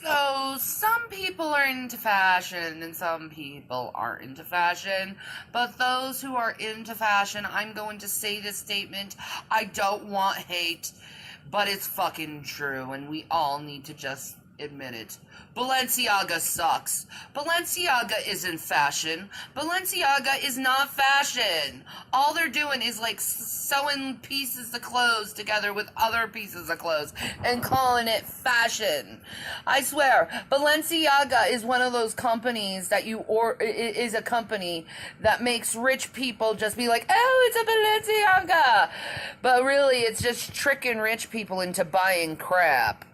So, some people are into fashion and some people aren't into fashion. But those who are into fashion, I'm going to say this statement. I don't want hate, but it's fucking true, and we all need to just admit it. Balenciaga sucks. Balenciaga isn't fashion. Balenciaga is not fashion. All they're doing is like sewing pieces of clothes together with other pieces of clothes and calling it fashion. I swear, Balenciaga is one of those companies that is a company that makes rich people just be like, oh, it's a Balenciaga. But really, it's just tricking rich people into buying crap.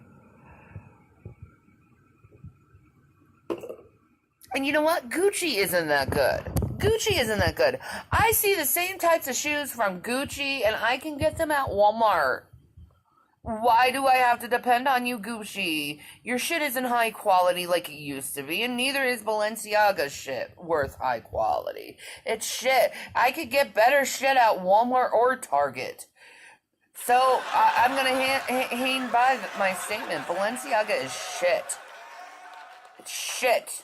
And you know what? Gucci isn't that good. Gucci isn't that good. I see the same types of shoes from Gucci and I can get them at Walmart. Why do I have to depend on you, Gucci? Your shit isn't high quality like it used to be, and neither is Balenciaga's shit worth high quality. It's shit. I could get better shit at Walmart or Target. So I'm gonna hang by my statement. Balenciaga is shit. It's shit.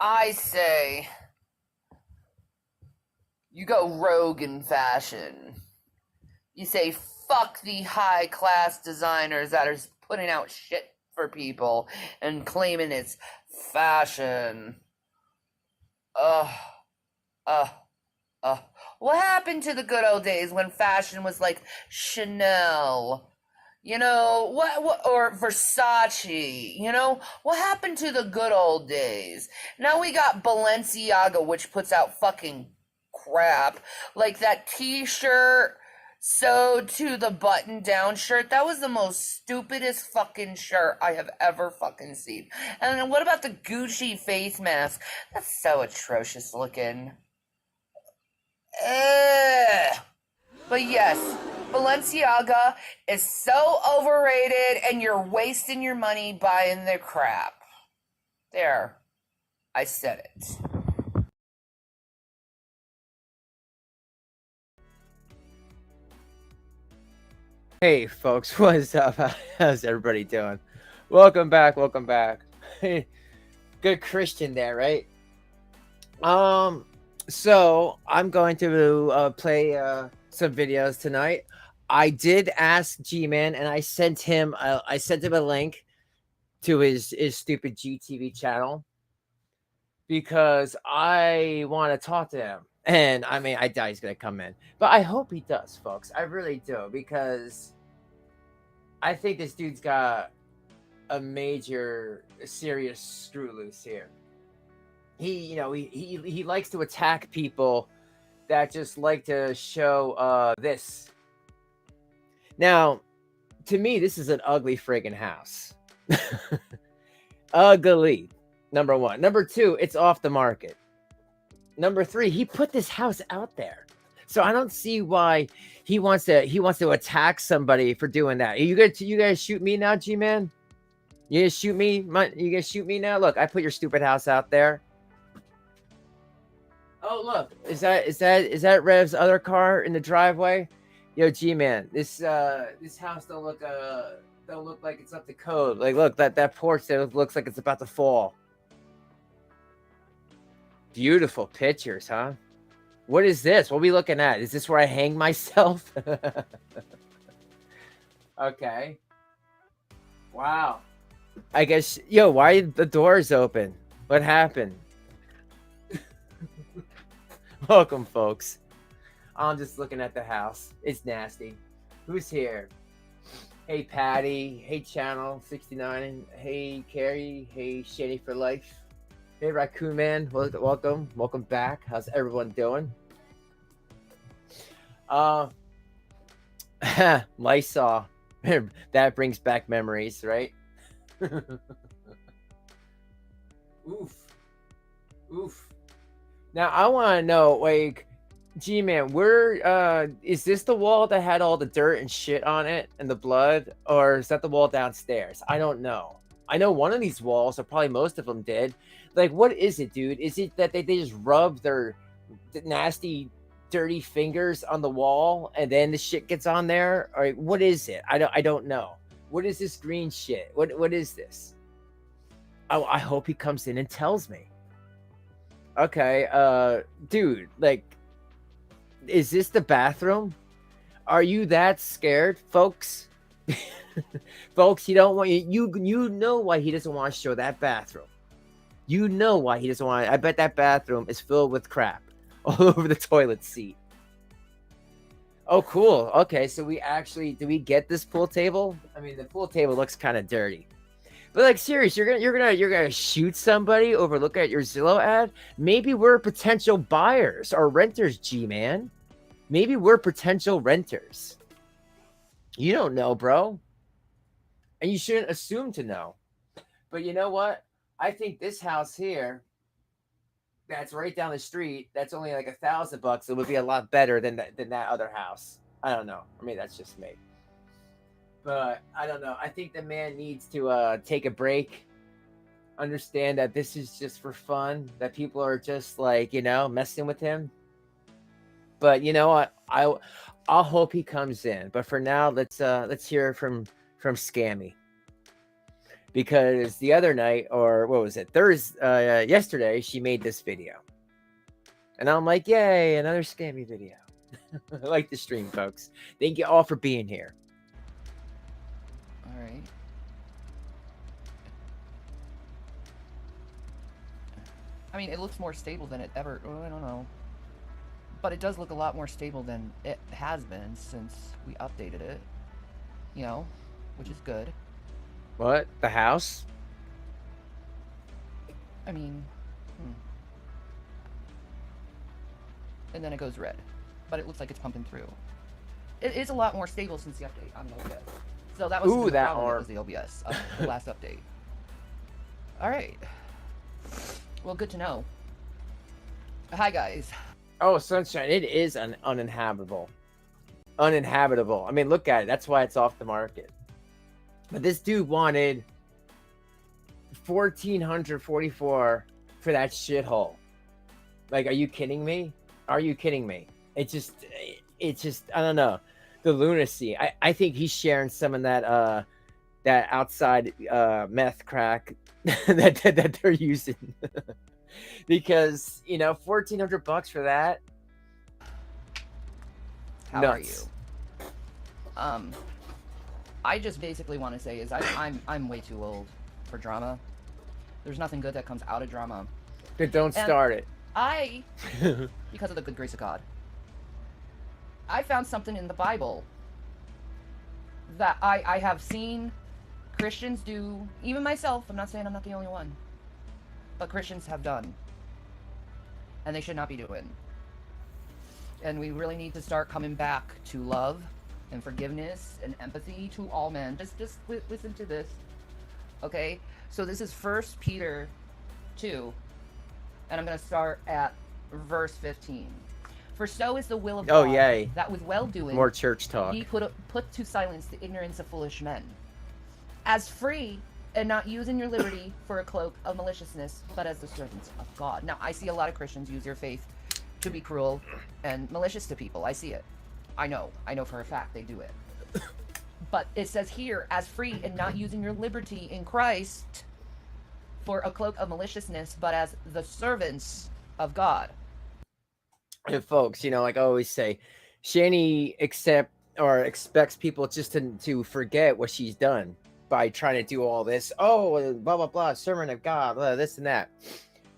I say you go rogue in fashion. You say fuck the high class designers that are putting out shit for people and claiming it's fashion. Ugh. What happened to the good old days when fashion was like Chanel? You know, what, or Versace, you know, what happened to the good old days? Now we got Balenciaga, which puts out fucking crap, like that t-shirt sewed to the button-down shirt. That was the most stupidest fucking shirt I have ever fucking seen. And then what about the Gucci face mask? That's so atrocious looking. Ugh. But yes, Balenciaga is so overrated and you're wasting your money buying their crap. There. I said it. Hey folks, what's up? How's everybody doing? Welcome back. Good Christian there, right? So I'm going to play some videos tonight. I did ask Gman, and I sent him a link to his stupid GTV channel because I want to talk to him. And I mean, I doubt he's gonna come in, but I hope he does, folks. I really do, because I think this dude's got a serious screw loose here. He likes to attack people that just like to show this. Now, to me, this is an ugly friggin' house. Ugly. Number one. Number two, it's off the market. Number three, he put this house out there. So I don't see why he wants to attack somebody for doing that. You guys shoot me now, G-Man? You guys shoot me? You guys shoot me now? Look, I put your stupid house out there. Oh, look. Is that Rev's other car in the driveway? Yo, G-Man, this house don't look like it's up to code. Like, look, that porch there looks like it's about to fall. Beautiful pictures, huh? What is this? What are we looking at? Is this where I hang myself? Okay. Wow. I guess, yo, why are the doors open? What happened? Welcome, folks. I'm just looking at the house. It's nasty. Who's here? Hey, Patty. Hey, Channel 69. Hey, Carrie. Hey, Shanny for life. Hey, Raccoon Man. Welcome back. How's everyone doing? Lysol. That brings back memories, right? Oof. Now I want to know, like, G-Man, where is this the wall that had all the dirt and shit on it and the blood, or is that the wall downstairs? I don't know. I know one of these walls, or probably most of them did. Like, what is it, dude? Is it that they just rubbed their nasty dirty fingers on the wall, and then the shit gets on there? Or what is it? I don't know. What is this green shit? What is this? Oh, I hope he comes in and tells me. Okay, dude, like, is this the bathroom? Are you that scared, folks? Folks, you don't want you know why he doesn't want to show that bathroom. You know why he doesn't want it. I bet that bathroom is filled with crap all over the toilet seat. Oh, cool. Okay, so do we get this pool table? I mean, the pool table looks kind of dirty. But like, serious, you're gonna shoot somebody over looking at your Zillow ad? Maybe we're potential buyers or renters, G-Man. Maybe we're potential renters. You don't know, bro. And you shouldn't assume to know. But you know what? I think this house here, that's right down the street, that's only like $1,000. It would be a lot better than that other house. I don't know. I mean, that's just me. But I don't know. I think the man needs to take a break. Understand that this is just for fun. That people are just like, messing with him. But you know what? I'll hope he comes in. But for now, let's hear from Scammy. Because the other night, or what was it? Yesterday, she made this video. And I'm like, yay, another Scammy video. I like the stream, folks. Thank you all for being here. All right. I mean, it looks more stable than it ever... Well, I don't know. But it does look a lot more stable than it has been since we updated it. Which is good. What? The house? I mean... And then it goes red. But it looks like it's pumping through. It is a lot more stable since the update on the OBS. So that was the problem was the OBS of the last update. Alright. Well, good to know. Hi, guys. Oh, Sunshine, it is uninhabitable. Uninhabitable. I mean, look at it. That's why it's off the market. But this dude wanted $1,444 for that shithole. Like, are you kidding me? Are you kidding me? It's just, I don't know. The lunacy. I think he's sharing some of that outside meth crack that they're using. Because, $1,400 for that. How nuts. Are you? I just basically want to say is I'm way too old for drama. There's nothing good that comes out of drama. But don't start it. Because of the good grace of God, I found something in the Bible that I have seen Christians do, even myself. I'm not saying I'm not the only one, but Christians have done, and they should not be doing. And we really need to start coming back to love and forgiveness and empathy to all men. Just listen to this, okay? So this is 1 Peter 2, and I'm going to start at verse 15. For so is the will of God, yay. that with well-doing More church talk. he put to silence the ignorance of foolish men. As free and not using your liberty for a cloak of maliciousness, but as the servants of God. Now, I see a lot of Christians use their faith to be cruel and malicious to people. I see it. I know for a fact they do it. But it says here, as free and not using your liberty in Christ for a cloak of maliciousness, but as the servants of God. And folks, like I always say, Shanny expects people just to forget what she's done by trying to do all this. Oh, blah, blah, blah, servant of God, blah, this and that.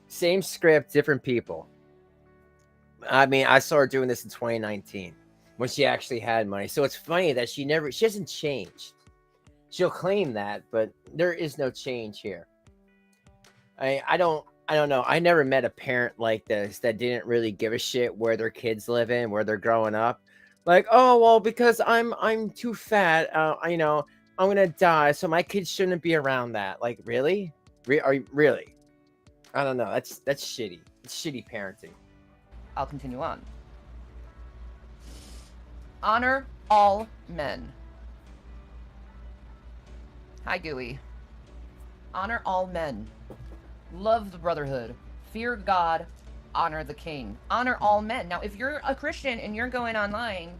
Same script, different people. I mean, I saw her doing this in 2019 when she actually had money. So it's funny that she hasn't changed. She'll claim that, but there is no change here. I don't know. I never met a parent like this that didn't really give a shit where their kids live in, where they're growing up. Like, oh, well, because I'm too fat, I'm gonna die, so my kids shouldn't be around that. Like, really? Are you really? I don't know. That's shitty. It's shitty parenting. I'll continue on. Honor all men. Hi, Gooey. Honor all men. Love the brotherhood. Fear God. honor the king, honor all men. Now, if you're a Christian and you're going online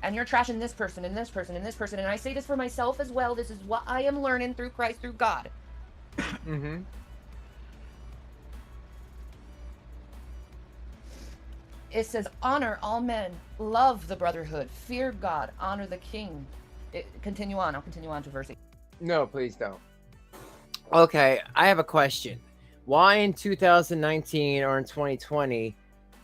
and you're trashing this person and this person and this person, and I say this for myself as well, this is what I am learning through Christ, through God. Mm-hmm. It says, honor all men, love the brotherhood, fear God, honor the king. Continue on. I'll continue on to verse 8. No, please don't. Okay, I have a question. Why in 2019 or in 2020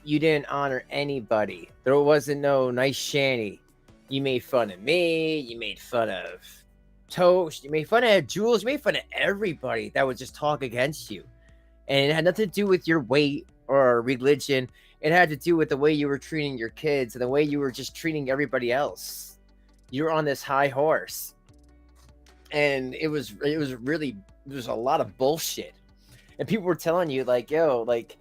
you didn't honor anybody? There wasn't no nice Shanny. You made fun of me. You made fun of Toast. You made fun of Jules. You made fun of everybody that would just talk against you. And it had nothing to do with your weight or religion. It had to do with the way you were treating your kids and the way you were just treating everybody else. You were on this high horse. And it was really, there's a lot of bullshit. And people were telling you, like, yo, like,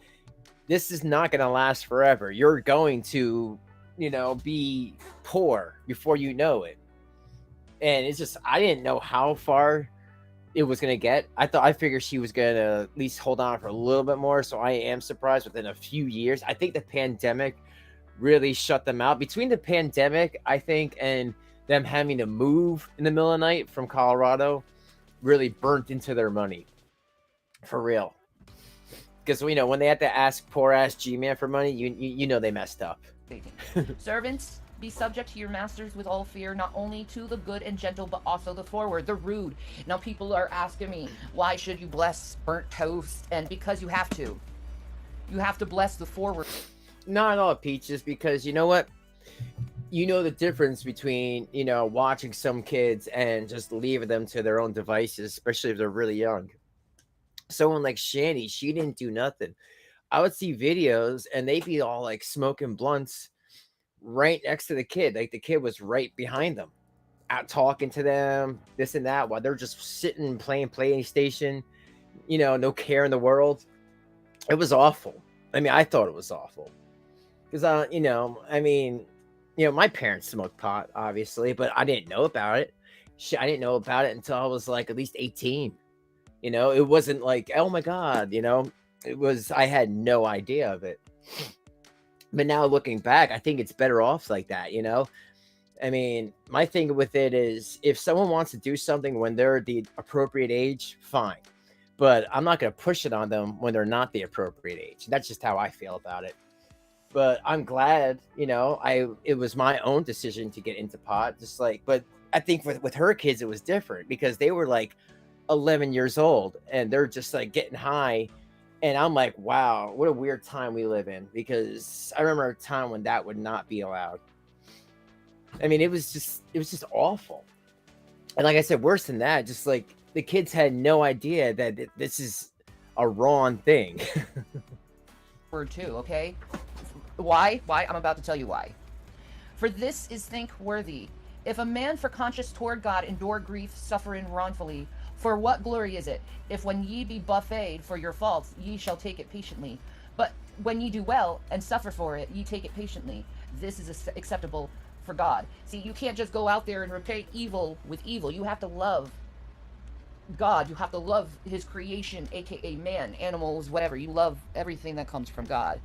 this is not going to last forever. You're going to, be poor before you know it. And it's just, I didn't know how far it was going to get. I figured she was going to at least hold on for a little bit more. So I am surprised within a few years. I think the pandemic really shut them out. Between the pandemic, I think, and them having to move in the middle of the night from Colorado, really burnt into their money. For real. Because, when they had to ask poor ass Gman for money, you know they messed up. Servants, be subject to your masters with all fear, not only to the good and gentle, but also the forward, the rude. Now people are asking me, why should you bless burnt toast? And because you have to. You have to bless the forward. Not at all, Peaches, because you know what? You know the difference between, watching some kids and just leaving them to their own devices, especially if they're really young. Someone like Shanny, she didn't do nothing. I would see videos and they'd be all like smoking blunts right next to the kid. Like the kid was right behind them, out talking to them, this and that, while they're just sitting and playing PlayStation, no care in the world. It was awful. I mean, I thought it was awful. Because, my parents smoked pot, obviously, but I didn't know about it. I didn't know about it until I was like at least 18. It wasn't like, oh my God, it was, I had no idea of it. But now looking back, I think it's better off like that, I mean, my thing with it is if someone wants to do something when they're the appropriate age, fine. But I'm not going to push it on them when they're not the appropriate age. That's just how I feel about it. But I'm glad, it was my own decision to get into pot. But I think with her kids, it was different because they were like 11 years old and they're just like getting high. And I'm like, wow, what a weird time we live in, because I remember a time when that would not be allowed. I mean, it was just awful. And like I said, worse than that, just like the kids had no idea that this is a wrong thing. Word too, okay? Why? I'm about to tell you why. For this is thankworthy. If a man for conscience toward God endure grief, suffering wrongfully, for what glory is it, if when ye be buffeted for your faults, ye shall take it patiently? But when ye do well, and suffer for it, ye take it patiently. This is acceptable for God. See, you can't just go out there and repay evil with evil. You have to love God. You have to love his creation, aka man, animals, whatever. You love everything that comes from God.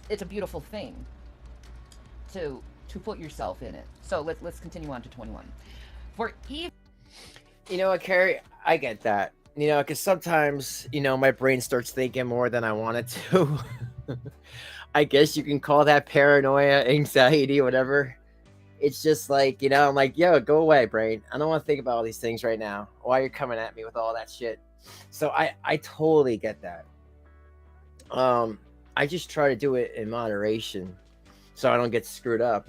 It's a beautiful thing to put yourself in it. So let's continue on to 21. For evil. You know what, Carrie? I get that. Because sometimes, my brain starts thinking more than I want it to. I guess you can call that paranoia, anxiety, whatever. It's just like, I'm like, yo, go away, brain. I don't want to think about all these things right now while you're coming at me with all that shit. So I totally get that. I just try to do it in moderation so I don't get screwed up,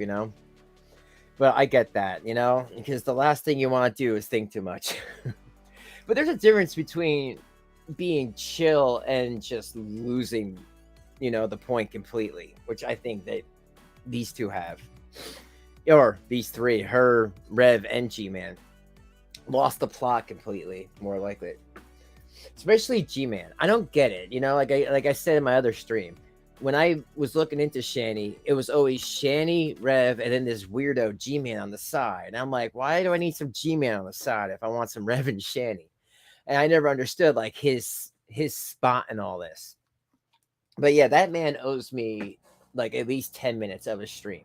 But I get that, because the last thing you want to do is think too much. But there's a difference between being chill and just losing, the point completely, which I think that these two have. Or these three, her, Rev, and Gman, lost the plot completely, more likely. Especially Gman. I don't get it, like I said in my other stream. When I was looking into Shanny, it was always Shanny, Rev, and then this weirdo Gman on the side. And I'm like, why do I need some Gman on the side if I want some Rev and Shanny? and I never understood like his spot in all this. But yeah, that man owes me like at least 10 minutes of a stream.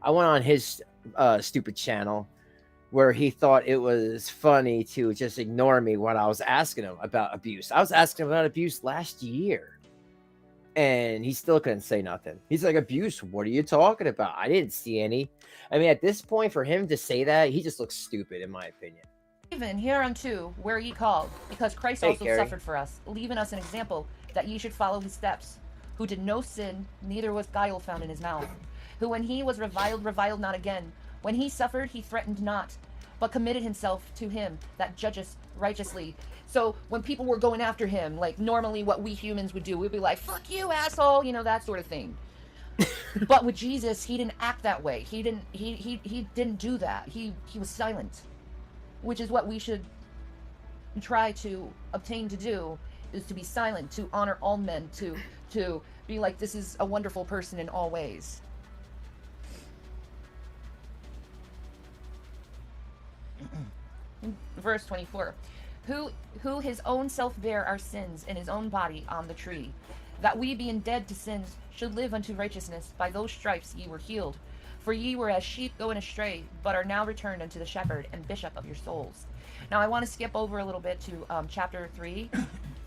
I went on his stupid channel where he thought it was funny to just ignore me when I was asking him about abuse. I was asking him about abuse last year, and he still couldn't say nothing. He's like, abuse? What are you talking about? I didn't see any. I mean, at this point, for him to say that, he just looks stupid, in my opinion. Even hereunto were ye called, because Christ Hey, also Gary. suffered for us, leaving us an example that ye should follow his steps, who did no sin, neither was guile found in his mouth, who when he was reviled not again. When he suffered, he threatened not, but committed himself to him that judgeth righteously. So when people were going after him, like normally what we humans would do, we'd be like, fuck you, asshole, you know, that sort of thing. But with Jesus, he didn't act that way. He didn't do that. He was silent, which is what we should try to obtain to do, is to be silent, to honor all men, to be like, this is a wonderful person in all ways. Verse 24, who his own self bare our sins in his own body on the tree, that we being dead to sins should live unto righteousness. By those stripes ye were healed. For ye were as sheep going astray, but are now returned unto the shepherd and bishop of your souls. Now I want to skip over a little bit to chapter 3.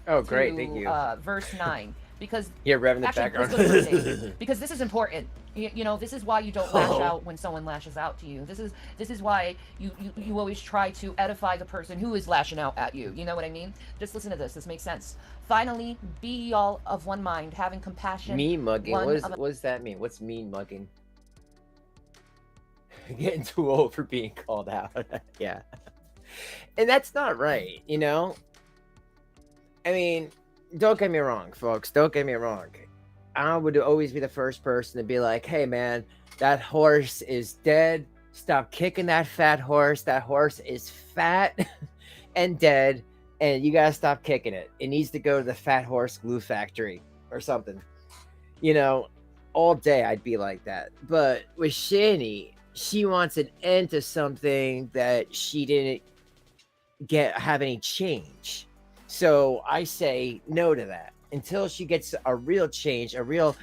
Oh, great, thank you. Verse 9, because Yeah, Rev in the actually, background. let's go to verse 8, because this is important. You know, this is why you don't lash out when someone lashes out to you. This is why you always try to edify the person who is lashing out at you. You know what I mean? Just listen to this. This makes sense. Finally, be ye all of one mind, having compassion. Mean mugging. What does that mean? What's mean mugging? Getting too old for being called out. Yeah. And that's not right, you know? I mean, don't get me wrong, folks. Don't get me wrong. I would always be the first person to be like, hey, man, that horse is dead. Stop kicking that fat horse. That horse is fat and dead, and you got to stop kicking it. It needs to go to the fat horse glue factory or something. You know, all day I'd be like that. But with Shanny, she wants an end to something that she didn't have any change. So I say no to that until she gets a real change, a real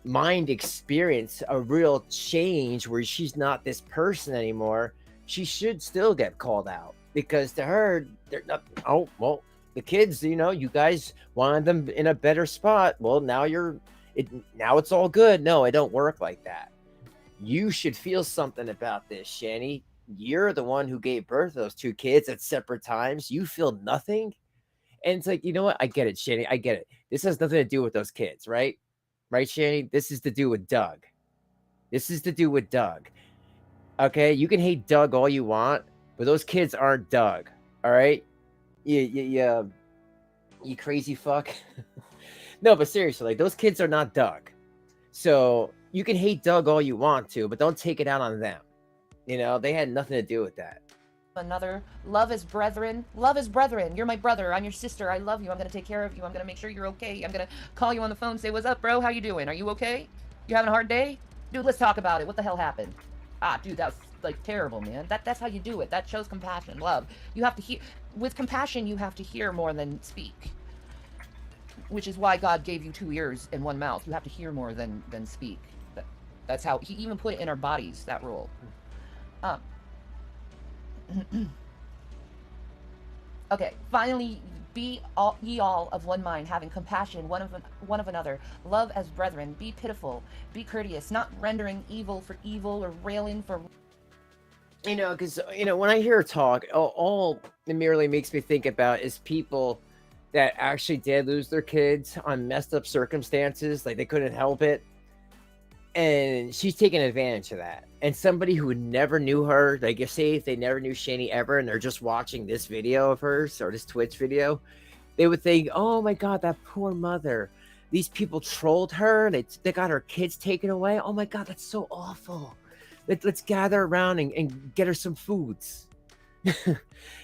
mind experience, a real change where she's not this person anymore. She should still get called out, because to her, they're not. Oh, well, the kids, you know, you guys wanted them in a better spot. Well, now now it's all good. No, it don't work like that. You should feel something about this, Shanny. You're the one who gave birth to those two kids at separate times. You feel nothing. And it's like, you know what? I get it, Shanny. I get it. This has nothing to do with those kids, right? Right, Shanny? This is to do with Doug. This is to do with Doug. Okay? You can hate Doug all you want, but those kids aren't Doug. All right? You crazy fuck. No, but seriously, like, those kids are not Doug. So you can hate Doug all you want to, but don't take it out on them. You know, they had nothing to do with that. Another. Love is brethren. Love is brethren. You're my brother. I'm your sister. I love you. I'm gonna take care of you. I'm gonna make sure you're okay. I'm gonna call you on the phone, say, what's up, bro? How you doing? Are you okay? You having a hard day? Dude, let's talk about it. What the hell happened? Ah, dude, that's like terrible, man. That's how you do it. That shows compassion, love. You have to hear. With compassion, you have to hear more than speak. Which is why God gave you 2 ears and 1 mouth. You have to hear more than speak. That's how he even put it in our bodies, that rule. Okay, finally, be ye all of one mind, having compassion one of another. Love as brethren. Be pitiful. Be courteous, not rendering evil for evil or railing for. You know, because, you know, when I hear her talk, all it merely makes me think about is people that actually did lose their kids on messed up circumstances, like they couldn't help it. And she's taking advantage of that. And somebody who never knew her, like if say if they never knew Shanny ever and they're just watching this video of hers or this Twitch video, they would think, oh my God, that poor mother. These people trolled her. They got her kids taken away. Oh my God, that's so awful. Let's gather around and get her some foods.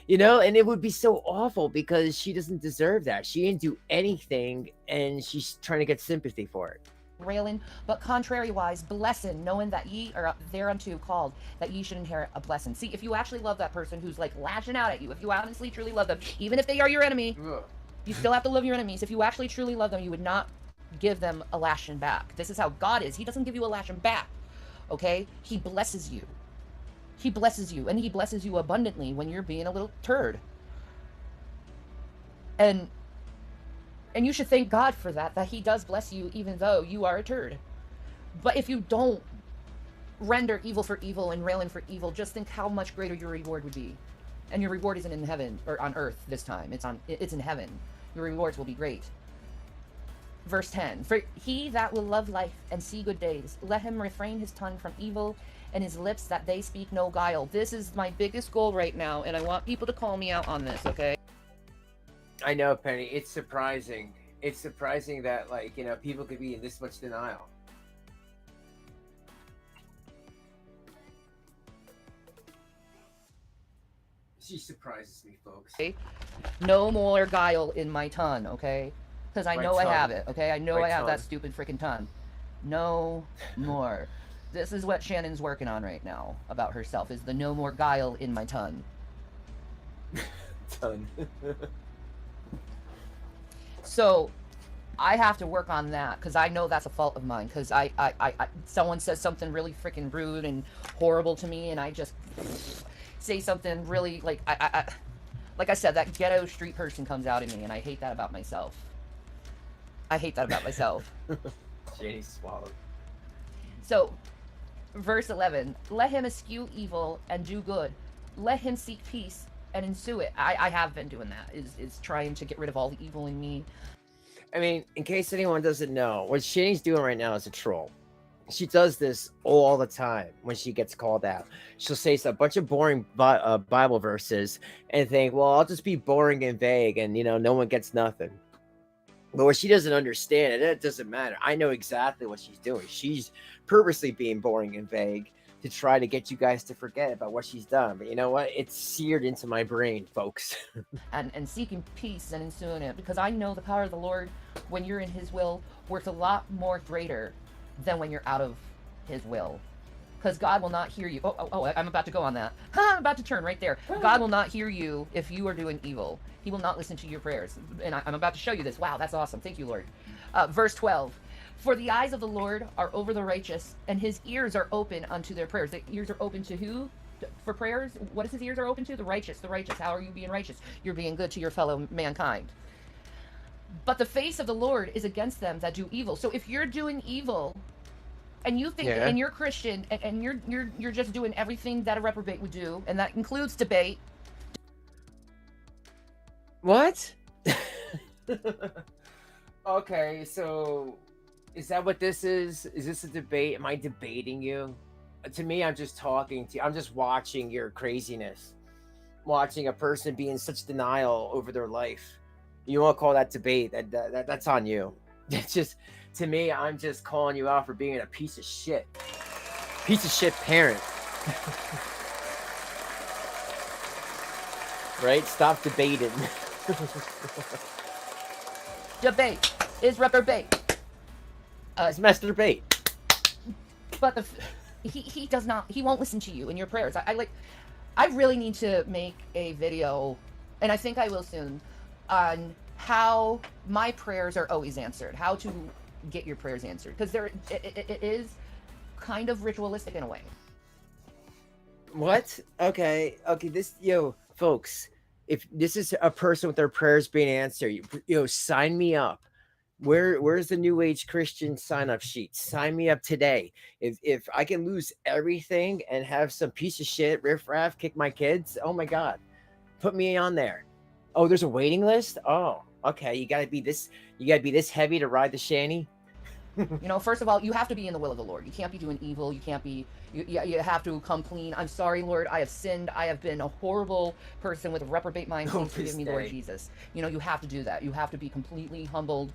You know, and it would be so awful because she doesn't deserve that. She didn't do anything and she's trying to get sympathy for it. railing, but contrariwise blessing, knowing that ye are thereunto called, that ye should inherit a blessing. See, if you actually love that person who's like lashing out at you, if you honestly truly love them, even if they are your enemy, you still have to love your enemies. If you actually truly love them, you would not give them a lashing back. This is how God is. He doesn't give you a lashing back, okay? He blesses you. He blesses you, and he blesses you abundantly when you're being a little turd. And you should thank God for that he does bless you even though you are a turd. But if you don't render evil for evil and railing for evil, just think how much greater your reward would be. And your reward isn't in heaven, or on earth this time. It's in heaven. Your rewards will be great. Verse 10, for he that will love life and see good days, let him refrain his tongue from evil and his lips that they speak no guile. This is my biggest goal right now, and I want people to call me out on this, okay? I know, Penny. It's surprising. It's surprising that, like, you know, people could be in this much denial. She surprises me, folks. Okay? No more guile in my tongue, okay? Because I know I have it, okay? I know I have that stupid freaking tongue. No more. This is what Shannon's working on right now about herself, is the no more guile in my tongue. Tongue. So, I have to work on that, because I know that's a fault of mine, because someone says something really freaking rude and horrible to me, and I just say something really, like I said, that ghetto street person comes out in me, and I hate that about myself. I hate that about myself. Shanny swallowed. So, verse 11, let him eschew evil and do good. Let him seek peace and ensue it. I have been doing that, is trying to get rid of all the evil in me. I mean, in case anyone doesn't know, what Shanny's doing right now is a troll. She does this all the time when she gets called out. She'll say a bunch of boring Bible verses and think, well, I'll just be boring and vague and, you know, no one gets nothing. But what she doesn't understand, and it doesn't matter, I know exactly what she's doing. She's purposely being boring and vague to try to get you guys to forget about what she's done. But you know what? It's seared into my brain, folks. and seeking peace and ensuing it, because I know the power of the Lord, when you're in his will, works a lot more greater than when you're out of his will. Because God will not hear you. Oh, I'm about to go on that. I'm about to turn right there. God will not hear you if you are doing evil. He will not listen to your prayers. And I'm about to show you this. Wow, that's awesome. Thank you, Lord. Verse 12. For the eyes of the Lord are over the righteous, and his ears are open unto their prayers. The ears are open to who? For prayers? What is his ears are open to? The righteous. The righteous. How are you being righteous? You're being good to your fellow mankind. But the face of the Lord is against them that do evil. So if you're doing evil, and you think, and you're Christian, and you're just doing everything that a reprobate would do, and that includes debate. What? Okay, so is that what this is? Is this a debate? Am I debating you? To me, I'm just talking to you. I'm just watching your craziness. Watching a person be in such denial over their life. You want to call that debate? That's on you. It's just, to me, I'm just calling you out for being a piece of shit. Piece of shit parent. Right? Stop debating. Debate is reprobate. It's master debate. But he does not. He won't listen to you in your prayers. I really need to make a video, and I think I will soon, on how my prayers are always answered. How to get your prayers answered, because it is kind of ritualistic in a way. What? Okay. This, folks, if this is a person with their prayers being answered, sign me up. Where's the New Age Christian sign up sheet? Sign me up today. If I can lose everything and have some piece of shit riffraff kick my kids, oh my God, put me on there. Oh, there's a waiting list. Oh, okay. You gotta be this heavy to ride the Shanny. First of all, you have to be in the will of the Lord. You can't be doing evil. You can't be. You have to come clean. I'm sorry, Lord. I have sinned. I have been a horrible person with a reprobate mind. Please forgive me, Lord Jesus. You have to do that. You have to be completely humbled,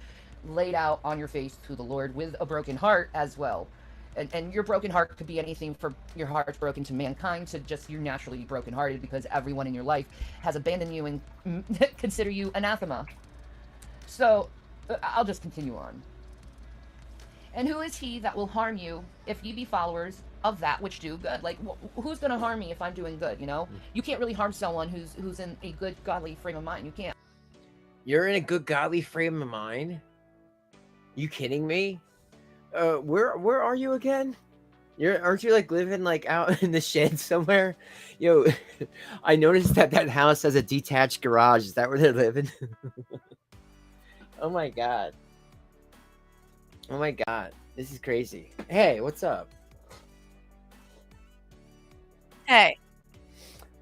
laid out on your face to the Lord with a broken heart as well. And your broken heart could be anything from your heart's broken to mankind to just you're naturally brokenhearted because everyone in your life has abandoned you and consider you anathema. So I'll just continue on. And who is he that will harm you if ye be followers of that which do good? Like, who's going to harm me if I'm doing good, you know? You can't really harm someone who's in a good, godly frame of mind. You can't. You're in a good godly frame of mind? You kidding me? Where are you again? Aren't you like living like out in the shed somewhere? Yo, I noticed that house has a detached garage. Is that where they're living? Oh my god. Oh my god. This is crazy. Hey, what's up? Hey,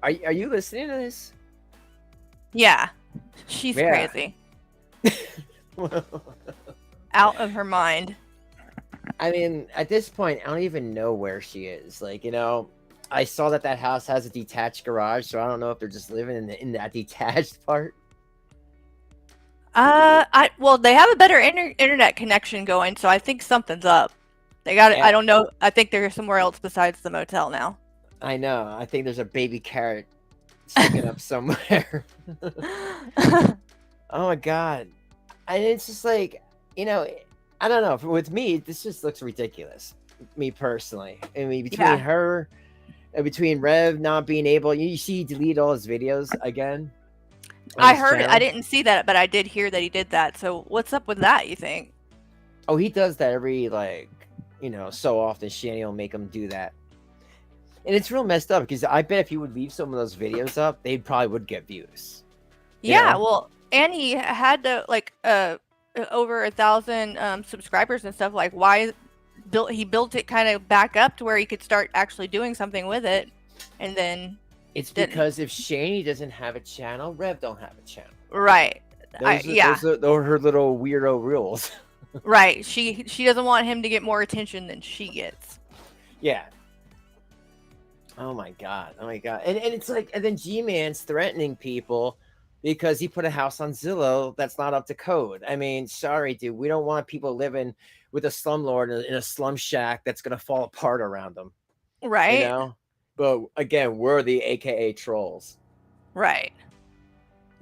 Are you listening to this? yeah, she's Yeah. crazy. Out of her mind. I mean, at this point, I don't even know where she is. Like, you know, I saw that house has a detached garage, so I don't know if they're just living in that detached part. Well, they have a better internet connection going, so I think something's up. They got it. Yeah. I don't know. I think they're somewhere else besides the motel now. I know. I think there's a baby carrot sticking up somewhere. Oh my god. And it's just like, you know, I don't know. With me, this just looks ridiculous. Me personally. I mean, between Yeah. her and between Rev not being able, you see he deleted all his videos again. on I his heard it. I channel. didn't see that, but I did hear that he did that. So what's up with that, you think? Oh, he does that every, like, you know, so often. Shanny will make him do that. And it's real messed up because I bet if he would leave some of those videos up, they probably would get views. You Yeah, know? well, and he had to like over 1,000 subscribers and stuff. Like, why he built it kind of back up to where he could start actually doing something with it, and then It's didn't. because if Shanny doesn't have a channel, Rev don't have a channel. Right. Yeah. Those are her little weirdo rules. Right. She doesn't want him to get more attention than she gets. Yeah. Oh my god. Oh my god. And it's like, and then Gman's threatening people because he put a house on Zillow that's not up to code. I mean, sorry, dude. We don't want people living with a slumlord in a slum shack that's gonna fall apart around them. Right. You know? But again, we're the AKA trolls. Right.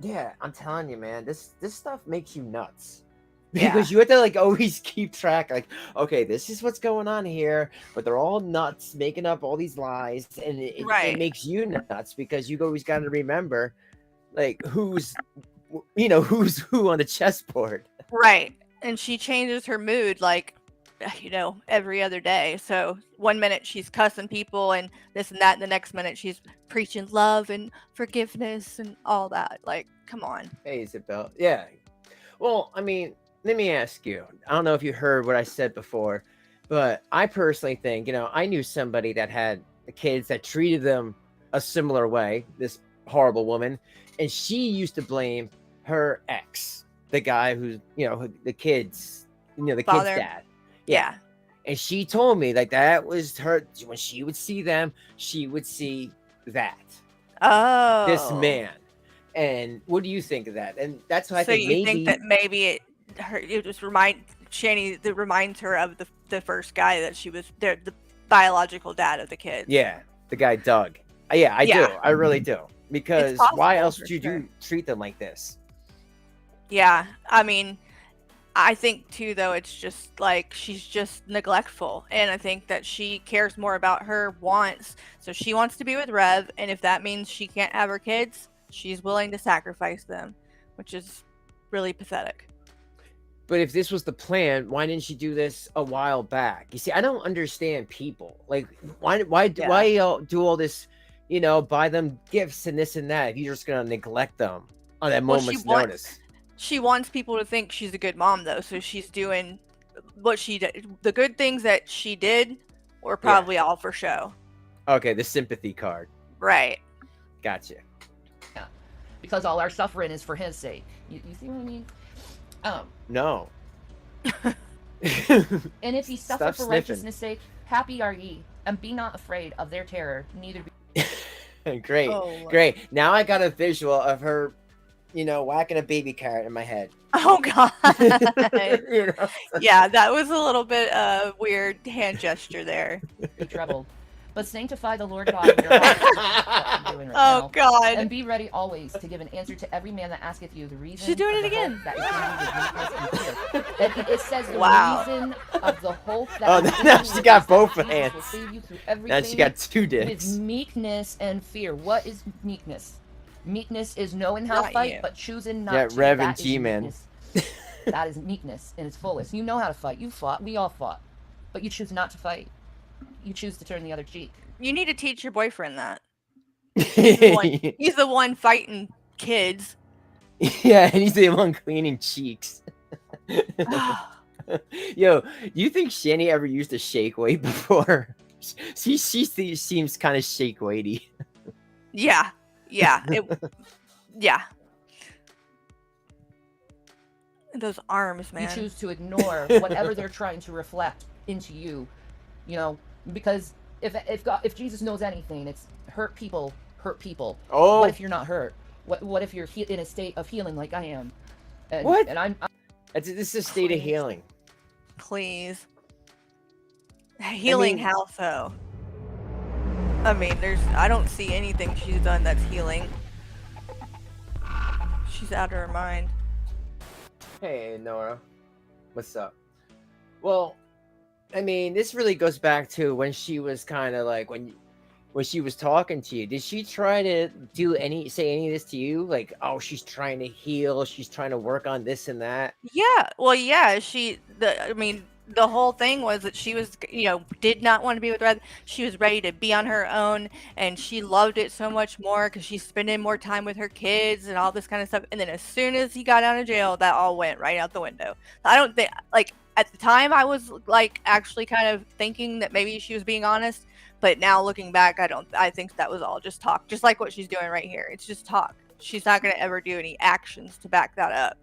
Yeah, I'm telling you, man, this stuff makes you nuts. Yeah. Because you have to like always keep track, like, okay, this is what's going on here, but they're all nuts making up all these lies, and it Right. makes you nuts because you always got to remember, like, who's who on the chessboard. Right. And she changes her mood like, you know, every other day. So one minute she's cussing people and this and that, and the next minute she's preaching love and forgiveness and all that. Like, come on. Hey, Isabel. Yeah. Well, I mean, let me ask you. I don't know if you heard what I said before, but I personally think, you know, I knew somebody that had kids that treated them a similar way, this horrible woman, and she used to blame her ex, the guy who's, you know, the kids, you know, the kid's Father. dad. Yeah. And she told me like that was her, when she would see them, she would see that, Oh. this man. And what do you think of that? And that's what I So think. you Maybe think that maybe it just Shanny that reminds her of the first guy that she was the biological dad of the kids. yeah, the guy Doug. Yeah, I do. Yeah. I really do. Because possible, why else for would you sure. treat them like this? Yeah. I mean, I think too though it's just like she's just neglectful, and I think that she cares more about her wants. So she wants to be with Rev, and if that means she can't have her kids, she's willing to sacrifice them, which is really pathetic. But if this was the plan, why didn't she do this a while back? You see, I don't understand people. Like, why do all this, you know, buy them gifts and this and that if you're just gonna neglect them on that Well, moment's notice? She wants people to think she's a good mom though, so she's doing what she did. The good things that she did were probably all for show. Okay, the sympathy card. Right. Gotcha. Because all our suffering is for his sake. You see what I mean? No. And if ye suffer Stop for sniffing. righteousness' sake, happy are ye, and be not afraid of their terror, neither be. Great. Oh. Great. Now I got a visual of her, you know, whacking a baby carrot in my head. Oh god. You know? Yeah, that was a little bit weird hand gesture there. Be troubled. But sanctify the Lord God in your hearts. What I'm doing right Oh now. god. And be ready always to give an answer to every man that asketh you the reason. She's doing of it the again. hope that is in you with meekness and fear. It says the Wow. reason of the hope that Oh, I'm now giving she you got is that both Jesus hands. will save you through Now everything she got 2 with dicks. meekness and fear. What is meekness? Meekness is knowing how to Not fight, you. but choosing not Yeah, to. Rev and That is G-Man. meekness. That is meekness in its fullest. You know how to fight. You fought. We all fought. But you choose not to fight. You choose to turn the other cheek. You need to teach your boyfriend that. He's the one fighting kids. Yeah, and he's the one cleaning cheeks. Yo, do you think Shanny ever used a shake weight before? She seems kind of shake weighty. Yeah. Yeah. Yeah. Those arms, man. You choose to ignore whatever they're trying to reflect into you, you know, because if Jesus knows anything, it's hurt people hurt people. Oh, What if you're not hurt? What if you're in a state of healing like I am? And, What? And I'm this is a state of healing. Please. Healing how so? I mean, I don't see anything she's done that's healing. She's out of her mind. Hey, Nora. What's up? Well, I mean, this really goes back to when she was kind of like when she was talking to you. Did she try to say any of this to you? Like, oh, she's trying to heal. She's trying to work on this and that. Yeah. Well, yeah. The whole thing was that she was, did not want to be with Red. She was ready to be on her own, and she loved it so much more because she's spending more time with her kids and all this kind of stuff. And then as soon as he got out of jail, that all went right out the window. I don't think, like, at the time I was like actually kind of thinking that maybe she was being honest, but now looking back, I think that was all just talk, just like what she's doing right here. It's just talk. She's not going to ever do any actions to back that up.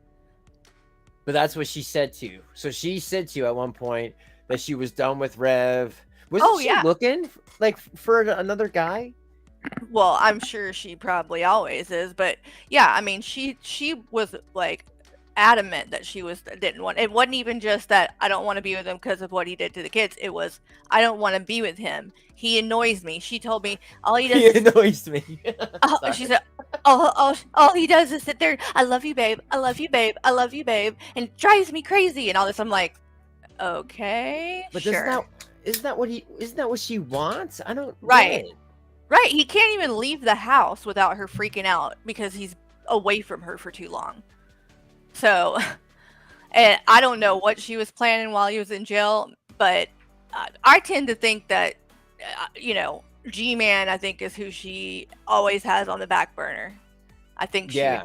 But that's what she said to you. So she said to you at one point that she was done with Rev. Wasn't she looking like for another guy? Well, I'm sure she probably always is, but yeah, I mean, she was like adamant that she didn't want. It wasn't even just that I don't want to be with him because of what he did to the kids. It was I don't want to be with him. He annoys me. She told me all he does. He annoys me. She said, all he does is sit there. I love you, babe. I love you, babe. I love you, babe. And it drives me crazy and all this. I'm like, okay, but sure. Isn't that what she wants? I don't. Right. Right. He can't even leave the house without her freaking out because he's away from her for too long. So, and I don't know what she was planning while he was in jail, but I tend to think that, G-Man, I think, is who she always has on the back burner. I think she would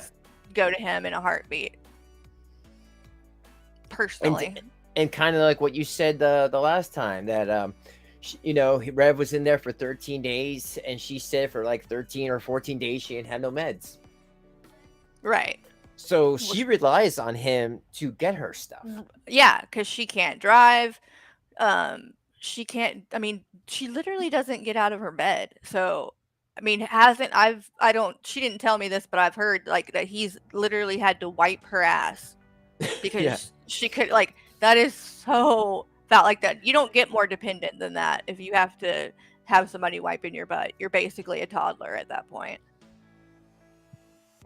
go to him in a heartbeat. Personally. And kind of like what you said the last time that, Rev was in there for 13 days and she said for like 13 or 14 days she had no meds. Right. So she relies on him to get her stuff. Yeah, because she can't drive. She can't, she literally doesn't get out of her bed. So, she didn't tell me this, but I've heard like that he's literally had to wipe her ass because she could, like, that is so felt like that. You don't get more dependent than that if you have to have somebody wiping your butt. You're basically a toddler at that point.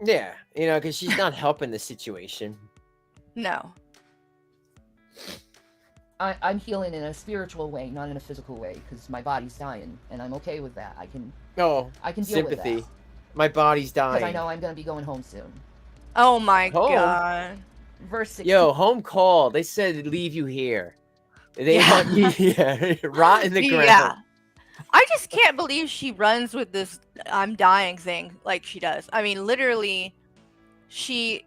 Yeah, because she's not helping the situation. No. I'm healing in a spiritual way, not in a physical way, because my body's dying, and I'm okay with that. I can deal sympathy. with that. My body's dying. Because I know I'm going to be going home soon. Oh my god. Verse 16. Yo, home call. They said leave you here. They want you rot in the ground. Yeah. I just can't believe she runs with this I'm dying thing like she does. I mean, literally, she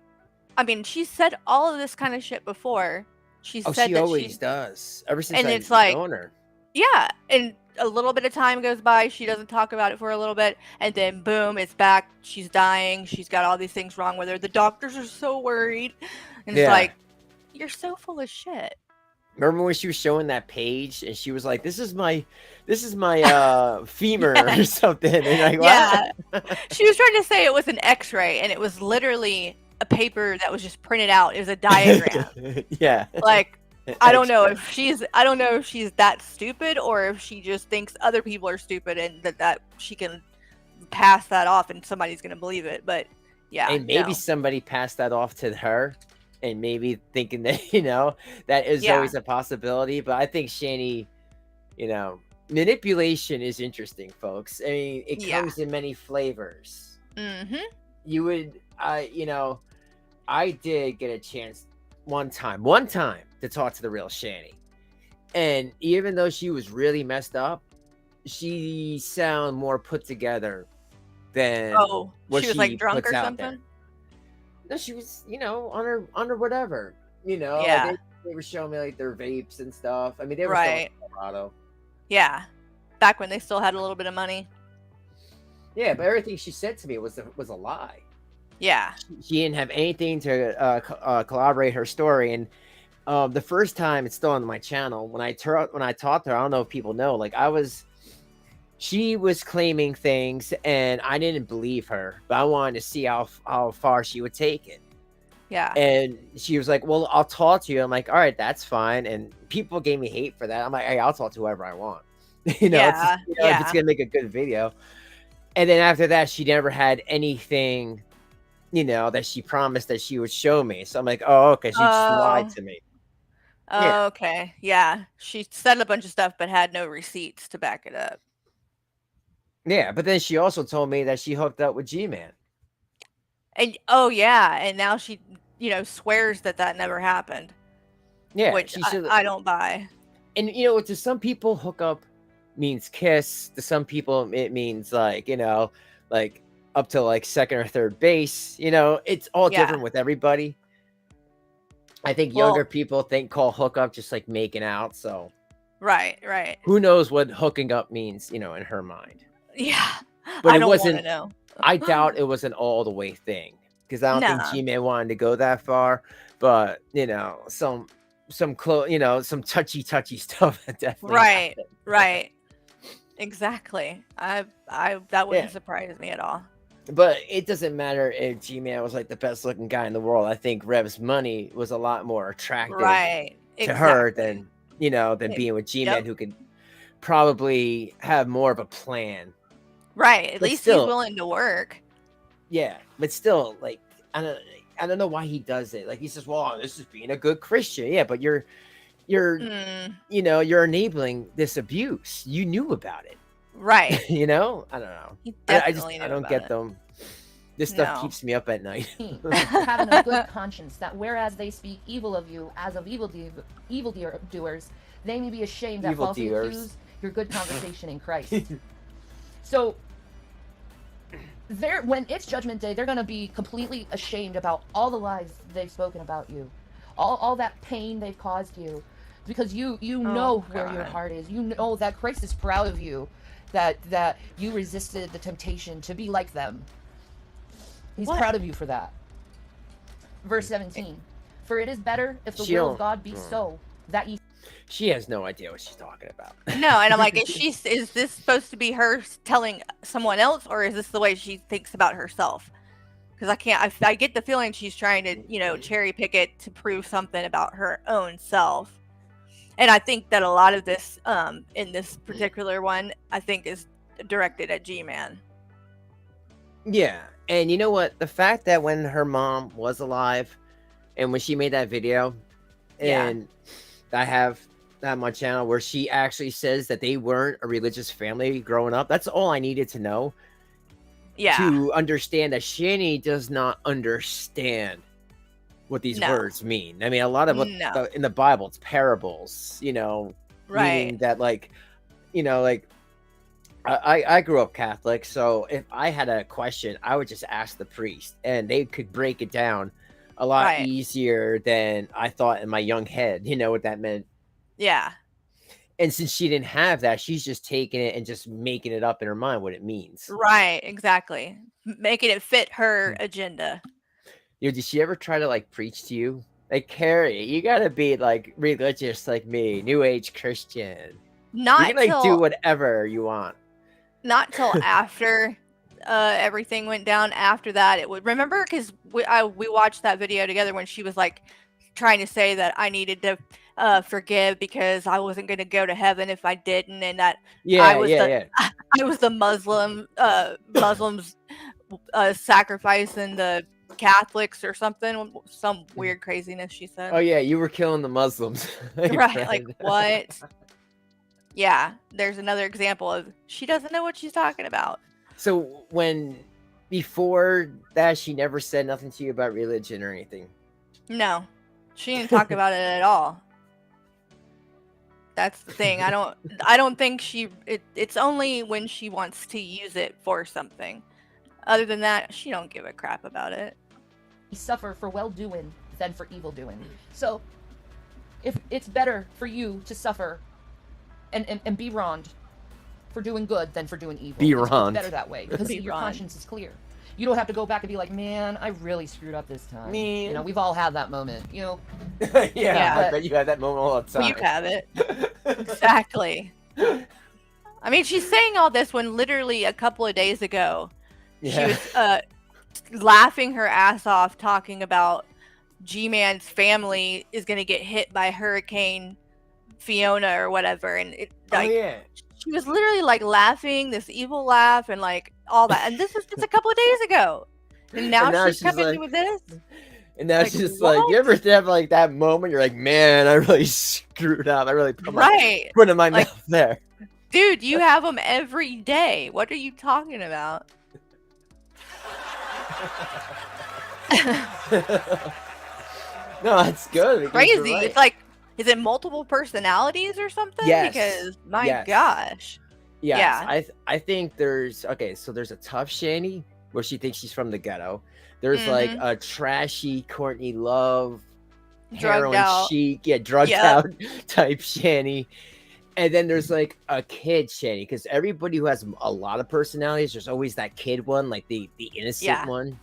said all of this kind of shit before. She always does. Ever since it's I've known her. Yeah, and a little bit of time goes by. She doesn't talk about it for a little bit, and then boom, it's back. She's dying. She's got all these things wrong with her. The doctors are so worried, and it's like, you're so full of shit. Remember when she was showing that page and she was like, "This is my femur or something." And like, she was trying to say it was an X-ray, and it was literally a paper that was just printed out. It was a diagram. Like, I don't know if she's that stupid or if she just thinks other people are stupid and that she can pass that off and somebody's gonna believe it. But yeah, and maybe somebody passed that off to her. and maybe thinking that that is Yeah. always a possibility. But I think Shanny, manipulation is interesting, folks. I mean, it Yeah. comes in many flavors. Mm-hmm. You would, I did get a chance one time to talk to the real Shanny, and even though she was really messed up, she sound more put together than Oh, what she was like she drunk puts or out there. something. No, she was, on her whatever. Like Yeah. they were showing me like their vapes and stuff. I mean, they were still in Right. Colorado. Yeah. Back when they still had a little bit of money. Yeah, but everything she said to me was a lie. Yeah. She didn't have anything to corroborate her story. And the first time, it's still on my channel, when I talked to her, I don't know if people know, like she was claiming things and I didn't believe her, but I wanted to see how far she would take it. Yeah. And she was like, well, I'll talk to you. I'm like, all right, that's fine. And people gave me hate for that. I'm like, hey, I'll talk to whoever I want. Yeah. If it's gonna make a good video. And then after that, she never had anything, that she promised that she would show me. So I'm like, oh, okay, she just lied to me. Yeah. Okay. Yeah. She said a bunch of stuff but had no receipts to back it up. Yeah, but then she also told me that she hooked up with Gman. And and now she, swears that never happened. Yeah, Which she should. I don't buy. And to some people, hook up means kiss. To some people, it means like up to like second or third base. It's all different with everybody. I think younger people call hookup just like making out. So right. Who knows what hooking up means, in her mind. Yeah, But I don't want to know. I doubt it was an all the way thing, because I don't think Nah. G-Man wanted to go that far. But some some touchy stuff definitely happened. Right. Exactly. I that wouldn't surprise me at all. But it doesn't matter if G-Man was like the best looking guy in the world. I think Rev's money was a lot more attractive to her than being with G-Man, who could probably have more of a plan. Right. At least he's willing to work. Yeah, but still, like, I don't know why he does it. Like, he says, "Well, this is being a good Christian." Yeah, but you're enabling this abuse. You knew about it, right? I don't know. I don't get them. This stuff keeps me up at night. Having a good conscience, that whereas they speak evil of you as of evil doers, they may be ashamed that falsely accuse your good conversation in Christ. So, when it's Judgment Day, they're going to be completely ashamed about all the lies they've spoken about you, all that pain they've caused you, because you know where your heart is. You know that Christ is proud of you, that you resisted the temptation to be like them. He's proud of you for that. Verse 17, for it is better if the will of God be so, that ye... She has no idea what she's talking about. No, and I'm like, is this supposed to be her telling someone else, or is this the way she thinks about herself? Because I get the feeling she's trying to, cherry pick it to prove something about her own self. And I think that a lot of this, in this particular one, I think is directed at G-Man. Yeah, and you know what? The fact that when her mom was alive, and when she made that video, and I have on my channel where she actually says that they weren't a religious family growing up. That's all I needed to know. Yeah. To understand that Shanny does not understand what these words mean. I mean, a lot of in the Bible, it's parables, meaning that I grew up Catholic. So if I had a question, I would just ask the priest, and they could break it down a lot easier than I thought in my young head, what that meant. Yeah. And since she didn't have that, she's just taking it and just making it up in her mind what it means. Right, exactly. Making it fit her agenda. Did she ever try to preach to you? Like, Carrie, you gotta be religious like me, New Age Christian. Not you can do whatever you want. Not till after everything went down. After that, it would remember, because we watched that video together when she was trying to say that I needed to forgive because I wasn't going to go to heaven if I didn't, and that I was the Muslims sacrificing the Catholics or something. Some weird craziness she said. Oh yeah, you were killing the Muslims. Hey, Right, friend. like what? Yeah, there's another example of she doesn't know what she's talking about. So before that, she never said nothing to you about religion or anything. No, she didn't talk about it at all. That's the thing. I don't think it's only when she wants to use it for something. Other than that, she don't give a crap about it. Suffer for well doing than for evil doing. So if it's better for you to suffer and be wronged for doing good than for doing evil. It's better that way because your conscience is clear. You don't have to go back and be like, man, I really screwed up this time. Man. You know, we've all had that moment. You know. Yeah, but I bet you had that moment all the time. You have it. Exactly. I mean, she's saying all this when literally a couple of days ago, she was laughing her ass off talking about Gman's family is going to get hit by Hurricane Fiona or whatever. And she was literally like laughing, this evil laugh and like all that. And this was just a couple of days ago. And now she's coming like, with this. And now she's just like, you ever have like that moment? You're like, man, I really screwed up. I really put my foot in my mouth there. Dude, you have them every day. What are you talking about? No, that's good. Crazy. Right. It's like, is it multiple personalities or something? Yes. Because my gosh. Yes. Yeah. I think there's so there's a tough Shanny where she thinks she's from the ghetto. There's like a trashy Courtney Love, heroin chic, drugged out type Shanny. And then there's like a kid Shanny, because everybody who has a lot of personalities, there's always that kid one, like the innocent one.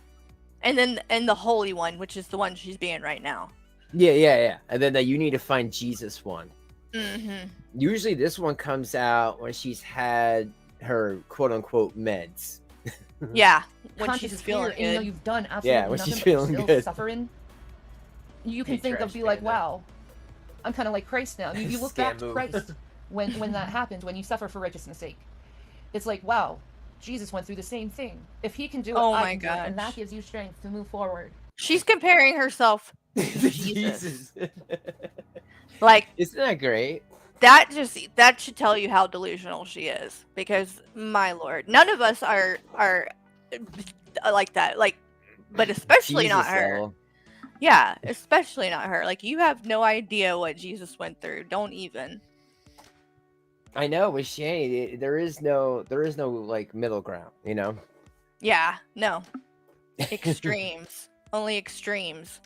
And then the holy one, which is the one she's being right now. Yeah. And then the you need to find Jesus one. Mm-hmm. Usually this one comes out when she's had her quote unquote meds. Yeah, when she's feeling good. And, you know, you've done absolutely when nothing, she's but feeling still good. Suffering. You can think of like, wow, I'm kind of like Christ now. You look back to Christ when that happens, when you suffer for righteousness' sake. It's like, wow, Jesus went through the same thing. If he can do it, I can do it, and that gives you strength to move forward. She's comparing herself to Jesus. Like, isn't that great? That should tell you how delusional she is, because my lord, none of us are like that. Like, but especially Jesus, not her. though. Yeah, especially not her. Like, you have no idea what Jesus went through. Don't even. I know with Shanny, there is no like middle ground, you know? Yeah, no. Extremes. Only extremes.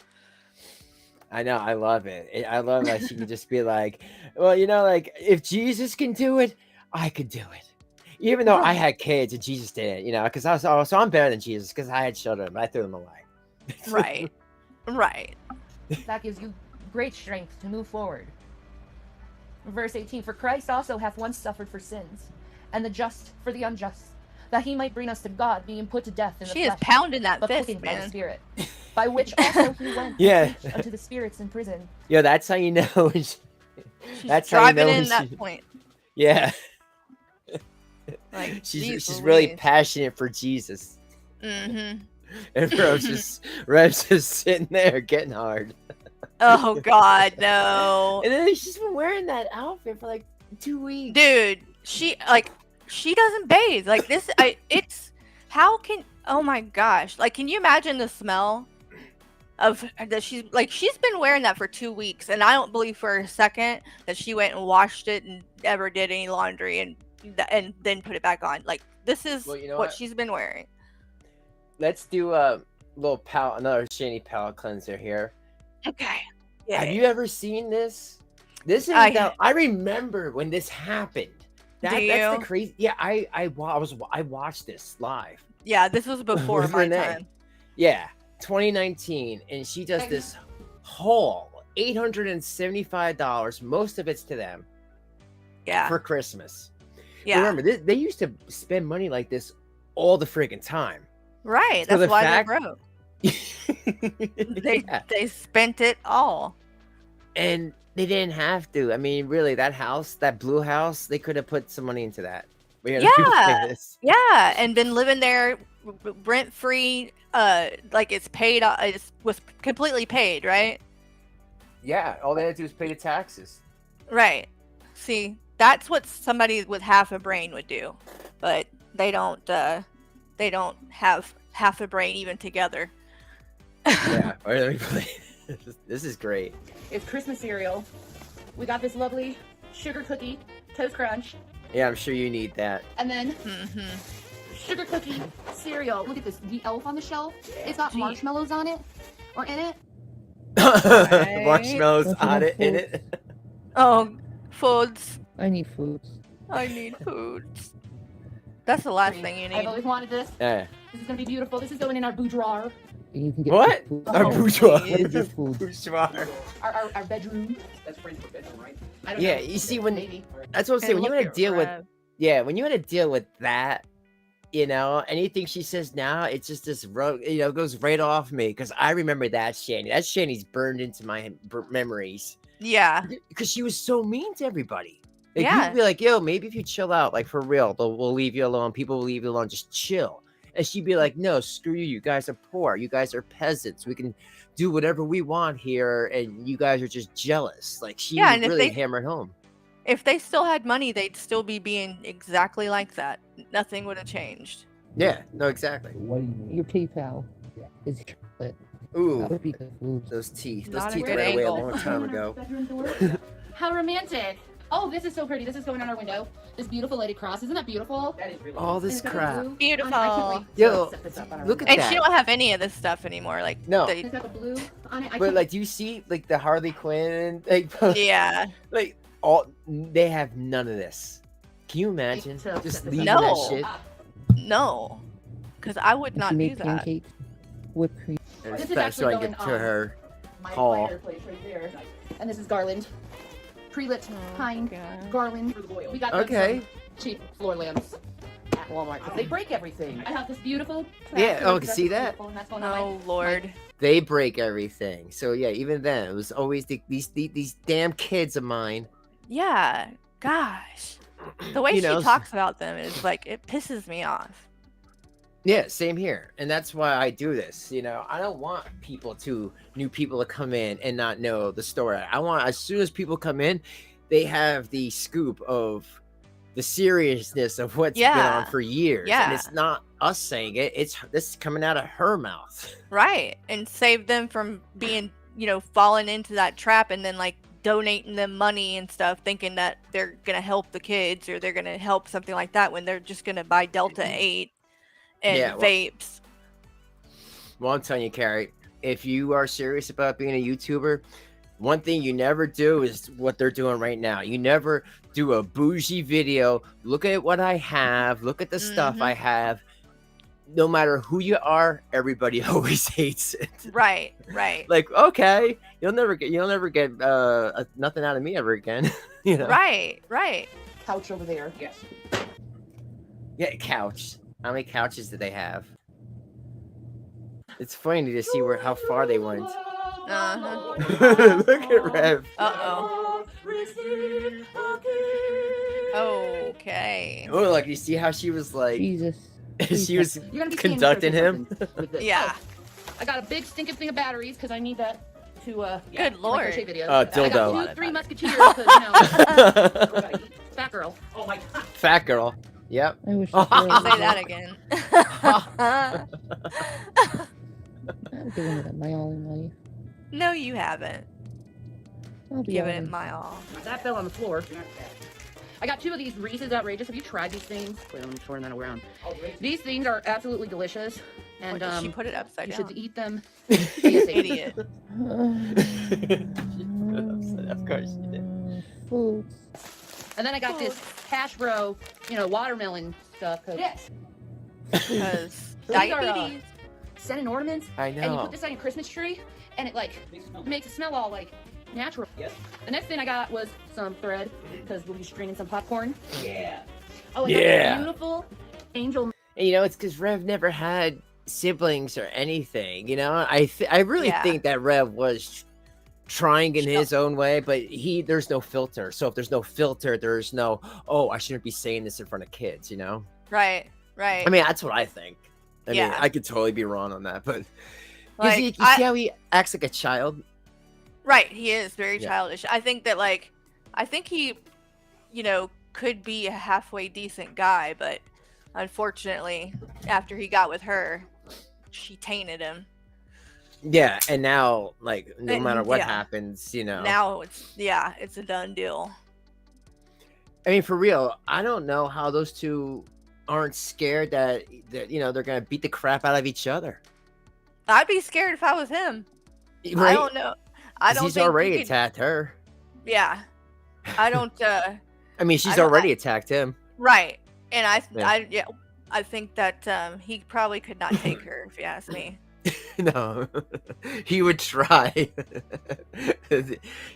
I know, I love it. I love that she can just be like, well, you know, like if Jesus can do it, I could do it. Even though I had kids and Jesus didn't, you know, because so I'm better than Jesus because I had children, but I threw them away. Right. That gives you great strength to move forward. Verse 18, for Christ also hath once suffered for sins, and the just for the unjust, that he might bring us to God, being put to death in the flesh. She is pounding that but fist, quickened by man. the Spirit, by which also he went unto the spirits in prison. Yeah, that's how you know. That's driving in that point. Yeah. Like, she's really passionate for Jesus. Mm-hmm. And Rev's just sitting there getting hard. Oh God, no. And then she's been wearing that outfit for like 2 weeks. Dude, she doesn't bathe. Like this, oh my gosh. Like, can you imagine the smell of that? She's been wearing that for 2 weeks, and I don't believe for a second that she went and washed it and ever did any laundry and then put it back on. Like, this is what she's been wearing. Let's do a little another Shanny palette cleanser here. Okay. Yeah. Have you ever seen this? I remember when this happened. That's the crazy. Yeah, I watched this live. Yeah, this was before my time. Yeah, 2019, and she does this haul, $875. Most of it's to them. Yeah. For Christmas. Yeah. Remember, they used to spend money like this all the friggin' time. Right. So that's why they broke. They spent it all. And they didn't have to. I mean, really, that blue house, they could have put some money into that. We had to pay Yeah. this. Yeah, and been living there rent free. Like it's paid. It was completely paid, right? Yeah, all they had to do was pay the taxes. Right. See, that's what somebody with half a brain would do, but they don't. They don't have half a brain even together. Yeah. All right, let me play. This is great. It's Christmas cereal. We got this lovely sugar cookie, Toast Crunch, Yeah, I'm sure you need that. and then Mm-hmm. sugar cookie cereal. Look at this, the elf on the shelf. It's got marshmallows on it, or in it. Marshmallows on it, in it. Oh, foods. I need foods. I need foods. That's the last thing you I've need. always wanted this. Yeah. This is gonna be beautiful. This is going in our boudoir, You can get What? food. Our Oh, bourgeois. What is your food? Bourgeois. our bedroom. That's French for bedroom, right? I don't Yeah, know. you see, when Maybe. that's what I'm saying. And When you look want to at deal with, Rev. yeah, when you want to deal with that, you know, anything she says now, it's just this rogue, you know, goes right off me because I remember that Shanny. That Shanny's burned into my memories Yeah. because she was so mean to everybody. Like, Yeah. you'd be like, yo, maybe if you chill out, like for real, we'll leave you alone. People will leave you alone. Just chill. And she'd be like, no, screw you. You guys are poor. You guys are peasants. We can do whatever we want here. And you guys are just jealous. Like, she Yeah, would and if really they- hammer it home. If they still had money, they'd still be being exactly like that. Nothing would have changed. Yeah, no, exactly. Your PayPal is chocolate. That Ooh, would be good food. those teeth. Those Not a teeth good ran away a angle. long time ago. Bedroom door. How romantic. Oh, this is so pretty. This is going on our window. This beautiful lady cross. Isn't that beautiful? That is really All this crap. Beautiful. Yo, look at And that. she don't have any of this stuff anymore. Like No. they- It's got the blue on it. But like, do you see like the Harley Quinn? Like, yeah. like all they have none of this. Can you imagine? to Just set this leaving up. that No. shit. No. Because I would She not do made that. pancakes, whipped cream. And This it's is back so actually I can going get to on her. My Hall. fireplace right there. And this is garland. Pre-lit pine God. garland. We got those, Okay. cheap floor lamps at Walmart because they break everything. I have this beautiful. Yeah, track oh, I that can is see that. beautiful, and that's going on Oh Lord. They break everything. So yeah, even then, it was always these damn kids of mine. Yeah. Gosh. The way You she know, talks about them is like it pisses me off. Yeah, same here. And that's why I do this. You know, I don't want new people to come in and not know the story. I want, as soon as people come in, they have the scoop of the seriousness of what's been Yeah. on for years. Yeah. And it's not us saying it, it's this is coming out of her mouth. Right. And save them from being, falling into that trap and then like donating them money and stuff, thinking that they're gonna help the kids or they're gonna help something like that when they're just gonna buy Delta 8 and Yeah, well- vapes. Well, I'm telling you, Carrie, if you are serious about being a YouTuber, one thing you never do is what they're doing right now. You never do a bougie video. Look at what I have. Look at the stuff I have. No matter who you are, everybody always hates it. Right, right. Like, okay, you'll never get nothing out of me ever again. You know? Right, right. Couch over there. Yes. Yeah, couch. How many couches do they have? It's funny to see how far they went. Uh-huh. Look at Rev. Uh-oh. Okay. Oh, like you see how she was like, Jesus. she was You're gonna be conducting him. Yeah. Oh, I got a big stinking thing of batteries because I need that to Good my Lord. crochet videos. Oh, I got dildo. 2, 3 musketeers because fat girl. Oh my god. Fat girl. Yep. I wish Oh, I I'll say that again. I've given it my all in life. No, you haven't. I'll be Given it honest. my all. That fell on the floor. I got 2 of these Reese's Outrageous. Have you tried these things? Wait, let me turn that around. These things are absolutely delicious, and What, did she put it upside you down? should eat them. Idiot. Of course she did. Foods. And then I got this hash bro, watermelon stuff. Yes. Because These are, diabetes. Scent and ornaments. I And you know. put this on your Christmas tree, and it makes it smell all like natural. Yes. The next thing I got was some thread because we'll be stringing some popcorn. Yeah. Oh, and Yeah. that beautiful angel. And, it's because Rev never had siblings or anything. I really Yeah. think that Rev was trying in his own way, but there's no filter. So if there's no filter, there's no, oh, I shouldn't be saying this in front of kids, you know? Right. I mean, that's what I think. I mean, Yeah. I could totally be wrong on that, but Like, you see how he acts like a child? Right, he is very Yeah. childish. I think that, like, I think he, you know, could be a halfway decent guy, but unfortunately, after he got with her, she tainted him. Yeah, and now, like, no And- matter what yeah. happens, you know. Now it's a done deal. I mean, for real, I don't know how those two aren't scared that you know, they're gonna beat the crap out of each other. I'd be scared if I was him. I Right? don't know. I 'Cause don't he's think already you could- attacked her. Yeah. I don't. I mean, she's don't- already attacked him. Right. And Yeah. I think that he probably could not take her, if you ask me. No, he would try.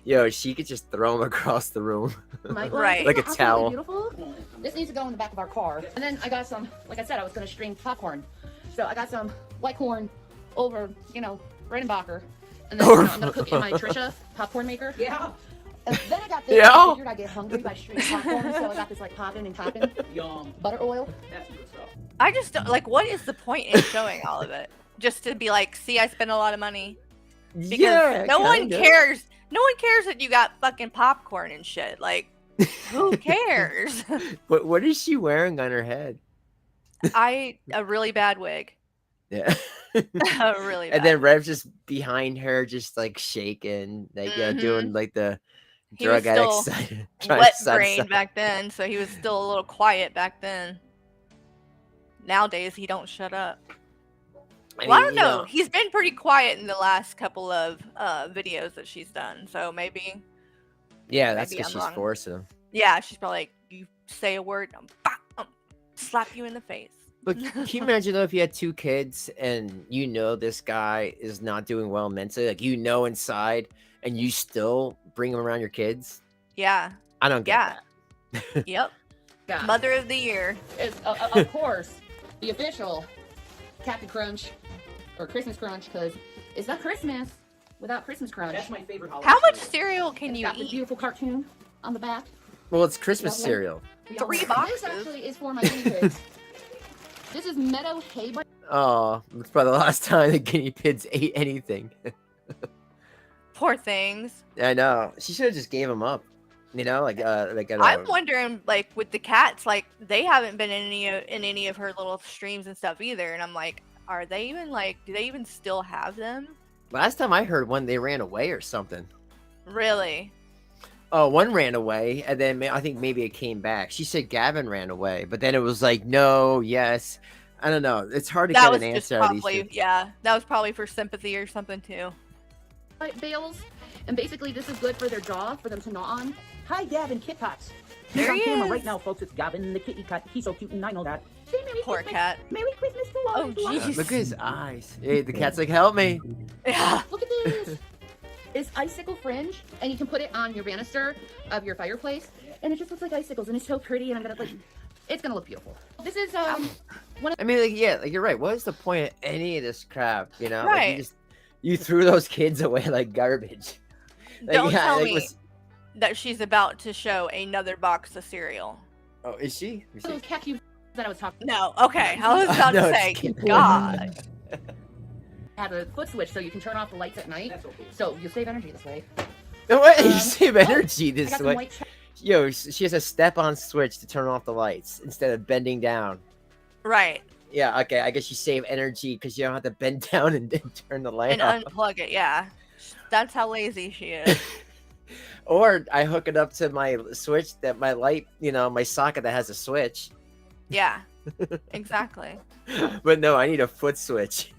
Yo, she could just throw him across the room. Right. Like a Absolutely towel. Beautiful. This needs to go in the back of our car. And then I got some, like I said, I was going to stream popcorn. So I got some white corn over, you know, Redenbacher. And then I'm going to cook it in my Trisha popcorn maker. Yeah. And then I got this. Yeah. I figured I'd get hungry by streaming popcorn. So I got this like popping and popping. Yum. Butter oil. That's good stuff. I just don't, like, what is the point in showing all of it? Just to be like, see, I spent a lot of money. Because Yeah, no one kinda. cares. No one cares that you got fucking popcorn and shit. Like, who cares? What is she wearing on her head? A really bad wig. Yeah. A really bad. And then Rev's just behind her, just like shaking, like Mhm. doing like the He was drug addict still side. trying wet side brain side. back then, so he was still a little quiet back then. Nowadays, he don't shut up. I Well, I mean, don't you know. He's been pretty quiet in the last couple of videos that she's done, so maybe, Yeah, that's maybe because I'm she's wrong. forcing him. yeah, she's probably like, you say a word, I'll slap you in the face. But can you imagine though if you had two kids and you know this guy is not doing well mentally, like you know inside, and you still bring him around your kids? Yeah. I don't get Yeah. that. Yep. Yeah. Mother of the year. Is, of course, the official Captain Crunch or Christmas Crunch, because it's not Christmas without Christmas Crunch. That's my favorite holiday. How much cereal. cereal can It's you got the eat? beautiful cartoon on the back. Well, it's Christmas Yeah. cereal. 3 This boxes? actually is for my guinea pigs. This is Meadow Hay. Oh, it's probably the last time the guinea pigs ate anything. Poor things. I know. She should have just gave him up. You know, like I'm wondering, like, with the cats, like, they haven't been in any of her little streams and stuff either, and I'm like, are they even, like, do they even still have them? last time I heard one, they ran away or something. Really? Oh, one ran away, and then I think maybe it came back. She said Gavin ran away, but then it was like no, yes. I don't know. It's hard to That get was an just answer out of these probably, two. yeah, that was probably for sympathy or something too. Bales, and basically this is good for their jaw, for them to gnaw on. Hi, Gavin Kit Tots. There He's he on camera is. right now, folks. It's Gavin the kitty cat. He's so cute, and I know that. Say Merry Poor Christmas. cat. Merry Christmas to all. Oh, to all. jeez. Look at his eyes. Hey, the cat's like, help me. Yeah. Look at this. It's icicle fringe, and you can put it on your banister of your fireplace, and it just looks like icicles, and it's so pretty, and I'm gonna like, it's gonna look beautiful. This is I mean, like, yeah, like you're right. What is the point of any of this crap? You know, like, Right. you threw those kids away like garbage. Like, Don't yeah, tell like, me was- that she's about to show another box of cereal. Oh, is she? Let me those see. cat cubes that I was talking. No, okay. I was about No, to it's say, cute. God. Have a foot switch so you can turn off the lights at night, That's okay. so you save energy this way. No, what? You Um, save energy I this got some way. white check- Yo, she has a step-on switch to turn off the lights instead of bending down. Right. Yeah, okay. I guess you save energy because you don't have to bend down and turn the light And off. unplug it, yeah. That's how lazy she is. Or I hook it up to my switch that my light, you know, my socket that has a switch. Yeah. Exactly. But no, I need a foot switch.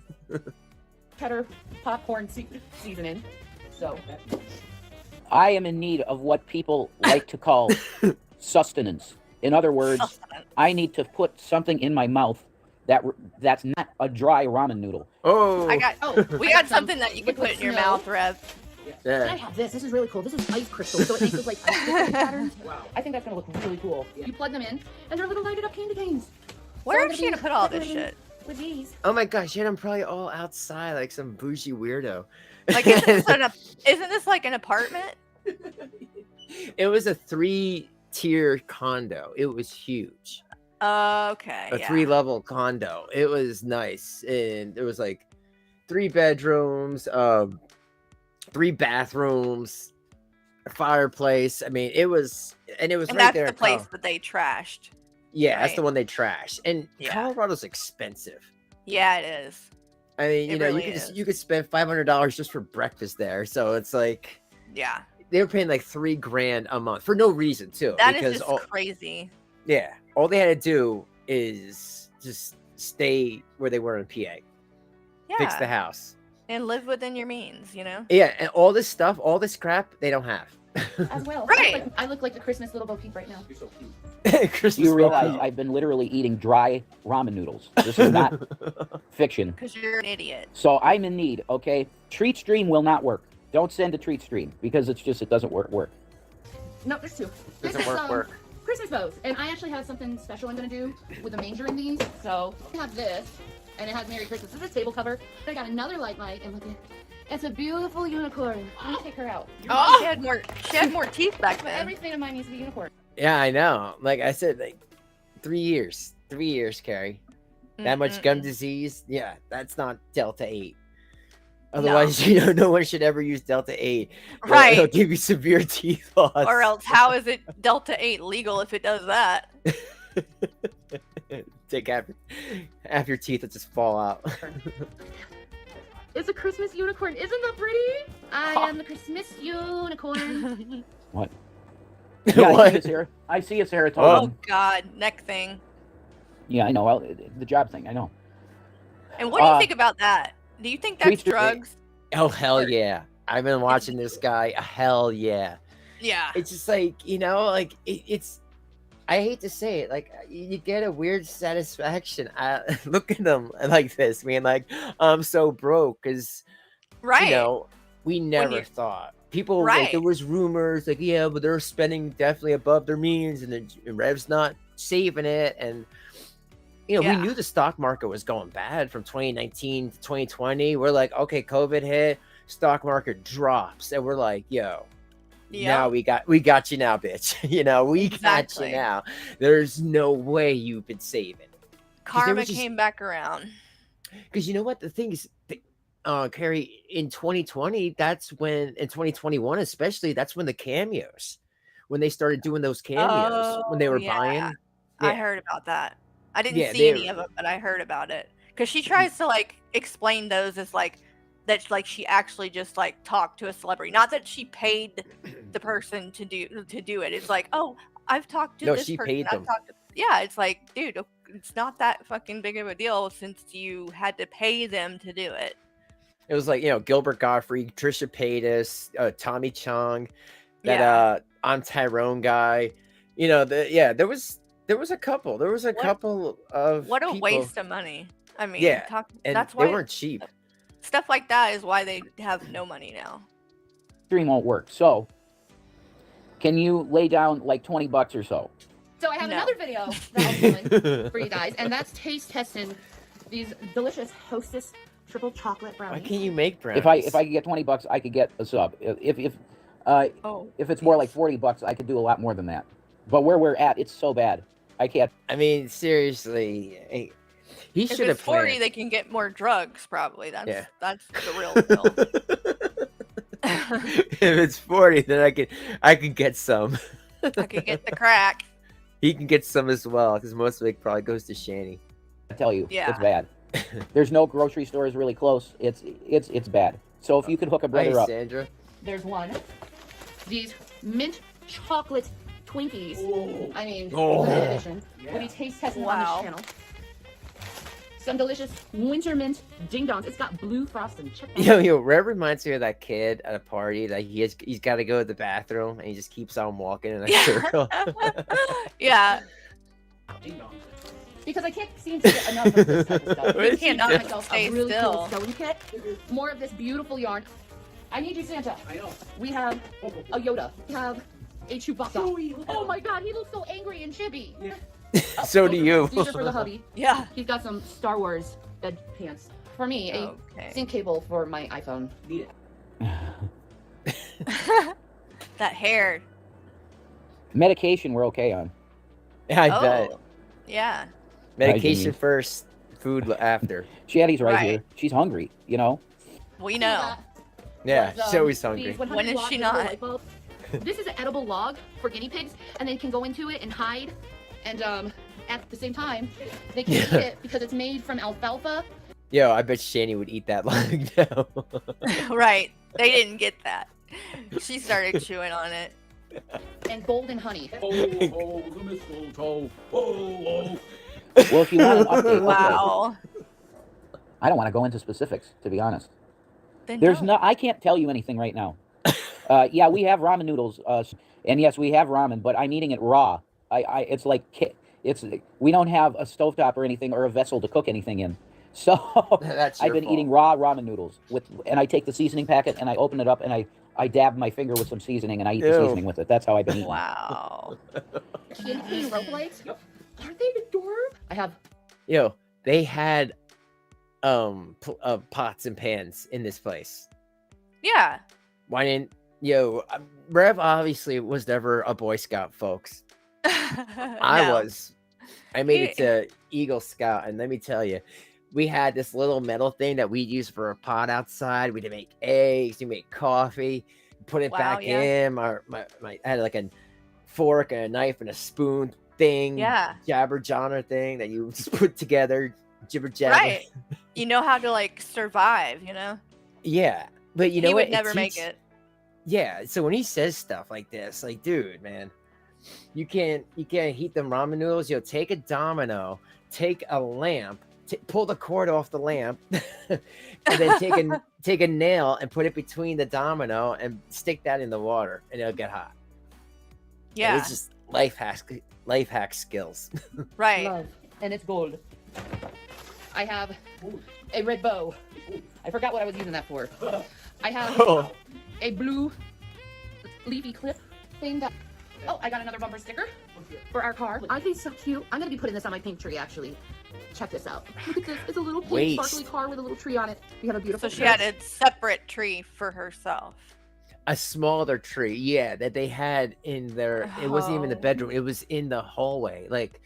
cheddar popcorn seasoning. So I am in need of what people like to call sustenance. In other words, I need to put something in my mouth that's not a dry ramen noodle. Oh, We got something that you can put in your mouth, Rev. and I yeah. have this. This is really cool. This is ice crystal, so it makes those like ice crystal patterns. Wow. I think that's gonna look really cool. You plug them in, and they're little lighted up candy canes. Where I'm is she gonna put all this shit? with these. Oh my gosh, yet I'm probably all outside like some bougie weirdo. Like, isn't this like an apartment? It was a 3-tier condo. It was huge. Okay. A Yeah. 3-level condo. It was nice. And there was like 3 bedrooms, 3 bathrooms, a fireplace. I mean, it was And right that's there the in place Col- that they trashed. Yeah, that's right? the one they trashed. And Yeah. Colorado's expensive. Yeah, it is. I mean, It really is. you could spend $500 just for breakfast there. So it's like Yeah. they were paying like $3,000 a month for no reason too. That is because just crazy. yeah, all they had to do is just stay where they were in PA, Yeah. fix the house. And live within your means, you know? Yeah, and all this stuff, all this crap, they don't have. As well. Right. I look like the Christmas little Bo Peep right now. Christmas You realize Bo I've been literally eating dry ramen noodles. This is not fiction. Because you're an idiot. So I'm in need, okay? Treat Stream will not work. Don't send to Treat Stream because it doesn't work. No, there's 2. This Doesn't is work. Christmas bows, and I actually have something special I'm gonna do with the manger in these. So I have this, and it has Merry Christmas. This is a table cover. Then I got another light, and look at it's a beautiful unicorn. Let me take her out. Oh, she had more teeth back But then. everything of mine needs to be unicorn. Yeah, I know. Like I said, like 3 years. 3 years, Carrie. That much gum disease, yeah, that's not Delta 8. Otherwise, no one should ever use Delta 8. Right. It'll give you severe teeth loss. Or else, how is it Delta 8 legal if it does that? Take half your teeth that just fall out. It's a Christmas unicorn. Isn't that pretty? I am the Christmas unicorn. What? Yeah, What? I see a serotonin. Oh, God. Neck thing. Yeah, I know. Well, the job thing, I know. And what do you think about that? Do you think that's Treat- drugs? Oh, hell yeah. I've been watching this guy. Hell yeah. Yeah. It's just like, like it's, I hate to say it, like you get a weird satisfaction. Look at them like this, man. Like, I'm so broke because, Right. we never you- thought. People, Right. like, there was rumors, like, yeah, but they're spending definitely above their means and Rev's not saving it. And, we Yeah. knew the stock market was going bad from 2019 to 2020. We're like, okay, COVID hit, stock market drops. And we're like, yo, now we got you now, bitch. We got Exactly. you now. There's no way you've been saving. Karma just- came back around. Because you know what? The thing is, Carrie, in 2020, in 2021 especially, that's when the cameos, when they started doing those cameos, when they were buying. I Yeah. heard about that. I didn't Yeah, see they any were- of them, but I heard about it. Because she tries to explain those as that she actually just talked to a celebrity. Not that she paid the person to do it. It's like, oh, I've talked to No, this she person. paid I've them. talked to... Yeah, it's like, dude, it's not that fucking big of a deal since you had to pay them to do it. It was like, Gilbert Gottfried, Trisha Paytas, Tommy Chong, that I'm Tyrone guy. There was a couple. There was a couple of What a people, waste of money. I mean, Yeah, and that's they why weren't cheap. stuff like that is why they have no money now. Stream won't work. So, can you lay down like $20 or so? So I have No. another video that I'm doing for you guys, and that's taste testing these delicious Hostess triple chocolate Why brownies. can't you make brownies? If I could get $20, I could get a sub. If Oh, it's more like $40, I could do a lot more than that. But where we're at, it's so bad. I can't. I mean, seriously, he if should have it's 40, planned. they can get more drugs. Probably that's Yeah. that's the real deal. If it's 40, then I could get some. I could get the crack. He can get some as well, because most of it probably goes to Shanny. I tell you, Yeah. it's bad. There's no grocery stores really close. It's bad. So if you could hook a Hi, brother up, Sandra. There's one. These mint chocolate Twinkies. I mean, Oh. limited edition. We'll be taste testing on Wow. this channel. Some delicious winter mint ding dongs. It's got blue frosting. Check that out. Yo, Rev reminds me of that kid at a party that he's got to go to the bathroom and he just keeps on walking in a circle. Yeah, Because I can't seem to get enough of this type of stuff. What is you cannot Got myself stay a really still. cool sewing kit. More of this beautiful yarn. I need you, Santa. I know. We have a Yoda. We have a Chewbacca. Oh my God, he looks so angry and chibi. So do you. These are for the hubby. Yeah. He's got some Star Wars bed pants. For me, a Okay. sync cable for my iPhone. That hair. Medication, we're okay on. Yeah, I bet. Oh. Yeah. Medication Jimmy. first, food after. Shanny's right, Right. here. She's hungry, you know? We know. Yeah, Was, she's always hungry. these 100 When is watt she little not? light bulbs. This is an edible log for guinea pigs, and they can go into it and hide. And at the same time, they can eat it because it's made from alfalfa. Yo, I bet Shanny would eat that log now. Right. They didn't get that. She started chewing on it. And golden honey. Well, if you want an update, okay. Wow. I don't want to go into specifics, to be honest. Then There's no. I can't tell you anything right now. Yeah, we have ramen noodles, and yes, we have ramen, but I'm eating it raw. It's like, we don't have a stovetop or anything or a vessel to cook anything in. So That's I've your been fault. eating raw ramen noodles and I take the seasoning packet and I open it up and I dab my finger with some seasoning and I eat the Ew. seasoning with it. That's how I've been eating. Wow. Candy rope lights. Aren't they adorable? I have. Yo, they had pots and pans in this place. Yeah. Why didn't Rev obviously was never a Boy Scout, folks. I No. was. I made it to Eagle Scout, and let me tell you, we had this little metal thing that we'd use for a pot outside. We'd make eggs, we make coffee, put it Wow, back yeah. in. I had like a fork and a knife and a spoon thing, Yeah. jabber joner thing that you just put together, jibber jabber. Right. You know how to like survive, you know? Yeah, but you know he what? would never make it. Yeah, so when he says stuff like this, like, dude, man, you can't heat them ramen noodles. You'll take a domino, take a lamp, pull the cord off the lamp, and then take a nail and put it between the domino and stick that in the water, and it'll get hot. And Yeah. it's just life hack skills. Right. Love, and it's gold. I have a red bow. I forgot what I was using that for. I have a blue leafy clip thing that. Oh, I got another bumper sticker for our car. I think it's so cute. I'm gonna be putting this on my pink tree actually. Check this out. Look at this. It's a little pink Waste. sparkly car with a little tree on it. We have a So beautiful. she had a separate tree for herself. A smaller tree, yeah, that they had in their. It wasn't even the Oh. bedroom. It was in the hallway, like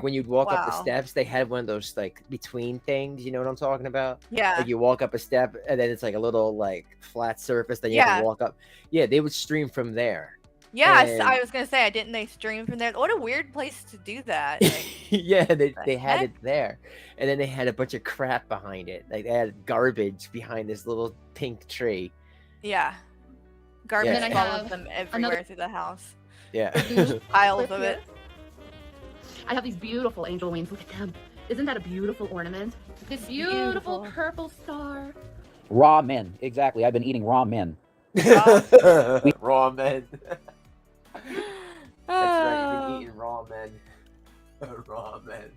when you'd walk up the Wow. steps, they had one of those like between things. You know what I'm talking about? Yeah. Like you walk up a step, and then it's like a little like flat surface. Then you have Yeah. to walk up. Yeah, they would stream from there. Yeah, and- I was gonna say, didn't they stream from there? What a weird place to do that. Like, Yeah, they the had heck? it there, and then they had a bunch of crap behind it. Like they had garbage behind this little pink tree. yeah. Garbage And then I follows have them everywhere through the house. Yeah. blue Piles clip of here. it. I have these beautiful angel wings. Look at them. Isn't that a beautiful ornament? This beautiful Beautiful. purple star. Raw men. Exactly. I've been eating raw men. Raw men. That's right. You've been Oh. eating raw men. Raw men.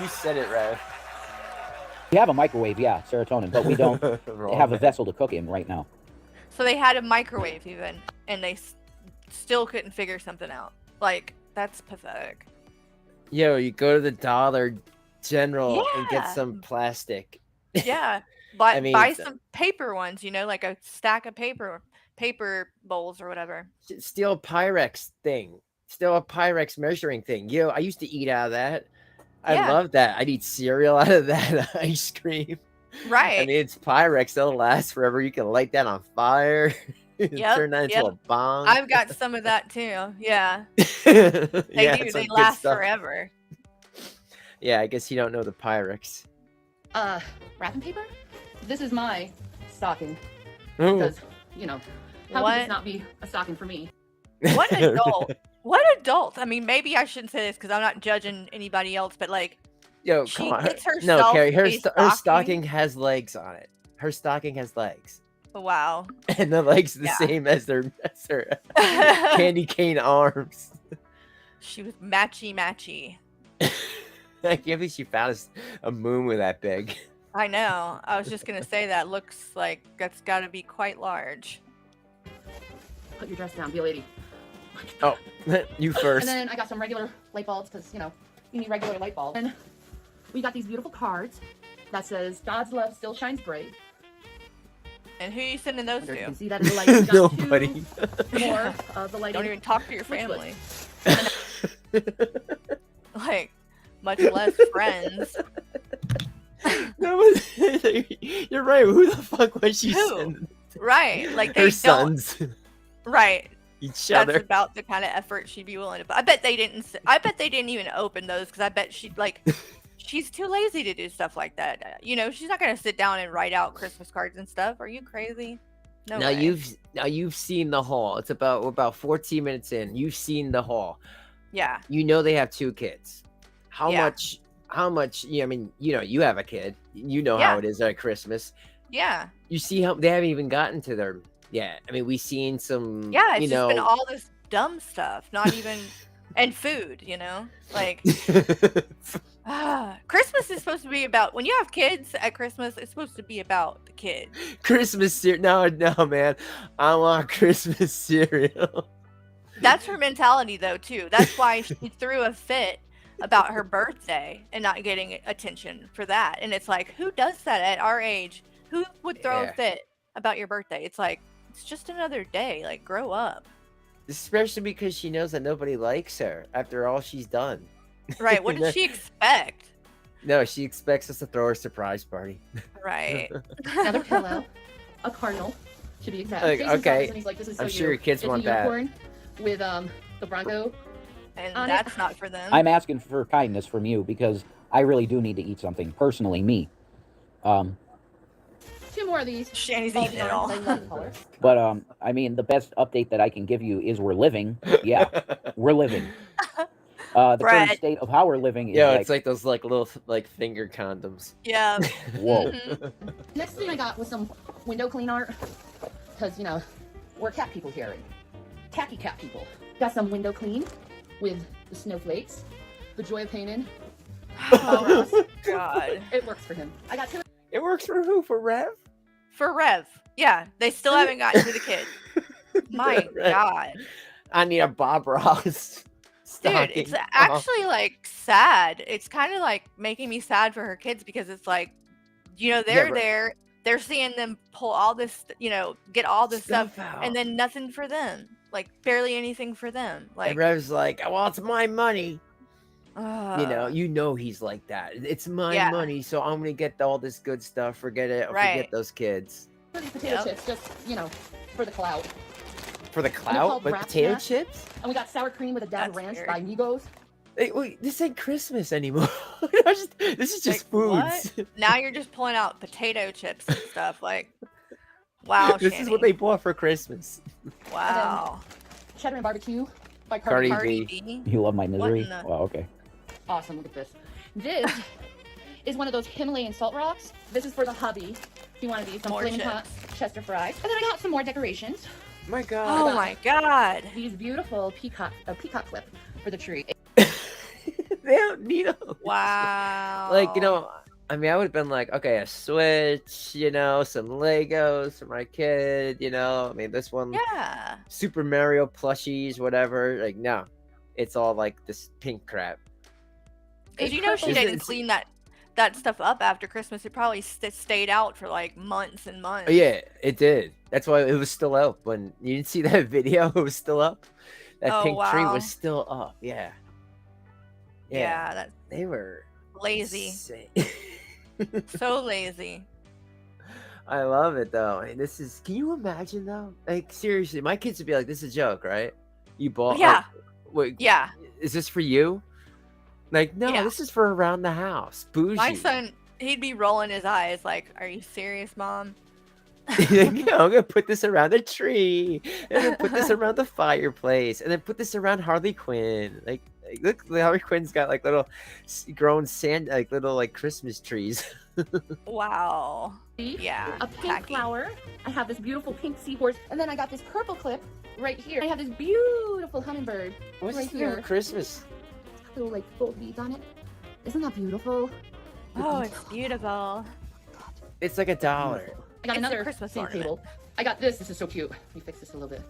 You said it, Rev. We have a microwave, yeah, serotonin, but we don't Raw have a men. vessel to cook in right now. So they had a microwave even, and they still couldn't figure something out. Like, that's pathetic. Yo, you go to the Dollar General and get Yeah. some plastic. Yeah. But I mean, buy it's- some paper ones, you know, like a stack of paper bowls or whatever. Steal a Pyrex thing. Steal a Pyrex measuring thing. Yo, I used to eat out of that. I Yeah. love that. I'd eat cereal out of that. Ice cream. Right. I mean, it's Pyrex. It'll last forever. You can light that on fire. Yep, Turn that into yep. a bomb. I've got some of that too. Yeah. They They do. They last forever. Yeah, I guess you don't know the Pyrex. Wrapping paper? This is my stocking. Ooh. Because, you know, how could What? this not be a stocking for me? What adult? What adult? I mean, maybe I shouldn't say this because I'm not judging anybody else, but like, Yo, she come on. gets No, herself Carrie, her a stocking stocking? has legs on it. Her stocking has legs. wow. And the legs are the Yeah. same as her candy cane arms. She was matchy. I can't believe she found a moon with that big. I know. I was just gonna say that looks like that's got to be quite large. Put your dress down, be a lady. Oh, you first. And then I got some regular light bulbs because, you know, you need regular light bulbs. And we got these beautiful cards that says God's love still shines bright. And who are you sending those There you to? can see that in the light. We got Nobody. two more of the lighting. Don't even talk to your Switch family. list. Like, much less friends. That was, you're right. Who the fuck was she Who? sending? Right. Like, they Her don't. sons. Right. Each That's other. about the kind of effort she'd be willing to put. I bet they didn't. I bet they didn't even open those because I bet she'd like. She's too lazy to do stuff like that. You know, she's not gonna sit down and write out Christmas cards and stuff. Are you crazy? No Now way. you've seen the haul. It's about 14 minutes in. You've seen the haul. Yeah. You know they have 2 kids. How Yeah. much? Yeah, I mean, you know, you have a kid. You know Yeah. how it is at Christmas. Yeah. You see how they haven't even gotten to their. Yeah, I mean, we've seen some. Yeah. It's you just know. been all this dumb stuff. Not even. And food. You know, like. Christmas is supposed to be about when you have kids at Christmas. It's supposed to be about the kids. Christmas cereal. No, man. I want Christmas cereal. That's her mentality, though, too. That's why she threw a fit about her birthday and not getting attention for that. And it's like, who does that at our age? Who would throw Yeah. a fit about your birthday? It's like, it's just another day. Like, grow up. Especially because she knows that nobody likes her after all she's done. Right. What did she expect? No, she expects us to throw her a surprise party. Right. Another pillow, a cardinal, to be exact. Like, Jason's okay. got this and he's like, this is so I'm sure your kids It's want a that. unicorn with the Bronco. And On it. that's not for them. I'm asking for kindness from you because I really do need to eat something. Personally, me. Two more of these. Shanny's Both eating it all. non-light colors. But I mean, the best update that I can give you is we're living. Yeah, we're living. The Brett. current state of how we're living is Yeah, like, it's like those like little like finger condoms. Yeah. whoa. Mhm. Next thing I got was some window clean art. Because, you know, we're cat people here. And tacky cat people. Got some window clean with the snowflakes. The joy of painting. Oh, God. It works for him. I got two. It works for who? For Rev? For Rev. Yeah. They still haven't gotten to the kid. My Right. God. I need a Bob Ross. Dude, stocking. it's actually like sad. It's kind of like making me sad for her kids because it's like, you know, they're right. there, they're seeing them pull all this, you know, get all this stuff, out. and then nothing for them, like barely anything for them. Like, and Rev's like, well, it's my money. uh, You know he's like that. It's my Yeah. money, so I'm gonna get all this good stuff. Forget it. Right. Forget those kids. Potato Yep. chips, just, you know, for the clout. For the they're clout, called but wrap potato snacks. chips. And we got sour cream with a dab of That's ranch weird. by Migos. Hey, wait, this ain't Christmas anymore. This is just Like, foods. now you're just pulling out potato chips and stuff. Like, wow, This is Shanny. what they bought for Christmas. Wow. Cheddar and barbecue by Cardi Cardi. B. Cardi B. You love my misery? in the- Well, okay. Awesome, look at this. This is one of those Himalayan salt rocks. This is for the hubby. If you want to be some More flaming chips. hot Chester fries. And then I got some more decorations. My God. Oh my God. These beautiful peacock clip for the tree. They don't need them. Wow. Like, you know, I mean, I would have been like, okay, a Switch, you know, some Legos for my kid, you know. I mean, this one, Yeah. Super Mario plushies, whatever. Like, no, it's all like this pink crap. Because you know she Is didn't it- clean that stuff up after Christmas. It probably stayed out for like months and months. Oh, yeah, it did. That's why it was still up. When you didn't see that video, it was still up. That Oh, pink tree wow. was still up. Yeah. Yeah, that's They were lazy. insane. So lazy. I love it though. And this is, can you imagine though? Like, seriously, my kids would be like, this is a joke, right? You bought, Yeah. wait, Yeah. is this for you? Like, no, Yeah. this is for around the house. Bougie. My son, he'd be rolling his eyes like, "Are you serious, Mom?" I'm gonna put this around the tree, and then put this around the fireplace, and then put this around Harley Quinn. Like look, Harley Quinn's got like little grown sand, like little like Christmas trees. Wow. See? Yeah. A pink tacky. flower. I have this beautiful pink seahorse. And then I got this purple clip right here. I have this beautiful hummingbird. What's Right this to do with here. Christmas? Little like gold beads on it. Isn't that beautiful? The Oh, detail. it's beautiful. It's like $1. I got It's the another Christmas same ornament. table. I got this. This is so cute. Let me fix this a little bit.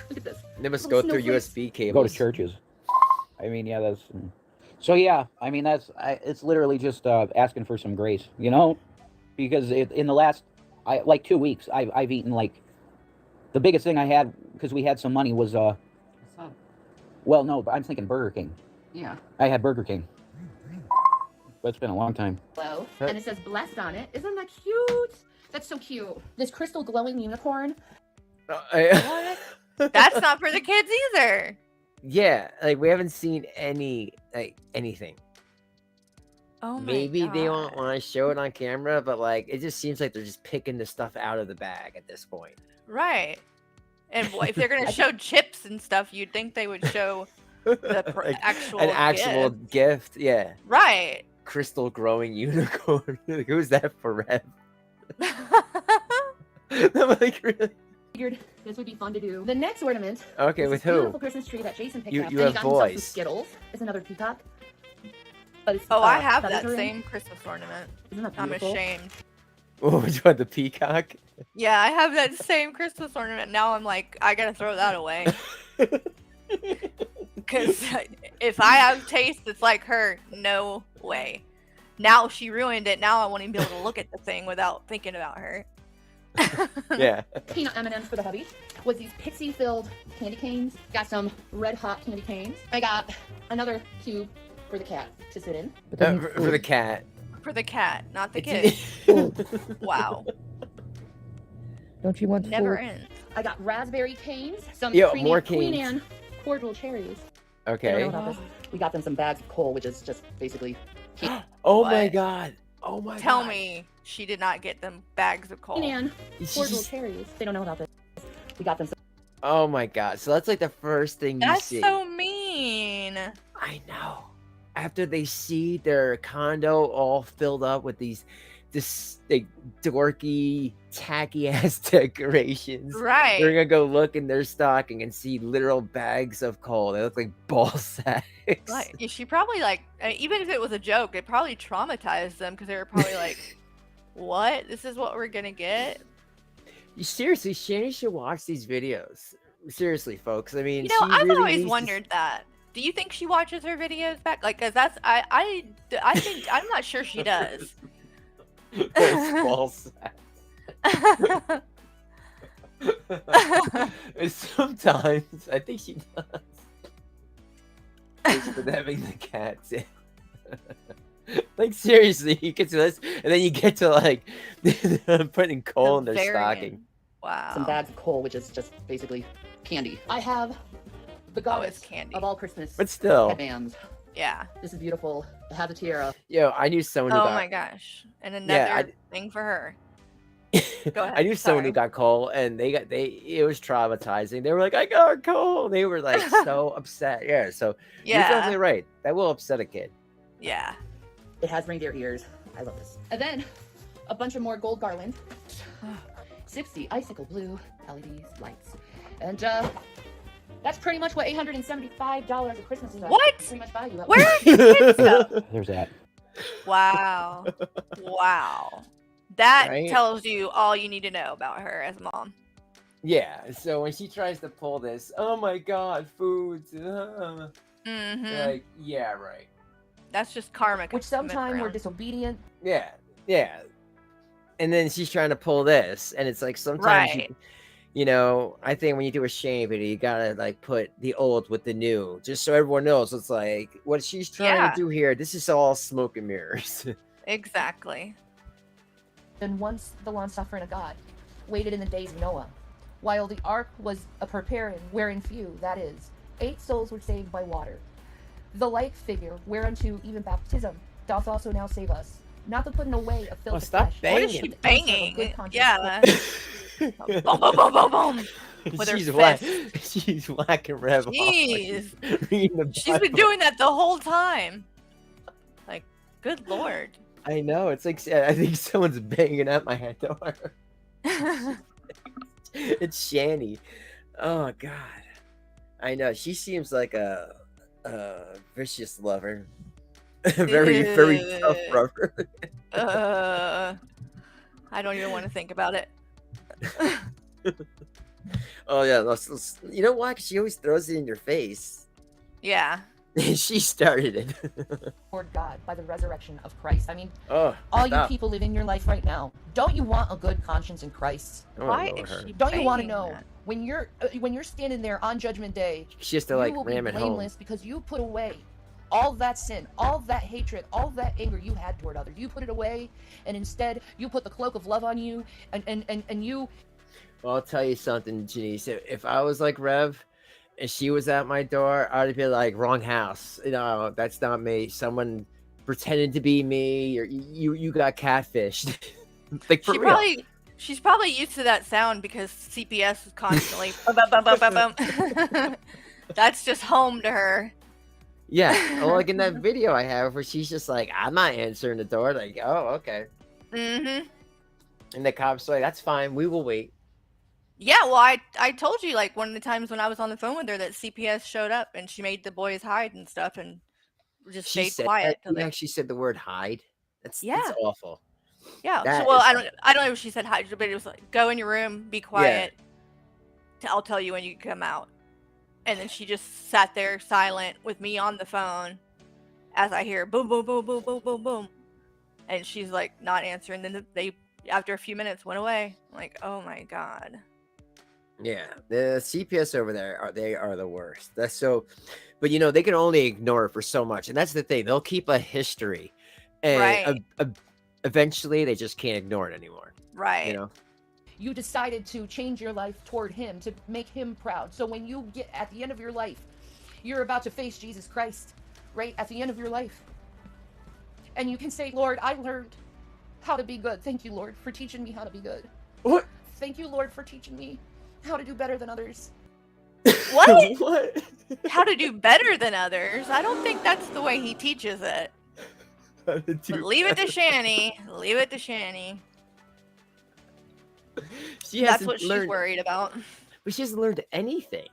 Look at this. They must Little go through snowflakes. USB Go cables. to churches. I mean, yeah, that's. So yeah, I mean it's literally just asking for some grace, you know, because in the last like 2 weeks I've eaten like the biggest thing I had because we had some money was well no, but I'm thinking Burger King. Yeah. I had Burger King. But it's been a long time. Hello. And it says blessed on it. Isn't that cute? That's so cute. This crystal glowing unicorn. That's not for the kids either. Yeah, like we haven't seen anything. Oh my Maybe they God. won't want to show it on camera, but like it just seems like they're just picking the stuff out of the bag at this point. Right. And if they're gonna show chips and stuff, you'd think they would show the Like, actual an actual gift, yeah. Right. Crystal growing unicorn. Like, who's that for, Rev? I'm like, really? Figured this would be fun to do. The next ornament. Okay, is with this who? Beautiful Christmas tree that Jason picked You- up. you and have he got himself some boys. Skittles. It's another peacock. But it's, Oh, I have feathers that are in. same Christmas ornament. Isn't that I'm beautiful? ashamed. Oh, which one? The peacock? Yeah, I have that same Christmas ornament. Now I'm like, I gotta throw that away. Because if I have taste that's like her, no way. Now she ruined it. Now I won't even be able to look at the thing without thinking about her. Yeah. Peanut M&Ms for the hubby. Was these pixie-filled candy canes. Got some red hot candy canes. I got another cube for the cat to sit in. For the cat. For the cat, not the It's- kid. Wow. Don't you want Never ends. I got raspberry canes. Some Yo, creamy more Queen canes. Anne cordial cherries. I don't Okay. know about this. We got them some bags of coal, which is just basically Oh my What? god. Oh my god. Tell me she did not get them bags of coal. Queen Anne She's cordial just- cherries. They don't know about this. We got them some. Oh my god. So that's like the first thing you That's see. so mean. I know. After they see their condo all filled up with this like dorky, tacky ass decorations, they're Right. gonna go look in their stocking and see literal bags of coal. They look like ball sacks. Like, yeah, she probably like, even if it was a joke, it probably traumatized them because they were probably like, "What? This is what we're gonna get?" Seriously, Shanny should watch these videos. Seriously, folks. I mean, You know, she I've really always needs to wondered that. Do you think she watches her videos back? Like, cause that's I think I'm not sure she does. Those ball sacks. Sometimes I think she does. Just with having the cats in. Like seriously, you get to this, and then you get to like putting coal in their stocking. Wow. Some bags of coal, which is just basically candy. I have the Oh, it's goddess candy. of all Christmas But still, headbands. Yeah. This is beautiful. It has a tiara. yo, I knew someone who Oh got. my gosh. And Yeah, another thing for her. Go ahead. I knew someone who Sorry. got coal, and it was traumatizing. They were like, "I got coal." They were like so upset. Yeah, so you're Yeah. definitely right. That will upset a kid. Yeah. It has reindeer ears. I love this. And then a bunch of more gold garland. 60 icicle blue LEDs, lights. And that's pretty much what $875 of Christmas is. What? Pretty much value. That Where are these kids stuff? There's that. Wow. Wow. That Right? tells you all you need to know about her as a mom. Yeah. So when she tries to pull this, oh my god, foods. Mm-hmm. Like, yeah, right. That's just karma. Which coming sometimes we're around. disobedient. Yeah, yeah. And then she's trying to pull this, and it's like sometimes Right. you know, I think when you do a shame video, you gotta like put the old with the new, just so everyone knows. It's like what she's trying Yeah. to do here. This is all smoke and mirrors. Exactly. And once the long-suffering of God waited in the days of Noah, while the ark was a preparing, wherein few, that is, 8 souls were saved by water. The like figure, whereunto even baptism doth also now save us, not the putting away of filthy stop flesh. What is Banging. she but also of banging? good conscience. Yeah. Boom, boom, boom, boom, boom. With her She's whacking Rev off. Jeez. Reading the She's been Bible. doing that the whole time. Like, good lord. I know. It's like I think someone's banging at my door. It's Shanny. Oh god. I know. She seems like a vicious lover. Very tough Ew. lover. I don't even want to think about it. Oh yeah, you know why? 'Cause she always throws it in your face. Yeah. She started it. Lord God by the resurrection of Christ. I mean, Oh, all you stop. people living your life right now, don't you want a good conscience in Christ? I wanna Why lower is her. she Don't you want to saying know that? when you're standing there on Judgment Day, She has to you like will be ram it home. blameless because you put away all that sin, all that hatred, all that anger you had toward others. You put it away, and instead you put the cloak of love on you, and you. Well, I'll tell you something, Janice. If I was like Rev, and she was at my door, I'd be like, wrong house. No, that's not me. Someone pretended to be me, or you got catfished. Like for real. She's probably used to that sound because CPS is constantly bum, bum, bum, bum, bum, bum. That's just home to her. Yeah, like in that video I have where she's just like, I'm not answering the door. Like, oh, okay. Mm-hmm. And the cops are like, that's fine. We will wait. Yeah, well, I told you, like, one of the times when I was on the phone with her that CPS showed up and she made the boys hide and stuff and just She stayed said quiet. that. She actually said the word hide. That's Yeah. awful. Yeah. That So, well, is I don't know if she said hide, but it was like, go in your room, be quiet. I'll tell you when you come out. And then she just sat there silent with me on the phone as I hear boom, boom, boom, boom, boom, boom, boom. And she's like not answering. Then they, after a few minutes, went away. I'm like, oh my God. Yeah, the CPS over there they are the worst. That's so, but you know they can only ignore it for so much, and that's the thing. They'll keep a history, and Right. Eventually they just can't ignore it anymore. Right. You know. You decided to change your life toward him to make him proud. So when you get at the end of your life, you're about to face Jesus Christ, right? At the end of your life. And you can say, Lord, I learned how to be good. Thank you, Lord, for teaching me how to be good. What? Thank you, Lord, for teaching me how to do better than others. What? What? How to do better than others? I don't think that's the way he teaches it. But leave it to Shanny. Leave it to Shanny. She That's hasn't what she's learned, worried about. but she hasn't learned anything.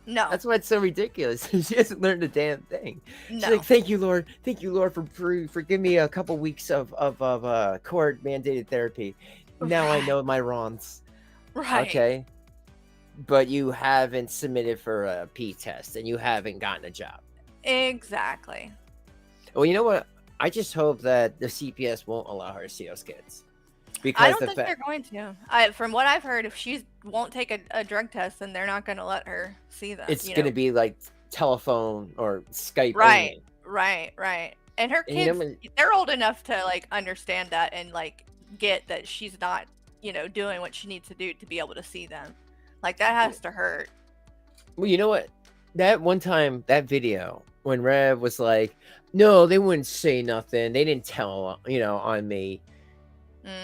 No. That's why it's so ridiculous. She hasn't learned a damn thing. She's No. like, thank you, Lord, for giving me a couple weeks of court mandated therapy. Now I Right. know my wrongs. Right. Okay. But you haven't submitted for a P test and you haven't gotten a job. Exactly. Well, you know what? I just hope that the CPS won't allow her to see those kids. Because I don't think they're going to. From what I've heard, if she won't take a drug test, then they're not going to let her see them. it's going to be like telephone or Skype. Right. Only. Right. And her And you know kids, what- they're old enough to like understand that and like get that she's not, doing what she needs to do to be able to see them. Like that has to hurt. Well, you know what? That one time, that video, when Rev was like, no, they wouldn't say nothing. They didn't tell, on me.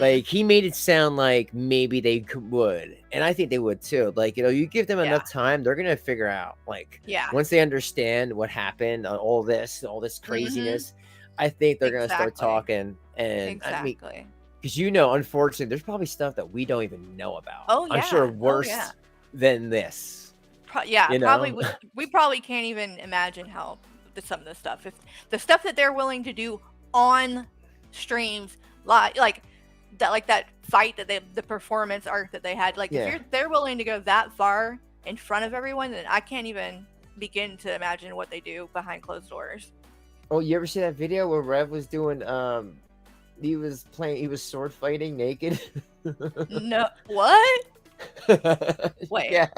Like, he made it sound like maybe they would. And I think they would too. Like, you give them enough time, they're going to figure out. Like, Yeah. once they understand what happened, all this craziness, I think they're going to start Exactly. talking. And Exactly. I mean, because, unfortunately, there's probably stuff that we don't even know about. Oh, I'm sure yeah. Oh, worse yeah. than this. Yeah, You probably. know? We probably can't even imagine how some of the stuff, if the stuff that they're willing to do on streams, like that fight that the performance arc that they had, like Yeah. if they're willing to go that far in front of everyone, then I can't even begin to imagine what they do behind closed doors. Oh, you ever see that video where Rev was doing he was sword fighting naked? No, what? Wait. Yeah.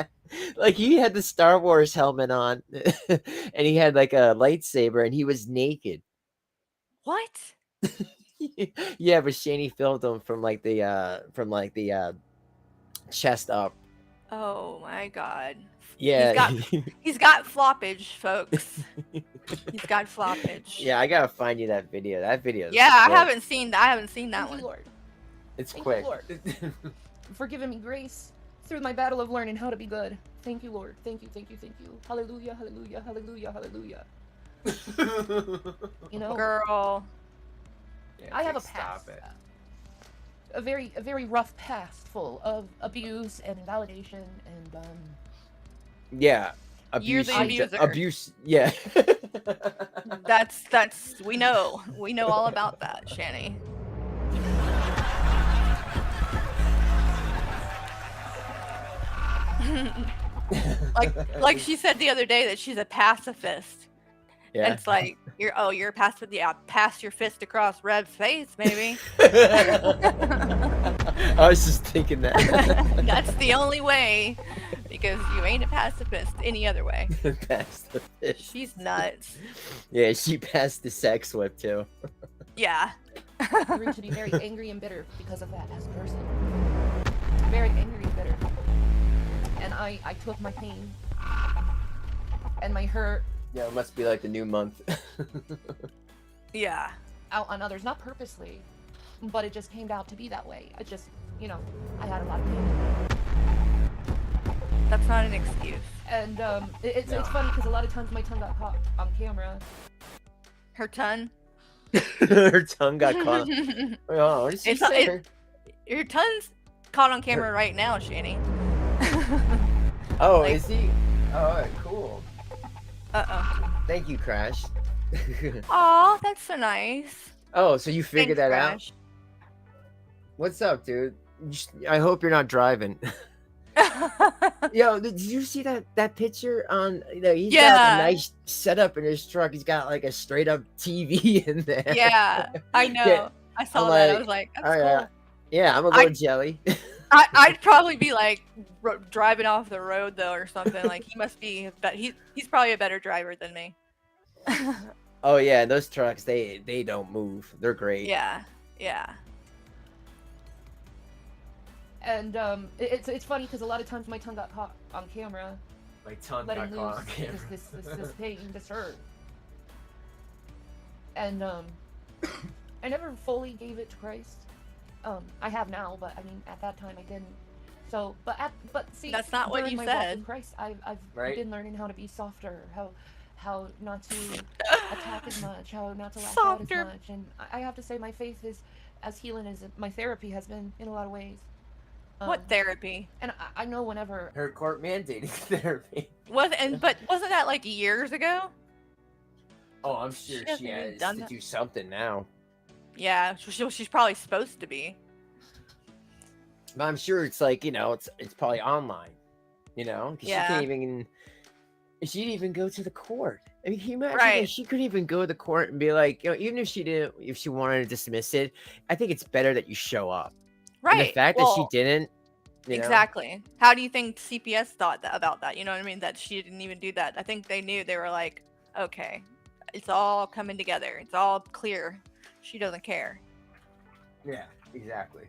Like he had the Star Wars helmet on and he had like a lightsaber and he was naked. What? Yeah, but Shanny filmed him from the chest up. Oh my God. Yeah. He's got floppage, folks. He's got floppage. Yeah, I gotta find you that video. That video. Yeah, I haven't seen that Thank one. you, Lord, It's Thank quick. you, Lord. for giving me grace through my battle of learning how to be good. Thank you, Lord. Thank you, thank you, thank you. Hallelujah, hallelujah, hallelujah, hallelujah. Girl. I have a past. A very rough past full of abuse and invalidation and Yeah. You're the abuser. Abuse. Yeah. That's we know all about that, Shanny. like she said the other day that she's a pacifist. And Yeah. it's like you're a pacifist. Yeah, pass your fist across Rev's face, maybe. I was just thinking that. That's the only way, because you ain't a pacifist any other way. Passed the fist. She's nuts. Yeah, she passed the sex whip too. Yeah. I grew to be very angry and bitter because of that as a person. Very angry and bitter. And I took my pain and my hurt Yeah, it must be like the new month. Yeah. out on others, not purposely, but it just came out to be that way. I just, I had a lot of pain. That's not an excuse. And it's funny because a lot of times my tongue got caught on camera. Her tongue. Her tongue got caught. Oh, what did she say? Your tongue's caught on camera right now, Shanny. Oh, like- is he? Oh, all right, cool. Uh-oh. Thank you, Crash. Aw, that's so nice. Oh, so you figured Thanks, that out? Crash. What's up, dude? I hope you're not driving. Yo, did you see that picture on? He's got Yeah. like a nice setup in his truck. He's got like a straight up TV in there. Yeah, I know. Yeah, I saw I'm that. I like, was like, that's oh, cool. yeah. Yeah, I'm a little jelly. I'd probably be like driving off the road though, or something. Like he must be, but he's probably a better driver than me. Oh yeah, those trucks they don't move. They're great. Yeah, yeah. And it's funny because a lot of times my tongue got caught on camera, My tongue letting got caught loose on camera. this pain, this hurt. And I never fully gave it to Christ. I have now, but I mean at that time I didn't. So, but see, That's not what during you my walk said. with Christ, I've Right. been learning how to be softer, how not to attack as much, how not to lash out as Softer. much, and I have to say my faith is as healing as my therapy has been in a lot of ways. What therapy? And I know whenever Her court mandating therapy. But wasn't that like years ago? Oh, I'm sure hasn't she even has done to that. do something now. Yeah, she's probably supposed to be. But I'm sure it's like, it's probably online. 'Cause Yeah. she can't even. She'd even go to the court. I mean, can you imagine Right. that she couldn't even go to the court and be like, even if she wanted to dismiss it, I think it's better that you show up. And Right. the fact that she didn't. Exactly. How do you think CPS thought about that? You know what I mean? That she didn't even do that. I think they knew. They were like, okay, it's all coming together. It's all clear. She doesn't care. Yeah, exactly.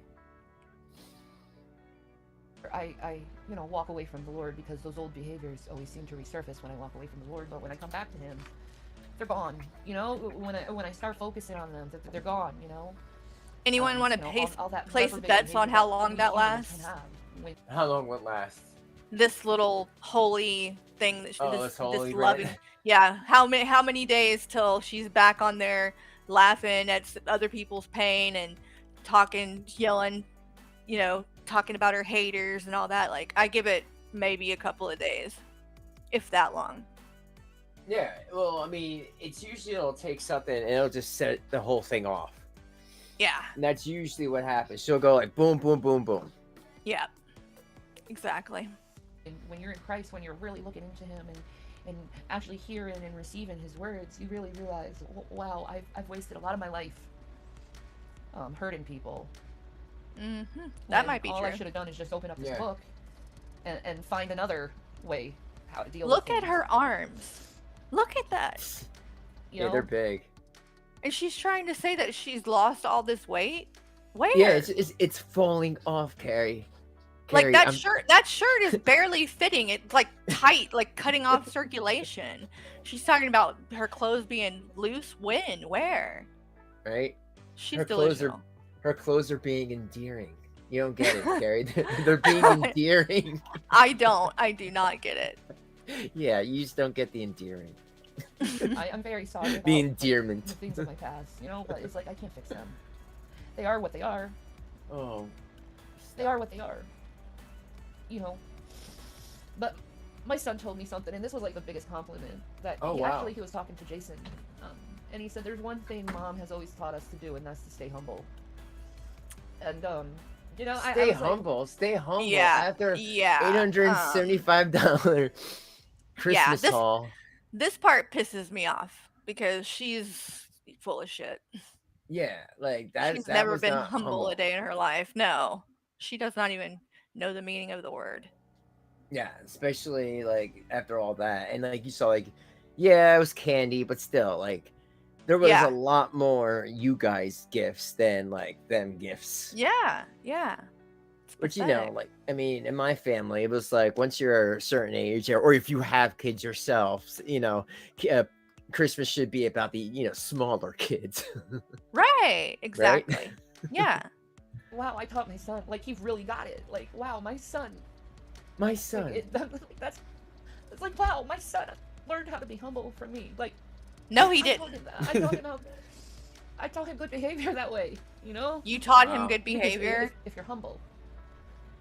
I walk away from the Lord because those old behaviors always seem to resurface when I walk away from the Lord. But when I come back to Him, they're gone. When I start focusing on them, they're gone. Anyone want to all that place reprobate bets on behavior how that long we that humans lasts? can have. How long will it last? This little holy thing that Oh, this this holy loving. bread. Yeah. How many days till she's back on there laughing at other people's pain and talking, yelling, talking about her haters and all that? Like, I give it maybe a couple of days, if that long. Yeah, well, I mean, it's usually it'll take something and it'll just set the whole thing off. Yeah. And that's usually what happens. She'll go like boom, boom, boom, boom. Yeah. Exactly. And when you're in Christ, when you're really looking into Him and actually hearing and receiving His words, you really realize, wow, I've wasted a lot of my life hurting people. That when might be all true. I should have done is just open up this Yeah. book and find another way how to deal Look with at things. her arms. Look at that. You Yeah, know? they're big. And she's trying to say that she's lost all this weight. Where? Yeah, it's falling off, Carrie. Like Carrie, that I'm- shirt. That shirt is barely fitting. It's like tight, like cutting off circulation. She's talking about her clothes being loose. When? Where? Right? She's Her clothes delusional. Her clothes are being endearing. You don't get it, Carrie. They're being endearing. I do not get it. Yeah, you just don't get the endearing. I'm very sorry about The the endearment. things of my past, but it's like I can't fix them. They are what they are. Oh. They are what they are. But my son told me something, and this was like the biggest compliment. That Oh, he wow. actually he was talking to Jason, and he said, "There's one thing Mom has always taught us to do, and that's to stay humble." And You know, I Stay was like, humble. Stay humble. Yeah, After yeah. $875 Christmas this- haul. This part pisses me off because she's full of shit. Yeah, like She's that never was been not humble humble. a day in her life. No, she does not even know the meaning of the word. Yeah, especially like after all that, and like you saw, like, yeah, it was candy, but still, like, there was Yeah. a lot more you guys gifts than like them gifts. Yeah, yeah. It's Which, you pathetic. know, like, I mean, in my family, it was like once you're a certain age, or if you have kids yourself, you know, Christmas should be about the, you know, smaller kids. Right, exactly. Yeah. wow, I taught my son. Like, he really got it. Like, wow, my son. My Like, son. that's it's like, wow, my son learned how to be humble from me. Like, No, he I didn't. taught him that. I taught him good behavior that way. You know. You taught him Wow. good Because behavior. if you're humble,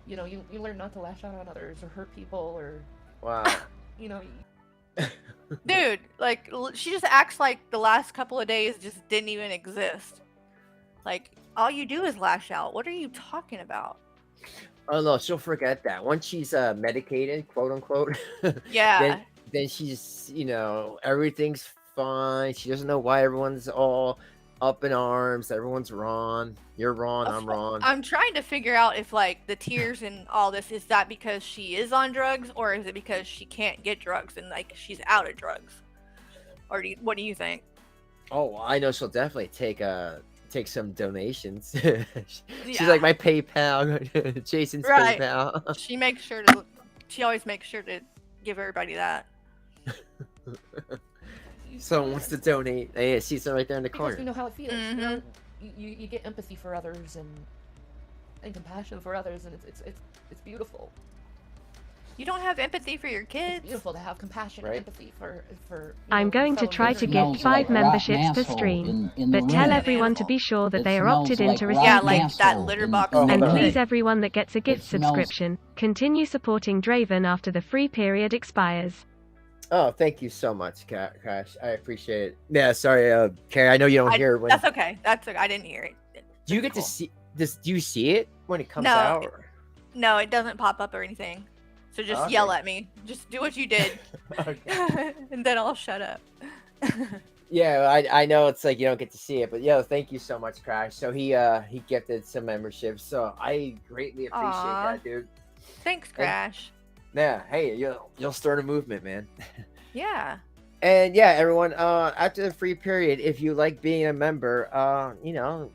you know, you learn not to lash out on others or hurt people or, Wow. you know. Dude, like, she just acts like the last couple of days just didn't even exist. Like, all you do is lash out. What are you talking about? Oh no, she'll forget that once she's medicated, quote unquote. Yeah. Then she's, you know, everything's fine. She doesn't know why everyone's all up in arms. Everyone's wrong. You're wrong. I'm wrong. I'm trying to figure out if, like, the tears and all this, is that because she is on drugs, or is it because she can't get drugs and, like, she's out of drugs? Or what do you think? Oh, I know she'll definitely take some donations. She's Yeah. like my PayPal, Jason's Right. PayPal. She always makes sure to give everybody that. Someone wants to donate. Yeah, she's right there in the Because corner. we know how it feels. You know, you get empathy for others and compassion for others, and it's beautiful. You don't have empathy for your It's kids. beautiful to have compassion Right. and empathy for. You I'm know, going to fellow try to human gift beings. 5 memberships per stream, but tell everyone to be sure that they are opted in to receive Yeah, like gifts. that litter box Oh, thing. And hold on. please, everyone that gets a gift It smells- subscription, continue supporting Draven after the free period expires. Oh, thank you so much, Crash. I appreciate it. Yeah, sorry, Carrie. I know you don't hear when. That's okay. That's okay. I didn't hear it. Do you get Cool. to see this? Do you see it when it comes No, out? Or- No, it doesn't pop up or anything. So just Okay. yell at me. Just do what you did, Okay. and then I'll shut up. Yeah, I know it's like you don't get to see it, but yo, thank you so much, Crash. So he gifted some memberships, so I greatly appreciate Aw. that, dude. Thanks, Crash. Yeah, hey, you'll start a movement, man. Yeah. And yeah, everyone, after the free period, if you like being a member, you know,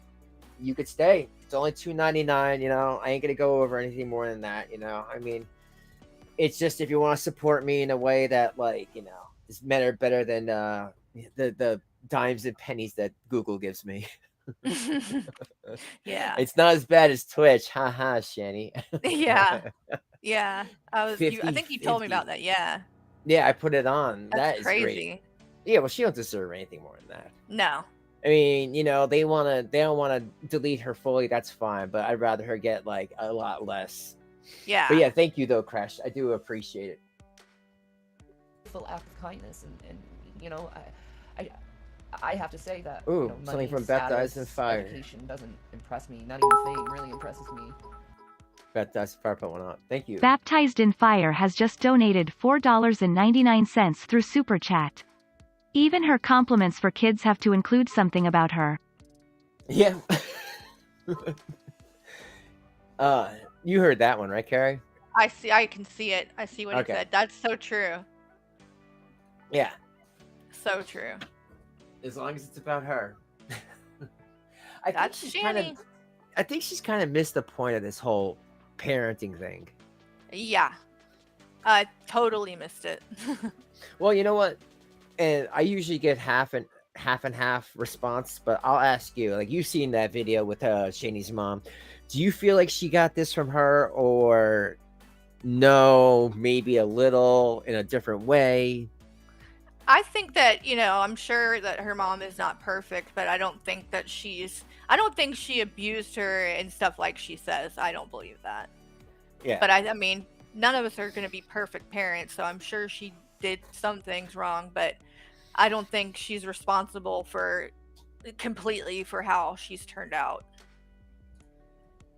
you could stay. It's only $2.99, you know. I ain't gonna go over anything more than that, you know. I mean, it's just if you want to support me in a way that, like, you know, is better than the dimes and pennies that Google gives me. Yeah. It's not as bad as Twitch, haha, Shanny. Yeah. Yeah. I 50, think you told me 50. about that. Yeah. Yeah, I put it on. That's That is crazy. great. Yeah, well, she don't deserve anything more than that. No. I mean, you know, they don't wanna delete her fully. That's fine, but I'd rather her get like a lot less. Yeah. But yeah, thank you though, Crash. I do appreciate it. Full act of kindness, and you know, I have to say that. Ooh, you know, something money, from Baptized in status, Fire. Education doesn't impress me. Not even fame really impresses me. That's fire put one up. Thank you. Baptized in Fire has just donated $4.99 through Super Chat. Even her compliments for kids have to include something about her. Yeah. You heard that one, right, Carrie? I can see it. I see what Okay. it said. That's so true. Yeah. So true. As long as it's about her. That's Shanny. I think she's kind of missed the point of this whole parenting thing. Yeah. I totally missed it. Well, you know what? And I usually get half and half response, but I'll ask you. Like, you've seen that video with Shanny's mom. Do you feel like she got this from her, or no, maybe a little in a different way? I think that, you know, I'm sure that her mom is not perfect, but I don't think she abused her and stuff like she says. I don't believe that. Yeah. But I mean, none of us are going to be perfect parents, so I'm sure she did some things wrong, but I don't think she's responsible completely for how she's turned out.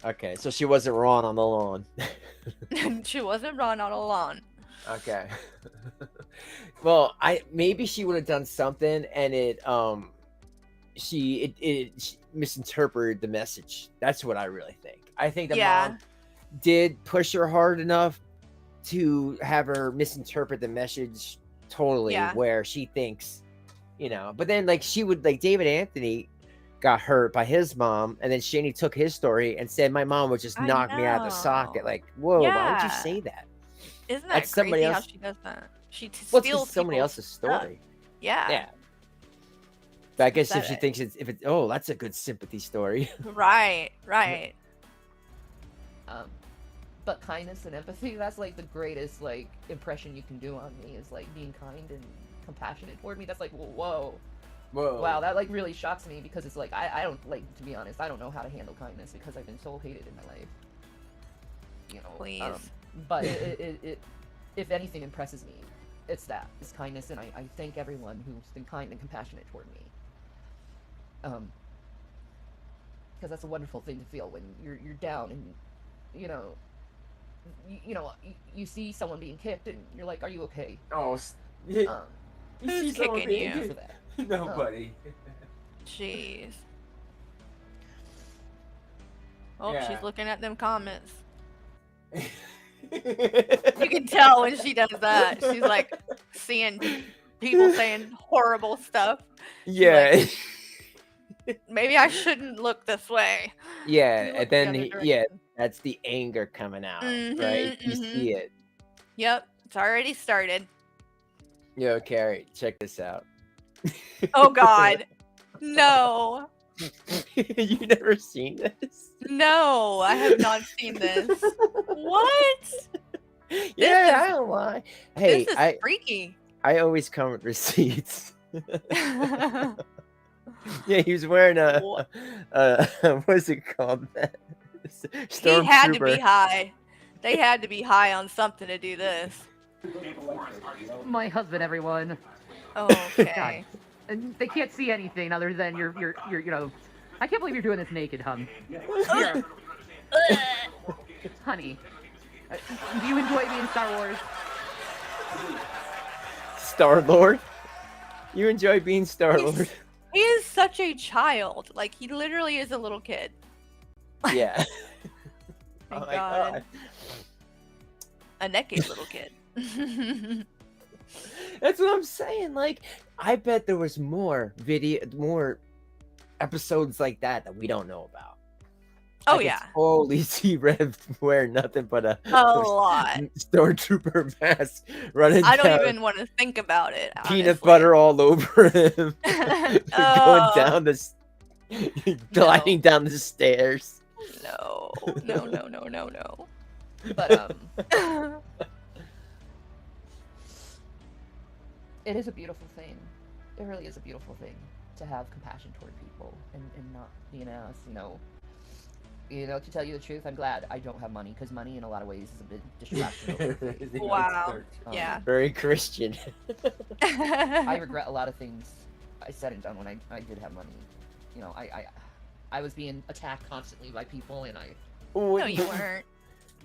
Okay, so she wasn't wrong on the lawn. She wasn't wrong on a lawn. Okay. Well, maybe she would have done something, and she misinterpreted the message. That's what I really think. I think the mom did push her hard enough to have her misinterpret the message totally, where she thinks, but then like she would, like David Anthony got hurt by his mom, and then Shanny took his story and said my mom would just knock me out of the socket. Like, whoa, why would you say that? Isn't that crazy how she does that? She steals somebody else's story. Yeah. But I guess if she thinks that's a good sympathy story. Right. But kindness and empathy, that's like the greatest like impression you can do on me, is like being kind and compassionate toward me. That's like, whoa. Wow, that like really shocks me, because it's like I don't, like, to be honest, I don't know how to handle kindness because I've been so hated in my life. Please. But it if anything impresses me, it's kindness, and I thank everyone who's been kind and compassionate toward me. Because that's a wonderful thing to feel when you're down and you see someone being kicked and you're like, are you okay? Oh, Who's kicking you? For that. Nobody. Jeez. Oh, she's looking at them comments. You can tell when she does that. She's like seeing people saying horrible stuff. Yeah. Like, maybe I shouldn't look this way. Yeah, and then that's the anger coming out, right? You see it. Yep, it's already started. Yo, Carrie, check this out. Oh God, no. You never seen this? No, I have not seen this. What? Yeah, I don't lie. Hey, this is freaky. I always come with receipts. Yeah, he was wearing a what's it called? He had to be high. They had to be high on something to do this. My husband, everyone. Okay. And they can't see anything other than your I can't believe you're doing this naked, hon. Honey, do you enjoy being Star Wars? Star-Lord? You enjoy being Star-Lord? He is such a child. Like, he literally is a little kid. Yeah. Thank God. A naked little kid. That's what I'm saying. Like, I bet there was more episodes like that we don't know about. Oh, I could totally see Rev wearing nothing but a lot stormtrooper mask running. I don't even want to think about it. Peanut honestly. butter all over him. Going down gliding down the stairs. No. But it is a beautiful thing. It really is a beautiful thing to have compassion toward people and not be an ass. To tell you the truth, I'm glad I don't have money, because money in a lot of ways is a big distraction. Wow. Yeah. Very Christian. I regret a lot of things I said and done when I did have money. I was being attacked constantly by people, and No, you weren't.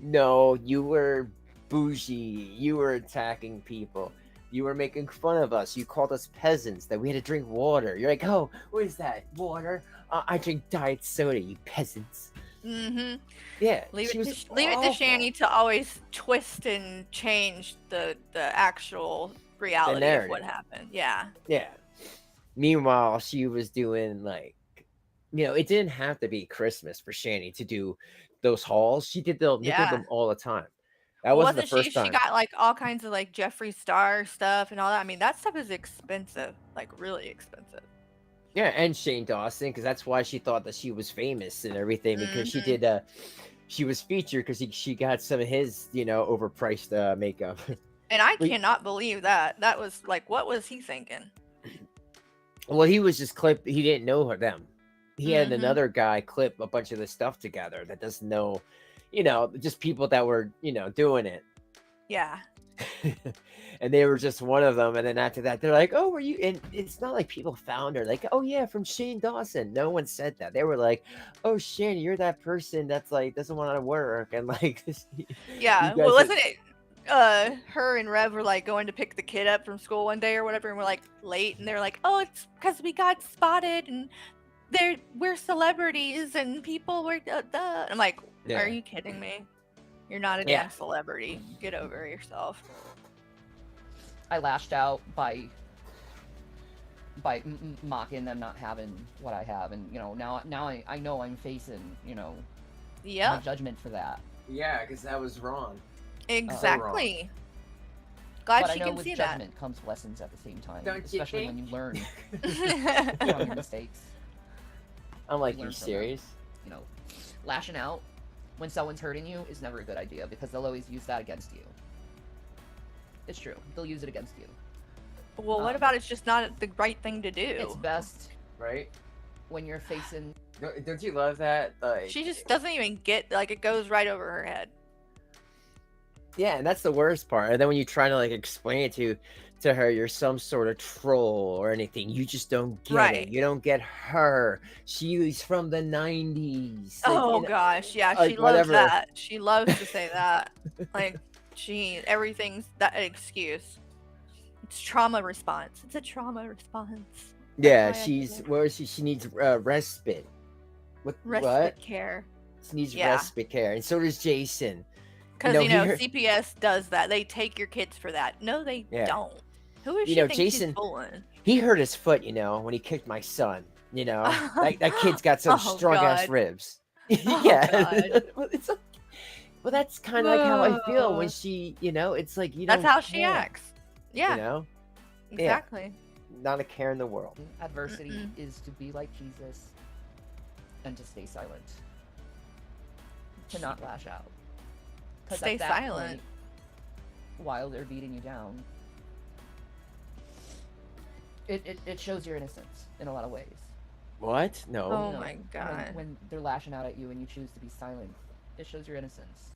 No, you were bougie. You were attacking people. You were making fun of us. You called us peasants, that we had to drink water. You're like, oh, what is that? Water? I drink diet soda, you peasants. Mm-hmm. Yeah. Leave it to Shanny to always twist and change the actual reality of what happened. Yeah. Yeah. Meanwhile, she was doing it didn't have to be Christmas for Shanny to do those hauls. She did them all the time. That wasn't the first time. She got all kinds of Jeffree Star stuff and all that. I mean, that stuff is expensive, really expensive. Yeah, and Shane Dawson, because that's why she thought that she was famous and everything, because she did. She was featured because she got some of his, overpriced makeup. And I cannot believe that. That was what was he thinking? Well, he was just he didn't know them. He had another guy clip a bunch of the stuff together that doesn't know, just people that were, doing it. Yeah. And they were just one of them. And then after that, they're like, "Oh, were you?" And it's not like people found her. Like, "Oh yeah, from Shane Dawson." No one said that. They were like, "Oh, Shanny, you're that person that's like doesn't want to work," and like, Yeah. you Well, guys wasn't it? Her and Rev were like going to pick the kid up from school one day or whatever, and we're like late, and they're like, "Oh, it's because we got spotted, and we're celebrities, and people were." I'm like, Yeah. "Are you kidding me? You're not a Yeah. damn celebrity. Get over yourself." I lashed out by mocking them not having what I have, and now I know I'm facing my Yeah, judgment for that. Yeah, because that was wrong. exactly. Glad But I she know can with see judgment comes lessons at the same time, Don't you especially when you learn that. from your mistakes. I'm like, Learn you from them. serious? Lashing out when someone's hurting you is never a good idea because they'll always use that against you. It's true. They'll use it against you. Well, what about it's just not the right thing to do? It's best Right? when you're facing. Don't you love that? Like, She just doesn't even get, like, it goes right over her head. yeah, and that's the worst part. And then when you try to like explain it to her, you're some sort of troll or anything. You just don't get Right. it. You don't get her. She's from the 90s. Like, Oh you know, gosh, yeah, like, she loves whatever. that. She loves to say that. Like, everything's that excuse. It's trauma response. It's a trauma response. Yeah, why I she's did it. where is she? She needs respite. What? Respite care. She needs Yeah. respite care, and so does Jason. Because, he heard- CPS does that. They take your kids for that. No, they Yeah. don't. Who is You she know, think Jason- she's fooling? He hurt his foot, when he kicked my son. That kid's got some Oh, strong ass God. ribs. Oh, yeah. God. Well, that's kind of like how I feel when Ugh. she, it's like you That's don't how she care, acts. Yeah, yeah. exactly. Not a care in the world. Adversity Mm-mm. is to be like Jesus and to stay silent. To not lash out. 'Cause Stay at that silent. point, while they're beating you down, it shows your innocence in a lot of ways. What? No. Oh my God. When they're lashing out at you and you choose to be silent, it shows your innocence.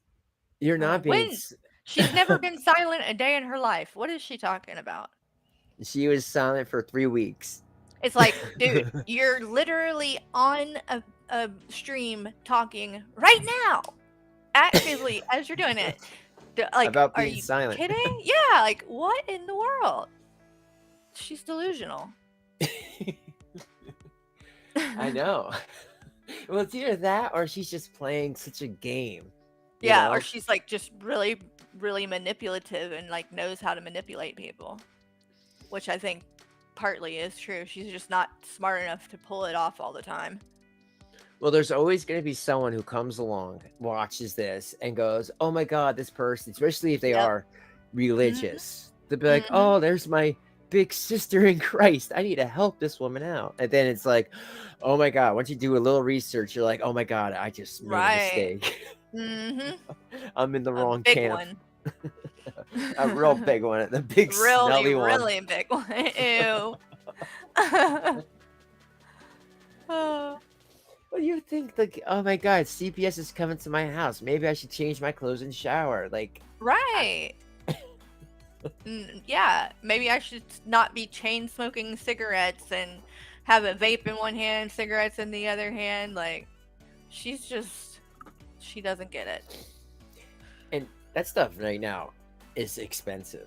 You're not being. When? She's never been silent a day in her life. What is she talking about? She was silent for 3 weeks. It's like, dude, you're literally on a stream talking right now, actively as you're doing it. Like, About are being you silent. kidding? Yeah, like what in the world? She's delusional. I know. Well, it's either that or she's just playing such a game. you Yeah, know? or she's like just really, really manipulative and like knows how to manipulate people, which I think partly is true. She's just not smart enough to pull it off all the time. Well, there's always going to be someone who comes along, watches this, and goes, "Oh my God, this person," especially if they Yep. are religious. They'll be like, Mhm. "Oh, there's my big sister in Christ. I need to help this woman out." And then it's like, "Oh my God," once you do a little research, you're like, "Oh my God, I just made Right. a mistake. Mm-hmm. I'm in the A wrong big camp." one. A real big one. The big Really, smelly one. really big one. Ew. Oh. What do you think? Like, oh my God, CPS is coming to my house. Maybe I should change my clothes and shower. Like, Right. Yeah, maybe I should not be chain smoking cigarettes and have a vape in one hand, cigarettes in the other hand. Like, she doesn't get it. and that stuff right now is expensive.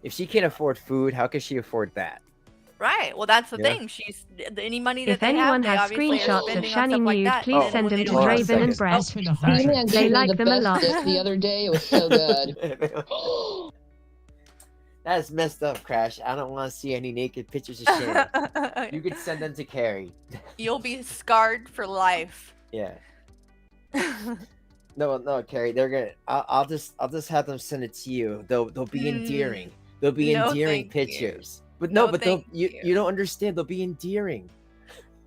If she can't afford food, how can she afford that? Right. Well, that's the Yeah. thing. She's any money that If they anyone have, they has obviously are screenshots of spending on Shanny stuff like nude, that, please even send when them they to don't have Hold on a Draven and second. Brett. Gman They gave me like the them a best lot. gift the other day. It was so good. That's messed up, Crash. I don't want to see any naked pictures of Shanny. You could send them to Carrie. You'll be scarred for life. Yeah. No, Carrie. They're gonna. I'll just have them send it to you. They'll be endearing. They'll be No, endearing thank you. pictures. But No, no, but they'll. thank You you. don't understand. They'll be endearing.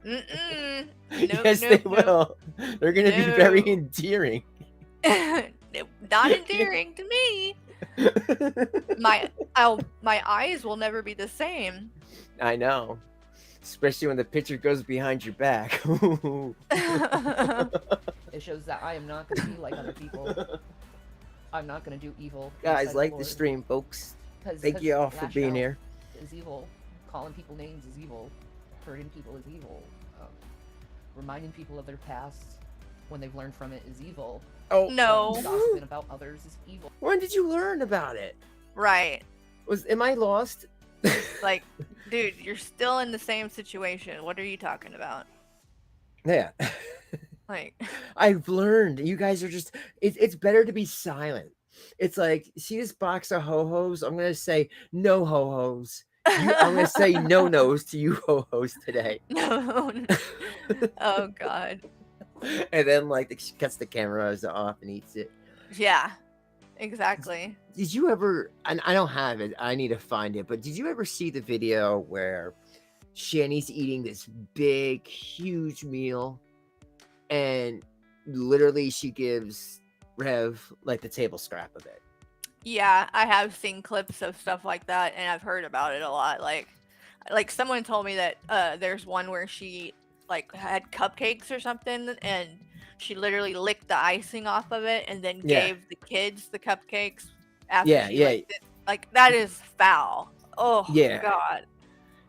Mm-mm. Yes, Nope, they nope, nope. will. They're gonna be very No. endearing. Not endearing to me. My eyes will never be the same. I know. Especially when the picture goes behind your back. It shows that I am not going to be like other people. I'm not gonna do evil. Guys, inside the like the Lord, stream, folks. 'cause- Thank 'cause you all for lash being out here. Is evil. Calling people names is evil. Hurting people is evil. Reminding people of their past when they've learned from it is evil. Oh No. Gossiping about others is evil. When did you learn about it? Right. Am I lost? Like, dude, you're still in the same situation. What are you talking about? Yeah. Like, I've learned. You guys are just. It's better to be silent. It's like, see this box of ho hos. I'm gonna say no ho hos. I'm gonna say no nos to you ho hos today. no. Oh God. And then like she cuts the cameras off and eats it. Yeah. Exactly. Did you ever? And I don't have it. I need to find it. But did you ever see the video where Shanny's eating this big, huge meal, and literally she gives Rev like the table scrap of it? Yeah, I have seen clips of stuff like that, and I've heard about it a lot. Like someone told me that there's one where she like had cupcakes or something, and she literally licked the icing off of it, and then Yeah. gave the kids the cupcakes after Yeah, she yeah. licked it. Like that is foul. Oh Yeah. God,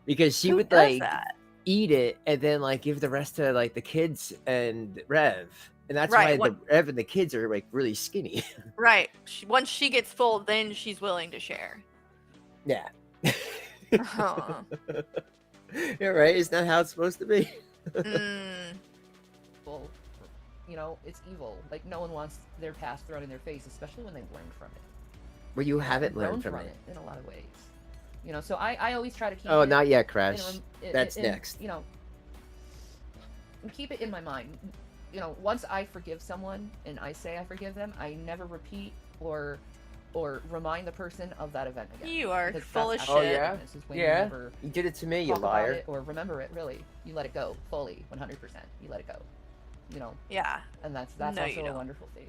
Because she who would does like that? eat it and then like give the rest to like the kids and Rev. And that's Right, why the Rev and the kids are like really skinny. Right. Once she gets full, then she's willing to share. Yeah. Huh. You're right. Isn't that how it's supposed to be? Mm. Well, you know, it's evil. Like no one wants their past thrown in their face, especially when they've learned from it. Well, you haven't Grown learned from it. in a lot of ways. You know, so I always try to keep Oh, it not yet, in Crash. That's next. You know, and keep it in my mind. You know, once I forgive someone and I say I forgive them, I never repeat or remind the person of that event again. You are Because full that's of actually shit. yeah? forgiveness, is when Yeah. you never You did it to me, you talk about liar. it or remember it. Really, you let it go fully, 100%. You let it go. You know, Yeah. and that's No, you also a don't. wonderful thing.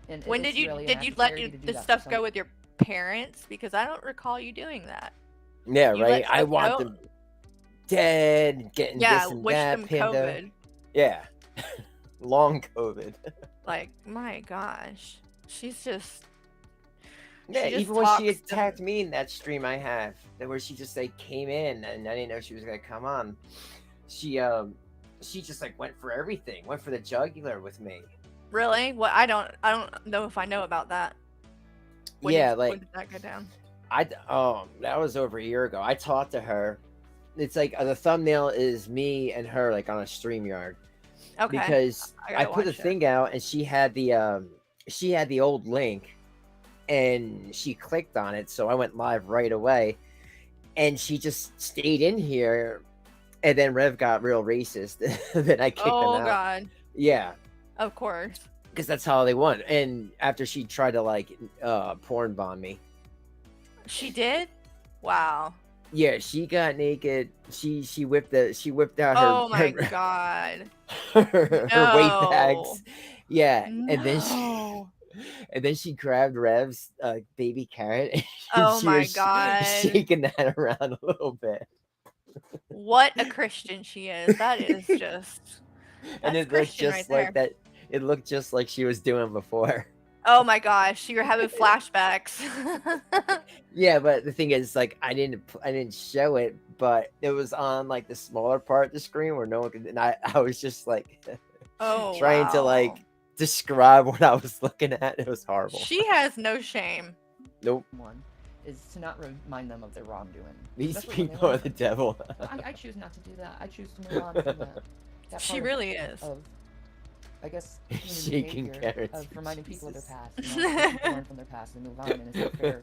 And When it's did you really an did act you of let charity to do the that for stuff go someone. with your parents? Because I don't recall you doing that. Yeah, You right. let I stuff want go? them dead and getting Yeah, this and wish that. them Panda. COVID. Yeah. Long COVID. Like, my gosh, she's just. Yeah, just even when she talks to- attacked me in that stream I have, that where she just like came in and I didn't know she was gonna come on. She just like went for everything, went for the jugular with me. Really? What? I don't know if I know about that. When did that go down? That was over a year ago. I talked to her. It's like the thumbnail is me and her like on a StreamYard. Okay. Because I I gotta put the watch it. thing out and she had the old link and she clicked on it, so I went live right away and she just stayed in here and then Rev got real racist. Then I kicked him Oh out. God. Yeah, Of course. because that's how they want. And after she tried to like porn bomb me. She did? Wow. Yeah, she got naked. She whipped out her Oh my her, God. her No. weight bags. Yeah, No. and then she grabbed Rev's baby carrot and Oh she my was God. shaking that around a little bit. What a Christian she is. That is just. And That's it looked Christian just right like there. that. It looked just like she was doing before. Oh my gosh, you're having flashbacks. Yeah, but the thing is, like, I didn't show it, but it was on like the smaller part of the screen where no one could. And I was just like Oh, trying to like wow. describe what I was looking at. It was horrible. She has no shame. Nope. One is to not remind them of their wrongdoing. These especially when they people are learn the from it. devil. I choose not to do that. I choose to move on from that She part really is. of I guess human Shaking behavior carrots of for reminding people of their Jesus. past. You know, people learn from their past and move on, and it's not fair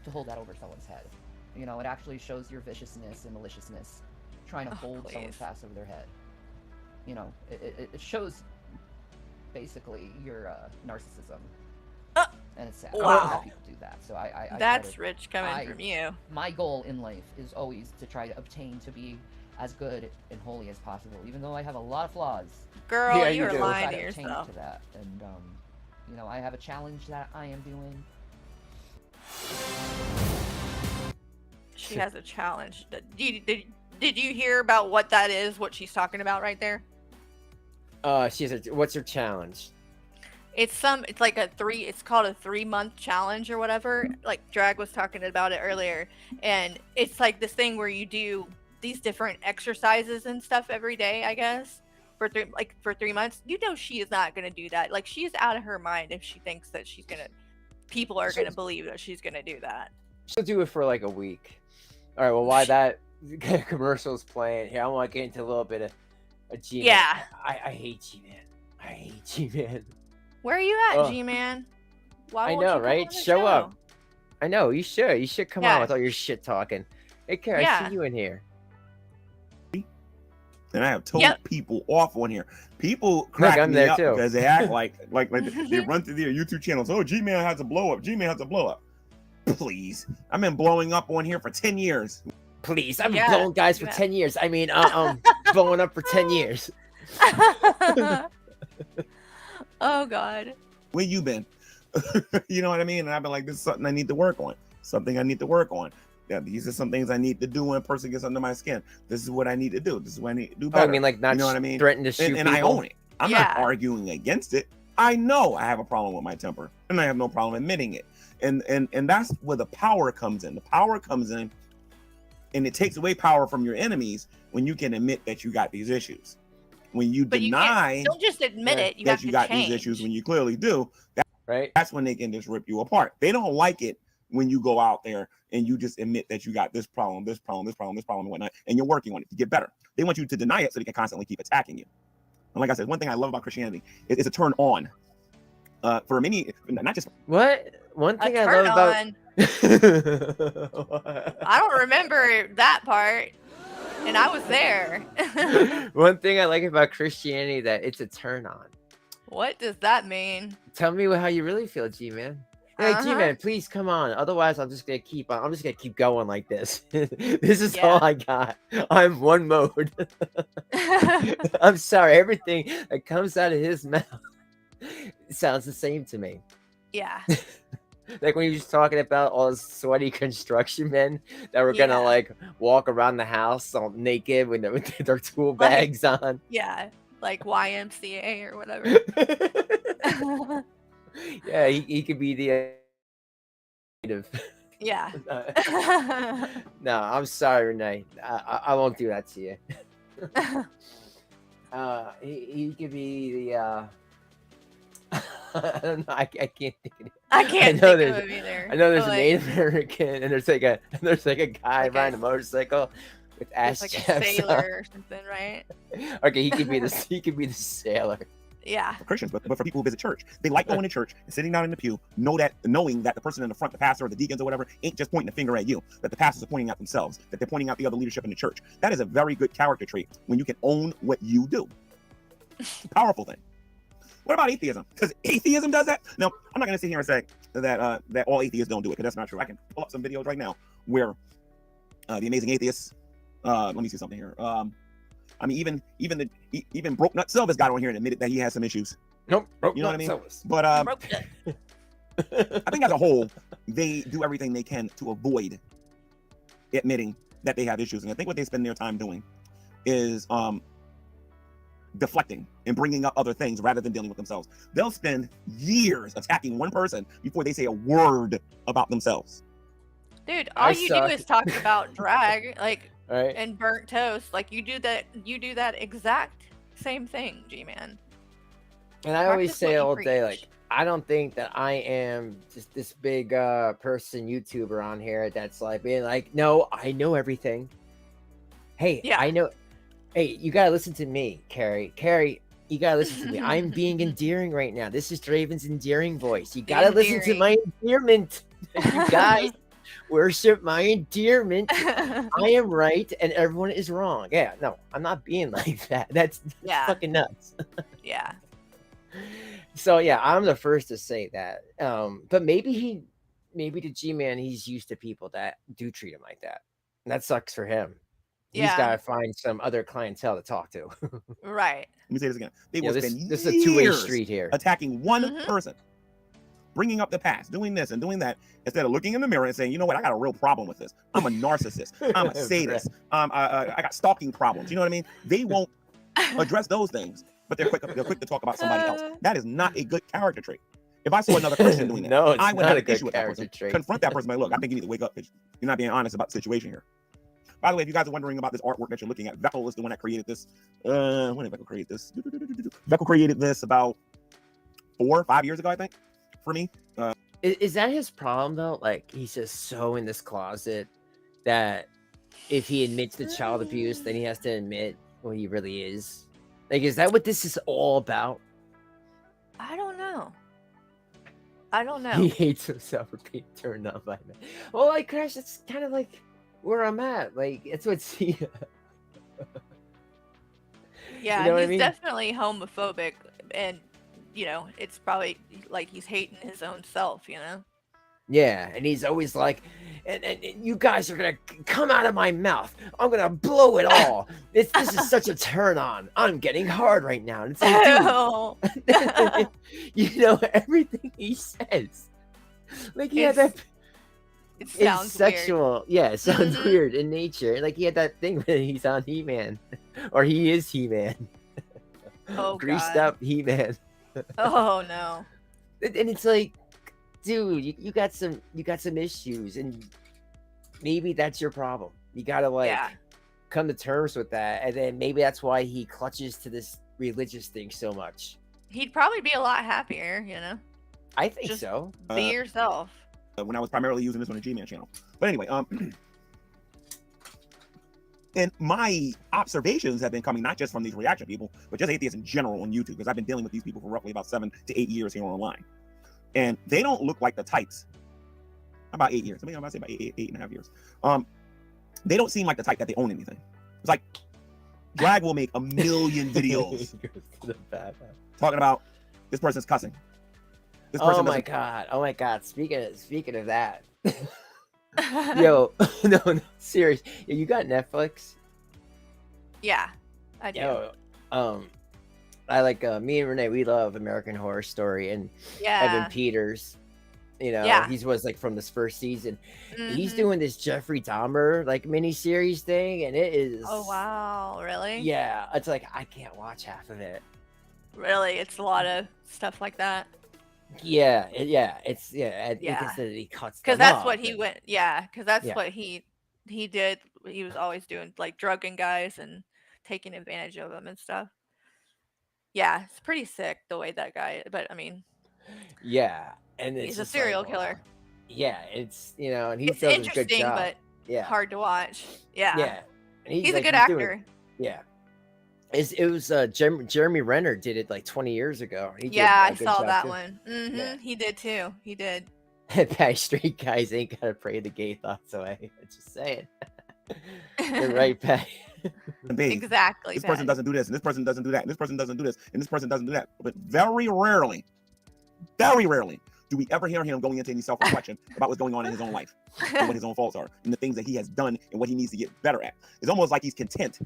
to hold that over someone's head. You know, it actually shows your viciousness and maliciousness, trying to Oh, hold someone's please. past over their head. You know, it shows basically your narcissism, and it's sad. I don't know how Wow. people do that. So I try to- That's rich coming I- from you. my goal in life is always to try to obtain to be as good and holy as possible, even though I have a lot of flaws. Girl, Yeah, you you are do. Try lying to to obtain yourself. to that, and you know, I have a challenge that I am doing. She has a challenge. Did you hear about what that is? What she's talking about right there? She said, "What's your challenge?" It's like it's called a 3-month challenge or whatever. Like Drag was talking about it earlier. And it's like this thing where you do these different exercises and stuff every day, I guess. For 3 months. You know she is not gonna do that. Like she's out of her mind if she thinks that people are gonna believe that she's gonna do that. She'll do it for like a week. All right, well, why that commercial's playing here, I want to get into a little bit of G-Man. Yeah. I hate G-Man. I hate G-Man. Where are you at, Ugh. G-Man? Why I won't know, you come right? on the Show up. show? I know, you should. You should come Yeah. on with all your shit talking. Hey, Kara, I Yeah. see you in here. And I have told Yep. people off on here. People crack I'm me there up too. because they act like they run through their YouTube channels. Oh, G-Man has a blow up. G-Man has a blow up. Please, I've been blowing up on here for 10 years. Please, I've been Yeah. blowing guys for Yeah. 10 years. I mean, blowing up for 10 years. Oh God. Where you been? You know what I mean? And I've been like, this is something I need to work on. Something I need to work on. Yeah, these are some things I need to do when a person gets under my skin. This is what I need to do. This is what I need to do Oh, better. I mean, like, not you know what I mean? threaten to shoot And I people. own it. I'm not Yeah. arguing against it. I know I have a problem with my temper, and I have no problem admitting it. And that's where the power comes in. The power comes in, and it takes away power from your enemies when you can admit that you got these issues. When you But deny don't just admit Yeah, it. You have that you to got change. these issues when you clearly do, Right? that's when they can just rip you apart. They don't like it when you go out there and you just admit that you got this problem, this problem, this problem, this problem, and whatnot, and you're working on it to get better. They want you to deny it so they can constantly keep attacking you. And like I said, one thing I love about Christianity is it's a turn on. For many, not just What? One A thing I turn love about. on. I don't remember that part, and I was there. One thing I like about Christianity that it's a turn on. What does that mean? Tell me how you really feel, G-Man. Hey, G-Man, please come on. Otherwise, I'm just gonna keep going like this. This is Yeah. all I got. I'm one mode. I'm sorry. Everything that comes out of his mouth sounds the same to me. Yeah. Like when he was talking about all the sweaty construction men that were gonna Yeah. like walk around the house all naked with their tool bags on. Yeah. Like YMCA or whatever. Yeah, he could be the native. Yeah. No, I'm sorry, Renee. I won't do that to you. He could be the I don't know. I can't think of it. I can't know think of there's- him either. I know there's But, a like, Native American, and there's like a guy Like riding a motorcycle with ass It's like a chaps on. sailor or something, right? Okay, he could be the sailor. Yeah. for Christians, but for people who visit church, they like going to church and sitting down in the pew, knowing that the person in the front, the pastor or the deacons or whatever, ain't just pointing the finger at you, that the pastors are pointing at themselves, that they're pointing out the other leadership in the church. That is a very good character trait when you can own what you do. Powerful thing. What about atheism? Because atheism does that. Now, I'm not going to sit here and say that all atheists don't do it, because that's not true. I can pull up some videos right now where the amazing atheists. Let me see something here. I mean, even Broke Nut Silva's got on here and admitted that he has some issues. Nope. You know what I mean? But I think as a whole, they do everything they can to avoid admitting that they have issues. And I think what they spend their time doing is deflecting and bringing up other things rather than dealing with themselves. They'll spend years attacking one person before they say a word about themselves. Dude, all you do suck. is talk about drag, like, Right. and burnt toast. Like, you do that exact same thing, G-Man. And I always Practice say what you all day, preach. like, I don't think that I am just this big person YouTuber on here that's like being like, no, I know everything. Hey, Yeah. I know. Hey, you gotta listen to me, Carrie. Carrie, you gotta listen to me. I'm being endearing right now. This is Draven's endearing voice. You gotta listen to my endearment. You guys worship my endearment. I am right and everyone is wrong. Yeah, no, I'm not being like that. That's Yeah. fucking nuts. Yeah. So yeah, I'm the first to say that. But maybe the G-Man, he's used to people that do treat him like that. And that sucks for him. He's Yeah. got to find some other clientele to talk to. Right. Let me say this again. They Yeah, will this spend is a two-way years street here. attacking one Mhm. person, bringing up the past, doing this and doing that, instead of looking in the mirror and saying, you know what, I got a real problem with this. I'm a narcissist. I'm a sadist. I got stalking problems. You know what I mean? They won't address those things, but they're quick to talk about somebody else. That is not a good character trait. If I saw another Christian doing that, No, it's I would not have a an good issue with that character person. trait. Confront that person. Like, look, I think you need to wake up because you're not being honest about the situation here. By the way, if you guys are wondering about this artwork that you're looking at, Veckel is the one that created this. When did Veckel create this? Veckel created this about 4 or 5 years ago, I think, for me. Is that his problem though? Like he's just so in this closet that if he admits to child abuse, then he has to admit what he really is. Like, is that what this is all about? I don't know. I don't know. He hates himself for being turned on by men. Well, like Crash, it's kind of like where I'm at. Like it's what's he. Yeah, You know what I he's mean? definitely homophobic, and you know, it's probably like he's hating his own self, you know? Yeah, and he's always like, and you guys are gonna come out of my mouth. I'm gonna blow it all. This is such a turn on. I'm getting hard right now. And it's like, dude, you know everything he says. Like he had that. It It's sounds sexual. Yeah, it sounds Mhm. weird in nature. Like he had that thing when he's on He-Man, or he is He-Man. weird. Oh, Greased God. up He-Man. Oh, no. And it's like, dude, you got some issues, and maybe that's your problem. You gotta like Yeah. come to terms with that, and then maybe that's why he clutches to this religious thing so much. He'd probably be a lot happier, you know? I think Just- so. Be yourself. When I was primarily using this on the Gman channel. But anyway, and my observations have been coming not just from these reaction people, but just atheists in general on YouTube, because I've been dealing with these people for roughly about 7 to 8 years here online. And they don't look like the types. About 8 years. I mean, I'm about to say about eight and a half years. They don't seem like the type that they own anything. It's like Drag will make a million videos talking about this person's cussing. This person Oh my doesn't- god! Oh my god! Speaking of that, yo, no, serious. Yo, you got Netflix? Yeah, I do. Yo, I like me and Renee. We love American Horror Story and Yeah. Evan Peters. You know, Yeah. he was like from this first season. He's Mhm. doing this Jeffrey Dahmer like miniseries thing, and it is. Oh, wow. Really? Yeah, it's like I can't watch half of it. Really? It's a lot of stuff like that. Yeah, it's Yeah. because he cuts. Because them that's up what he and- went. Yeah, because that's Yeah. what he did. He was always doing like drugging guys and taking advantage of them and stuff. Yeah, it's pretty sick the way that guy. But I mean, Yeah, and it's he's a just serial like, killer. Yeah, it's and he It's does a good interesting, job. but yeah, hard to watch. Yeah, yeah, and he's a like, good he's doing- actor. yeah, it was Jeremy Renner did it like 20 years ago. He did Yeah, a I good saw job, that too. one. Yeah. He did too. He did. Patty straight guys ain't gotta pray the gay thoughts away. Just saying. You're right, Patty. Babe, Exactly. this person Patty. doesn't do this, and this person doesn't do that, and this person doesn't do this, and this person doesn't do that. But very rarely do we ever hear him going into any self-reflection about what's going on in his own life and what his own faults are and the things that he has done and what he needs to get better at. It's almost like he's content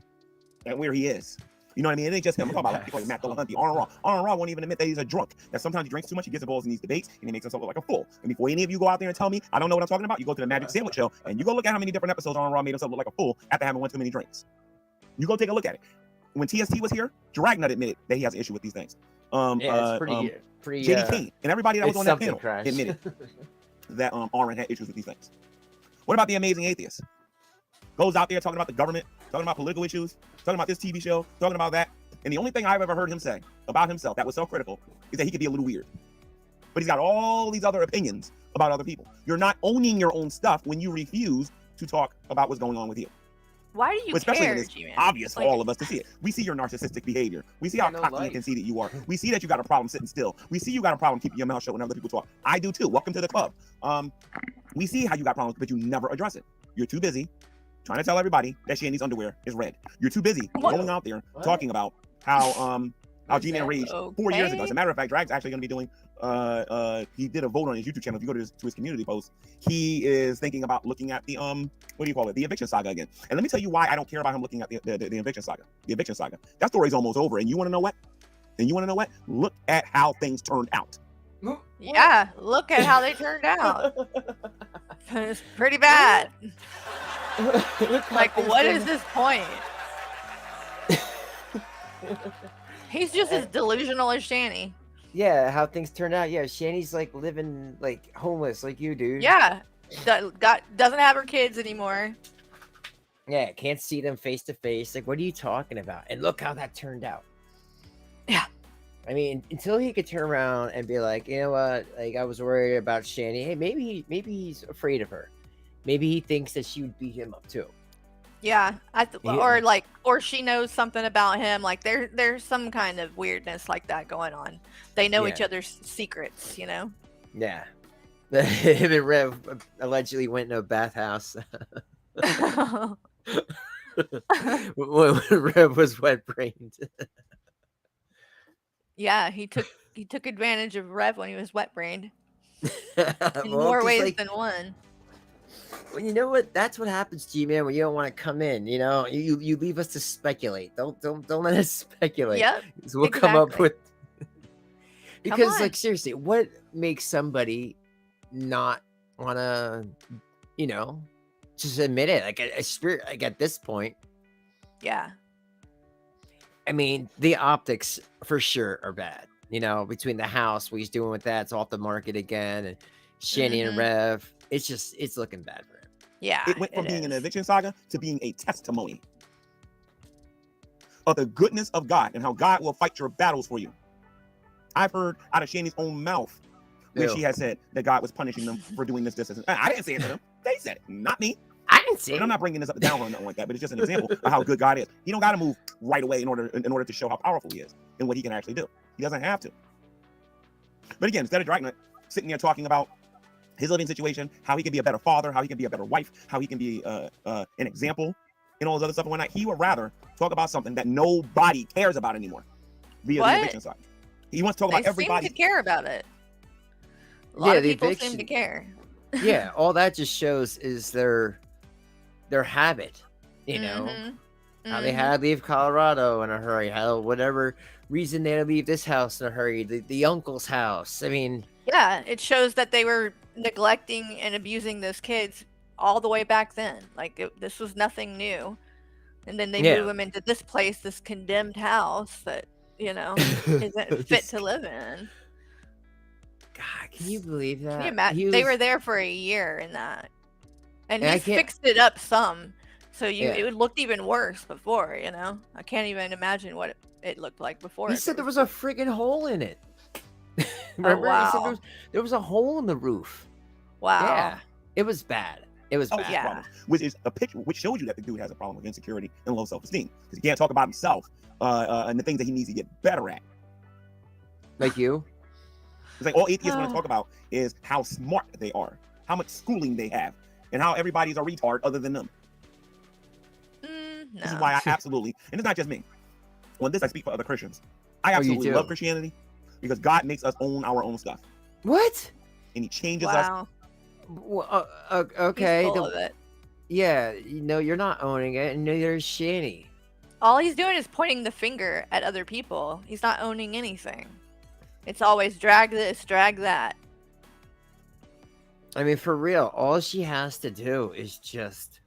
at where he is. You know what I mean? It ain't just him. I'm talking about people like Matt Dillahunty, Arnold Raw won't even admit that he's a drunk. That sometimes he drinks too much, he gets involved in these debates, and he makes himself look like a fool. And before any of you go out there and tell me I don't know what I'm talking about, you go to the Magic Sandwich Show and you go look at how many different episodes Arnold Raw made himself look like a fool after having one too many drinks. You go take a look at it. When TST was here, Dragnut admitted that he has an issue with these things. Yeah, it's pretty. JD Kane and everybody that was it's on that something, panel Crash. admitted that Aaron had issues with these things. What about the amazing atheist? Goes out there talking about the government, talking about political issues, talking about this TV show, talking about that. And the only thing I've ever heard him say about himself that was self-critical is that he could be a little weird. But he's got all these other opinions about other people. You're not owning your own stuff when you refuse to talk about what's going on with you. Why do you Especially care, when it's G-Man? obvious for Like- all of us to see it. We see your narcissistic behavior. We see how no cocky life. and conceited you are. We see that you got a problem sitting still. We see you got a problem keeping your mouth shut when other people talk. I do too. Welcome to the club. We see how you got problems, but you never address it. You're too busy trying to tell everybody that Shanny's underwear is red. You're too busy What? going out there What? talking about how G-Man raged 4 years ago. As a Okay. matter of fact, Drag's actually going to be doing he did a vote on his YouTube channel. If you go to his community post, he is thinking about looking at the what do you call it, the eviction saga again. And let me tell you why I don't care about him looking at the eviction saga. The eviction saga. That story's almost over. And you want to know what? Look at how things turned out. Yeah, look at how they turned out. It's pretty bad. Look how Like, things what turned is this point? He's just as delusional as Shanny. Yeah, how things turned out. Yeah, Shanny's like living like homeless like you, dude. Yeah. Doesn't have her kids anymore. Yeah, can't see them face to face. Like, what are you talking about? And look how that turned out. Yeah. I mean, until he could turn around and be like, you know what? Like, I was worried about Shanny. Hey, maybe he's afraid of her. Maybe he thinks that she would beat him up too. Yeah, Yeah. or she knows something about him. Like there's some kind of weirdness like that going on. They know each Yeah. other's secrets, you know. Yeah. Him and Rev allegedly went in a bathhouse when Rev was wet brained. Yeah, he took advantage of Rev when he was wet brained in Well, more 'cause, ways like, than one. well, you know what? That's what happens, G-Man, when you don't want to come in. You know, you leave us to speculate. Don't let us speculate. Yep, 'Cause we'll come up exactly. with because, on. like, seriously, what makes somebody not want to, you know, just admit it? Like a spirit. Like at this point, Yeah. I mean, the optics for sure are bad. You know, between the house, what he's doing with that, it's off the market again, and Shanny and Mhm. Rev, it's looking bad for him. Yeah. It went from it being an is. eviction saga to being a testimony of the goodness of God and how God will fight your battles for you. I've heard out of Shanny's own mouth when Ew. she had said that God was punishing them for doing this. I didn't say it to them. They said it, not me. I didn't see And I'm it. not bringing this up to down or nothing like that, but it's just an example of how good God is. He don't got to move right away in order to show how powerful he is and what he can actually do. He doesn't have to. But again, instead of Dragnet sitting there talking about his living situation, how he can be a better father, how he can be a better wife, how he can be an example, and all this other stuff and whatnot, he would rather talk about something that nobody cares about anymore via the eviction side. He wants to talk They about everybody. seem to care about it. A lot Yeah, of the people seem to eviction. care. Yeah, all that just shows is their habit. You know, Mhm. how they Mhm. had to leave Colorado in a hurry, how whatever reason they had to leave this house in a hurry, the uncle's house. I mean, Yeah, it shows that they were neglecting and abusing those kids all the way back then. Like this was nothing new. And then they Yeah. move them into this place, this condemned house that, you know, isn't fit This- to live in. God, can you believe that? Can you imagine? He They was- were there for a year in that. And And I he's can't- fixed it up some. So Yeah. it looked even worse before, you know? I can't even imagine what it looked like before. He said there was a friggin' hole in it. Remember? He said wow. there was a hole in the roof. Wow. Yeah, it was bad. It was Oh, bad. yeah. problems, which is a picture which shows you that the dude has a problem with insecurity and low self-esteem because he can't talk about himself and the things that he needs to get better at. Like you. It's like all atheists want to talk about is how smart they are, how much schooling they have, and how everybody's a retard other than them. No. This is why I absolutely, and it's not just me. On this, I speak for other Christians. I Oh, you absolutely do? love Christianity because God makes us own our own stuff, What? and He changes us. Wow. Well, He's okay. full of it. Yeah, you know you're not owning it, and neither is Shanny. All he's doing is pointing the finger at other people. He's not owning anything. It's always drag this, drag that. I mean, for real, all she has to do is just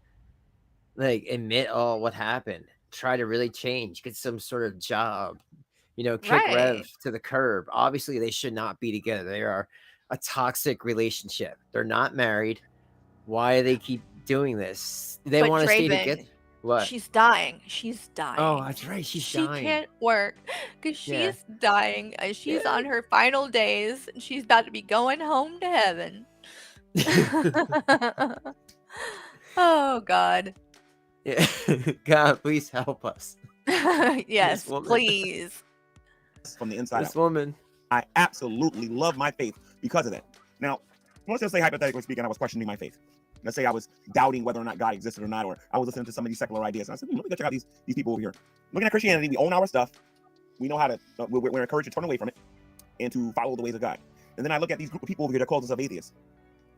like admit all what happened, try to really change, get some sort of job, you know, kick Right. Rev to the curb. Obviously, they should not be together. They are a toxic relationship. They're not married. Why do they keep doing this? They But want to stay Draven, together. What? She's dying. She's dying. Oh, that's right. She's she dying. can't work because she's Yeah. dying. And she's Yeah. on her final days. And she's about to be going home to heaven. Oh, God. Yeah. God, please help us. Yes, woman. please. From the inside This out. woman. I absolutely love my faith because of that. Now, let's just say hypothetically speaking, I was questioning my faith. Let's say I was doubting whether or not God existed or not, or I was listening to some of these secular ideas. And I said, let me go check out these people over here. Looking at Christianity, we own our stuff. We know how to, we're encouraged to turn away from it and to follow the ways of God. And then I look at these group of people over here that call themselves atheists.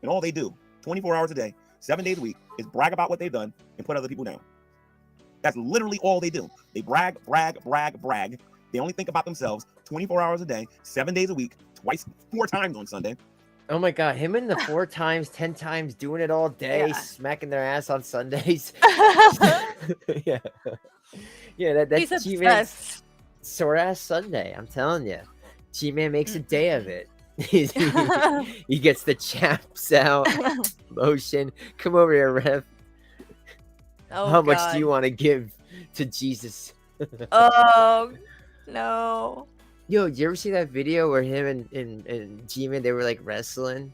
And all they do, 24 hours a day, 7 days a week, is brag about what they've done and put other people down. That's literally all they do. They brag, brag, brag, brag. They only think about themselves 24 hours a day, 7 days a week, 4 times on Sunday. Oh my God, him and the 4 times, 10 times, doing it all day, Yeah. smacking their ass on Sundays. Yeah, yeah, that's He's G-Man. obsessed. sore ass Sunday. I'm telling you, G-Man makes a day of it. He gets the chaps out, lotion. Come over here, Rev. Oh, How much do God. you want to give to Jesus? Oh, no. Yo, did you ever see that video where him and G-Man, they were like wrestling?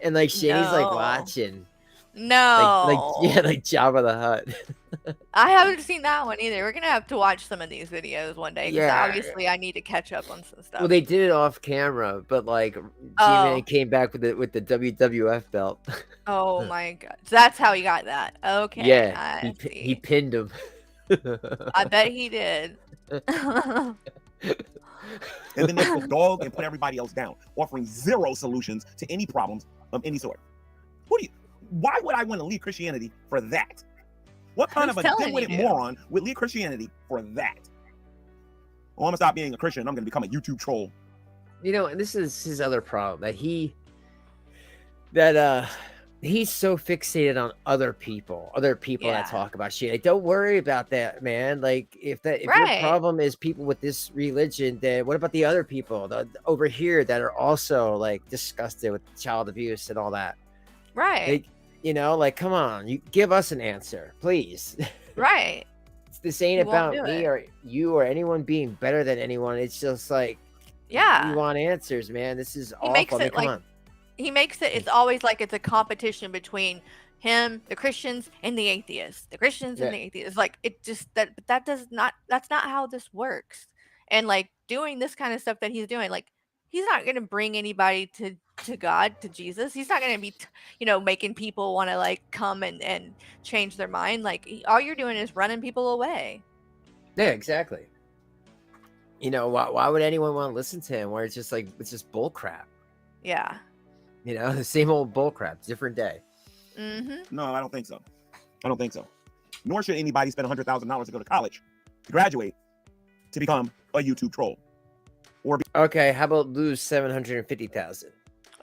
And like Shanny's like No. watching. No. Yeah, like Jabba the Hutt. I haven't seen that one either. We're gonna have to watch some of these videos one day because Yeah. obviously I need to catch up on some stuff. Well, they did it off camera, but like Oh. G-Man came back with the WWF belt. Oh my God, so that's how he got that. Okay, Yeah, I he see. pinned him. I bet he did. And then they go dog and put everybody else down, offering zero solutions to any problems of any sort. Why would I want to leave Christianity for that? What kind Who's of a telling you dimwitted to? moron would leave Christianity for that? Well, I'm gonna stop being a Christian. I'm gonna become a YouTube troll. You know, and this is his other problem, that he's so fixated on other people that Yeah. talk about shit. Like, don't worry about that, man. Like, if your Right. problem is people with this religion, then what about the other people over here that are also like disgusted with child abuse and all that? Right. Like, you know, like, come on, you give us an answer, please. Right. This ain't He won't about do me it. or you or anyone being better than anyone. It's just like, Yeah. you want answers, man. This is He makes awful. I mean, it come like- on. He makes it. It's always like it's a competition between him, the Christians, and the atheists. The Christians and Yeah. the atheists. Like it just that's not how this works. And like doing this kind of stuff that he's doing, like he's not gonna bring anybody to God, to Jesus. He's not gonna be making people want to like come and change their mind. Like all you're doing is running people away. Yeah, exactly. You know, why would anyone want to listen to him where it's just bull crap? Yeah. You know, the same old bull crap, different day. Mm-hmm. No, I don't think so. I don't think so. Nor should anybody spend $100,000 to go to college, to graduate, to become a YouTube troll. Okay, how about lose 750,000?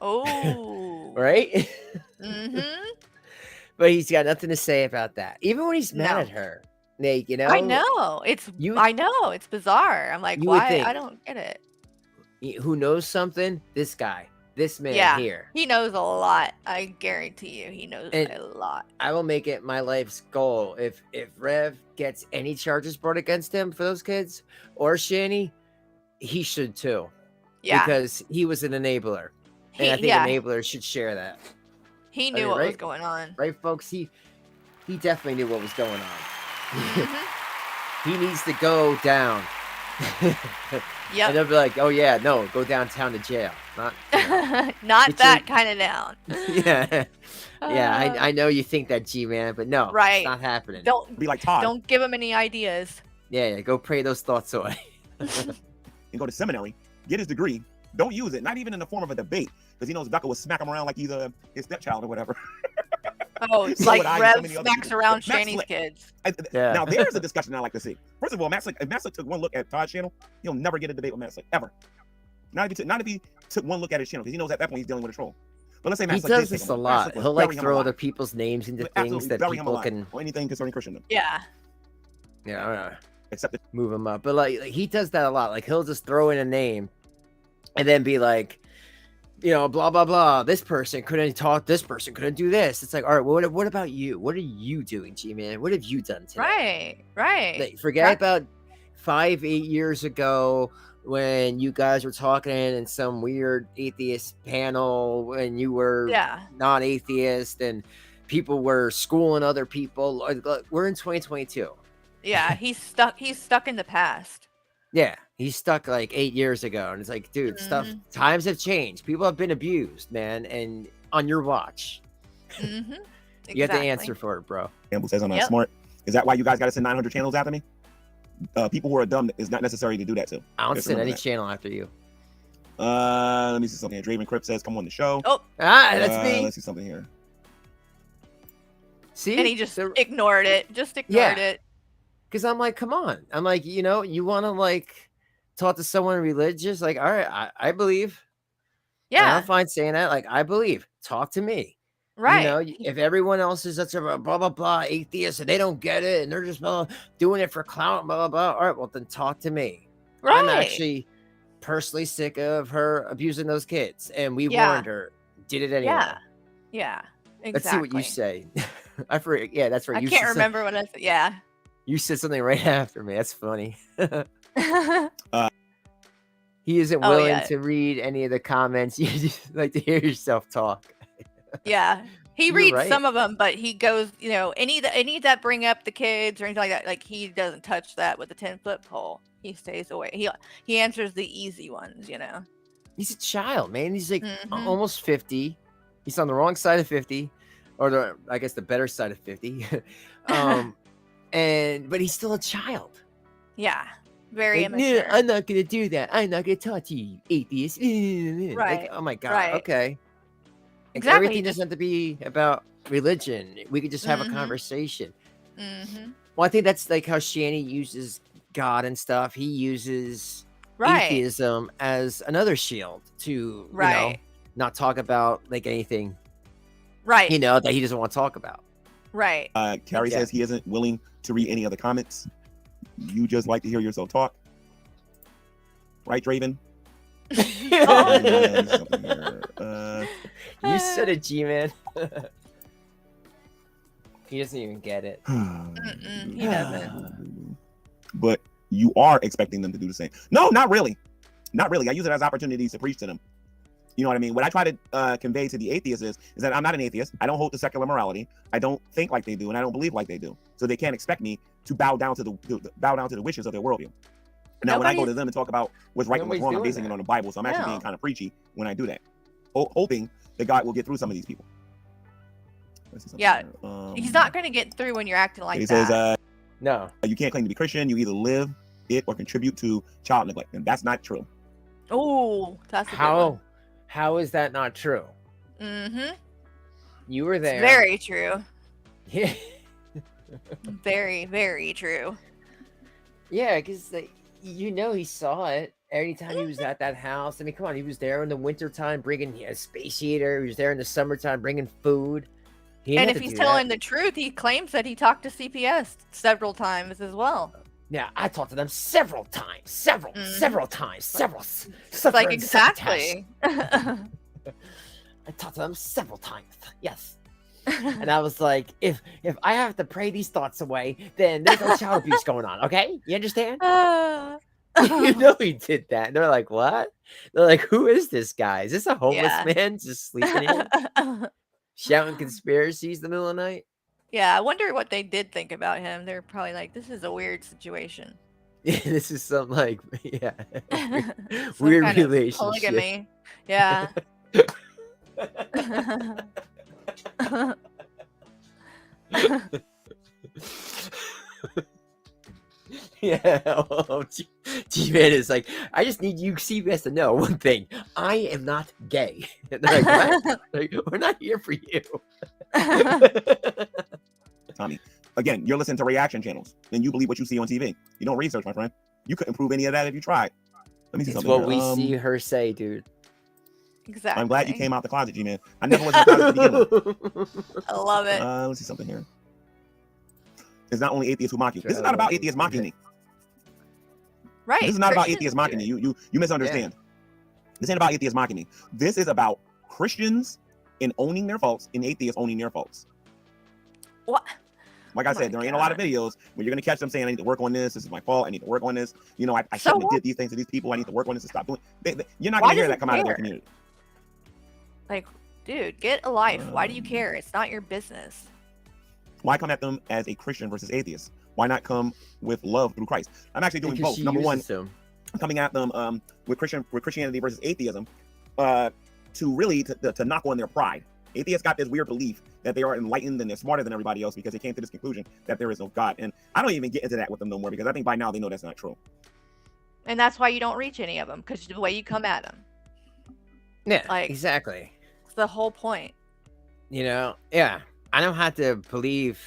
Oh. Right? Mm-hmm. But he's got nothing to say about that. Even when he's mad No. at her. Like, you know? I know. I know. It's bizarre. I'm like, You would why? think. I don't get it. Who knows something? This guy. This man Yeah. here. He knows a lot. I guarantee you he knows And- a lot. I will make it my life's goal. If Rev gets any charges brought against him for those kids or Shanny, he should too. Yeah. Because he was an enabler. And I think enablers should share that. He knew mean, what was right? going on. Right, folks? He definitely knew what was going on. Mhm. He needs to go down. Yep. And they'll be like, oh yeah, no, go downtown to jail. Not Not Get that your- kind of down. yeah. Yeah, I know you think that, G-Man, but no, Right. it's not happening. Don't Be like Todd don't give him any ideas. Yeah, go pray those thoughts away. and go to seminary, get his degree. Don't use it, not even in the form of a debate, because he knows Becca will smack him around like he's his stepchild or whatever. Oh, it's So like would I and Rev so many other smacks people. around Max Shanny's Slick. kids. Yeah. Now there's a discussion I like to see. First of all, if Matt Slick took one look at Todd's channel, he'll never get a debate with Matt Slick ever. Not if he took one look at his channel, because he knows at that point he's dealing with a troll. But let's say Matt He Slick did does take this him a on. Matt lot. Slick would He'll bury like him throw alive. other people's names into Would things absolutely that bury him people alive, can, or anything concerning Christendom, Yeah. yeah, except the move him up. But like he does that a lot. Like he'll just throw in a name and then be like, you know, blah blah blah. This person couldn't talk. This person couldn't do this. It's like, all right, well, what about you? What are you doing, G-Man? What have you done today? Right. Like, forget about 5-8 years ago when you guys were talking in some weird atheist panel when you were Yeah. not atheist and people were schooling other people. Like, we're in 2022. Yeah. He's stuck in the past. Yeah, he's stuck like 8 years ago, and it's like, dude, times have changed. People have been abused, man, and on your watch, Mm-hmm. you have to answer for it, bro. Campbell says I'm not Yep. smart. Is that why you guys got to send 900 channels after me? People who are dumb is not necessary to do that to. I don't Just send remember any that. channel after you. Let me see something here. Dravenscrypt says, come on the show. Oh, That's me. Let's see something here. See, and he just ignored it. Just ignored it. because I'm like, come on. I'm like, you know, you want to like talk to someone religious? Like, all right, I believe. And Yeah. I'm fine saying that. Like, I believe. Talk to me. Right. You know, if everyone else is such a blah blah blah atheist and they don't get it and they're just doing it for clout, blah blah blah. All right, well then talk to me. Right. I'm actually personally sick of her abusing those kids, and we Yeah. warned her. Did it anyway. Yeah. Yeah. Exactly. Let's see what you say. I forget. Yeah, that's right. I You can't said remember what I said. Yeah. You said something right after me. That's funny. He isn't Oh, willing yeah. to read any of the comments. You just like to hear yourself talk. Yeah. He You're reads right. some of them, but he goes, any that bring up the kids or anything like that, like he doesn't touch that with a 10-foot pole. He stays away. He answers the easy ones, He's a child, man. He's like Mhm. almost 50. He's on the wrong side of 50, or I guess the better side of 50. But he's still a child. Yeah. Very Like, immature. I'm not gonna do that. I'm not gonna talk to you, atheist. Like, Right, oh my god. right. Okay. Like, Exactly, everything just- doesn't have to be about religion. We could just have a Mhm. conversation. Mm-hmm. Well, I think that's like how Shanny uses God and stuff. He uses Right. atheism as another shield to, Right. not talk about like anything, Right. that he doesn't want to talk about. Right. Carrie Yeah. says he isn't willing to read any of the comments. You just like to hear yourself talk. Right, Draven? Something here. You said it, Gman. He doesn't even get it. He doesn't. But you are expecting them to do the same. No, not really. Not really. I use it as opportunities to preach to them. You know what I mean? What I try to convey to the atheists is that I'm not an atheist. I don't hold to secular morality. I don't think like they do, and I don't believe like they do. So they can't expect me to bow down to the wishes of their worldview. Now, when I go to them and talk about what's right and what's Nobody's wrong, I'm doing basing it that. on the Bible. So I'm actually No. being kind of preachy when I do that, hoping that God will get through some of these people. Let's see something Yeah. here. He's not going to get through when you're acting like He that. says, No. you can't claim to be Christian. You either live it or contribute to child neglect, and that's not true. Oh, that's a good one. How is that not true? Mm-hmm. You were It's there. very true. Yeah. Very, very true. Yeah, because he saw it anytime he was at that house. I mean, come on, he was there in the wintertime bringing a space heater. He was there in the summertime bringing food. He didn't And have if to he's do telling that. the truth, he claims that he talked to CPS several times as well. Yeah, I talked to them several times. Several times. It's like, exactly. I talked to them several times. Yes. And I was like, if I have to pray these thoughts away, then there's no child abuse going on. Okay, you understand? He did that. And they're like, what? They're like, who is this guy? Is this a homeless Yeah. man just sleeping here, shouting conspiracies in the middle of the night? Yeah, I wonder what they did think about him. They're probably like, this is a weird situation. Yeah, this is some like, yeah, Some weird kind of relationship. polygamy. Yeah. Yeah, G-Man is like, I just need you CBS to know one thing. I am not gay. And they're like, what? Like, we're not here for you. Tommy, again, you're listening to reaction channels, and you believe what you see on TV. You don't research, my friend. You couldn't prove any of that if you tried. Let me see It's something. what here. we see her say, dude. Exactly. I'm glad you came out the closet, G-Man. I never was in the closet to begin with. I love it. Let's see something here. It's not only atheists who mock you. This is not about atheists mocking me. Right. This is not about Christians atheists do mocking it. me. You misunderstand. This ain't about atheists mocking me. This is about Christians in owning their faults and atheists owning their faults. What? Like I Oh said, my there ain't a lot of God. videos where you're gonna catch them saying, "I need to work on this. This is my fault. I need to work on this. You know, I So shouldn't have what? did these things to these people. I need to work on this and stop doing." You're not Why gonna hear does that it come out of their care? community. Like, dude, get a life. Why do you care? It's not your business. Why come at them as a Christian versus atheist? Why not come with love through Christ? I'm actually doing Because both. she Number one, uses him. coming at them with Christianity versus atheism, to really to knock on their pride. Atheists got this weird belief that they are enlightened and they're smarter than everybody else because they came to this conclusion that there is no God. And I don't even get into that with them no more because I think by now they know that's not true. And that's why you don't reach any of them, because the way you come at them. Yeah, Like- exactly. It's the whole point. Yeah. I don't have to believe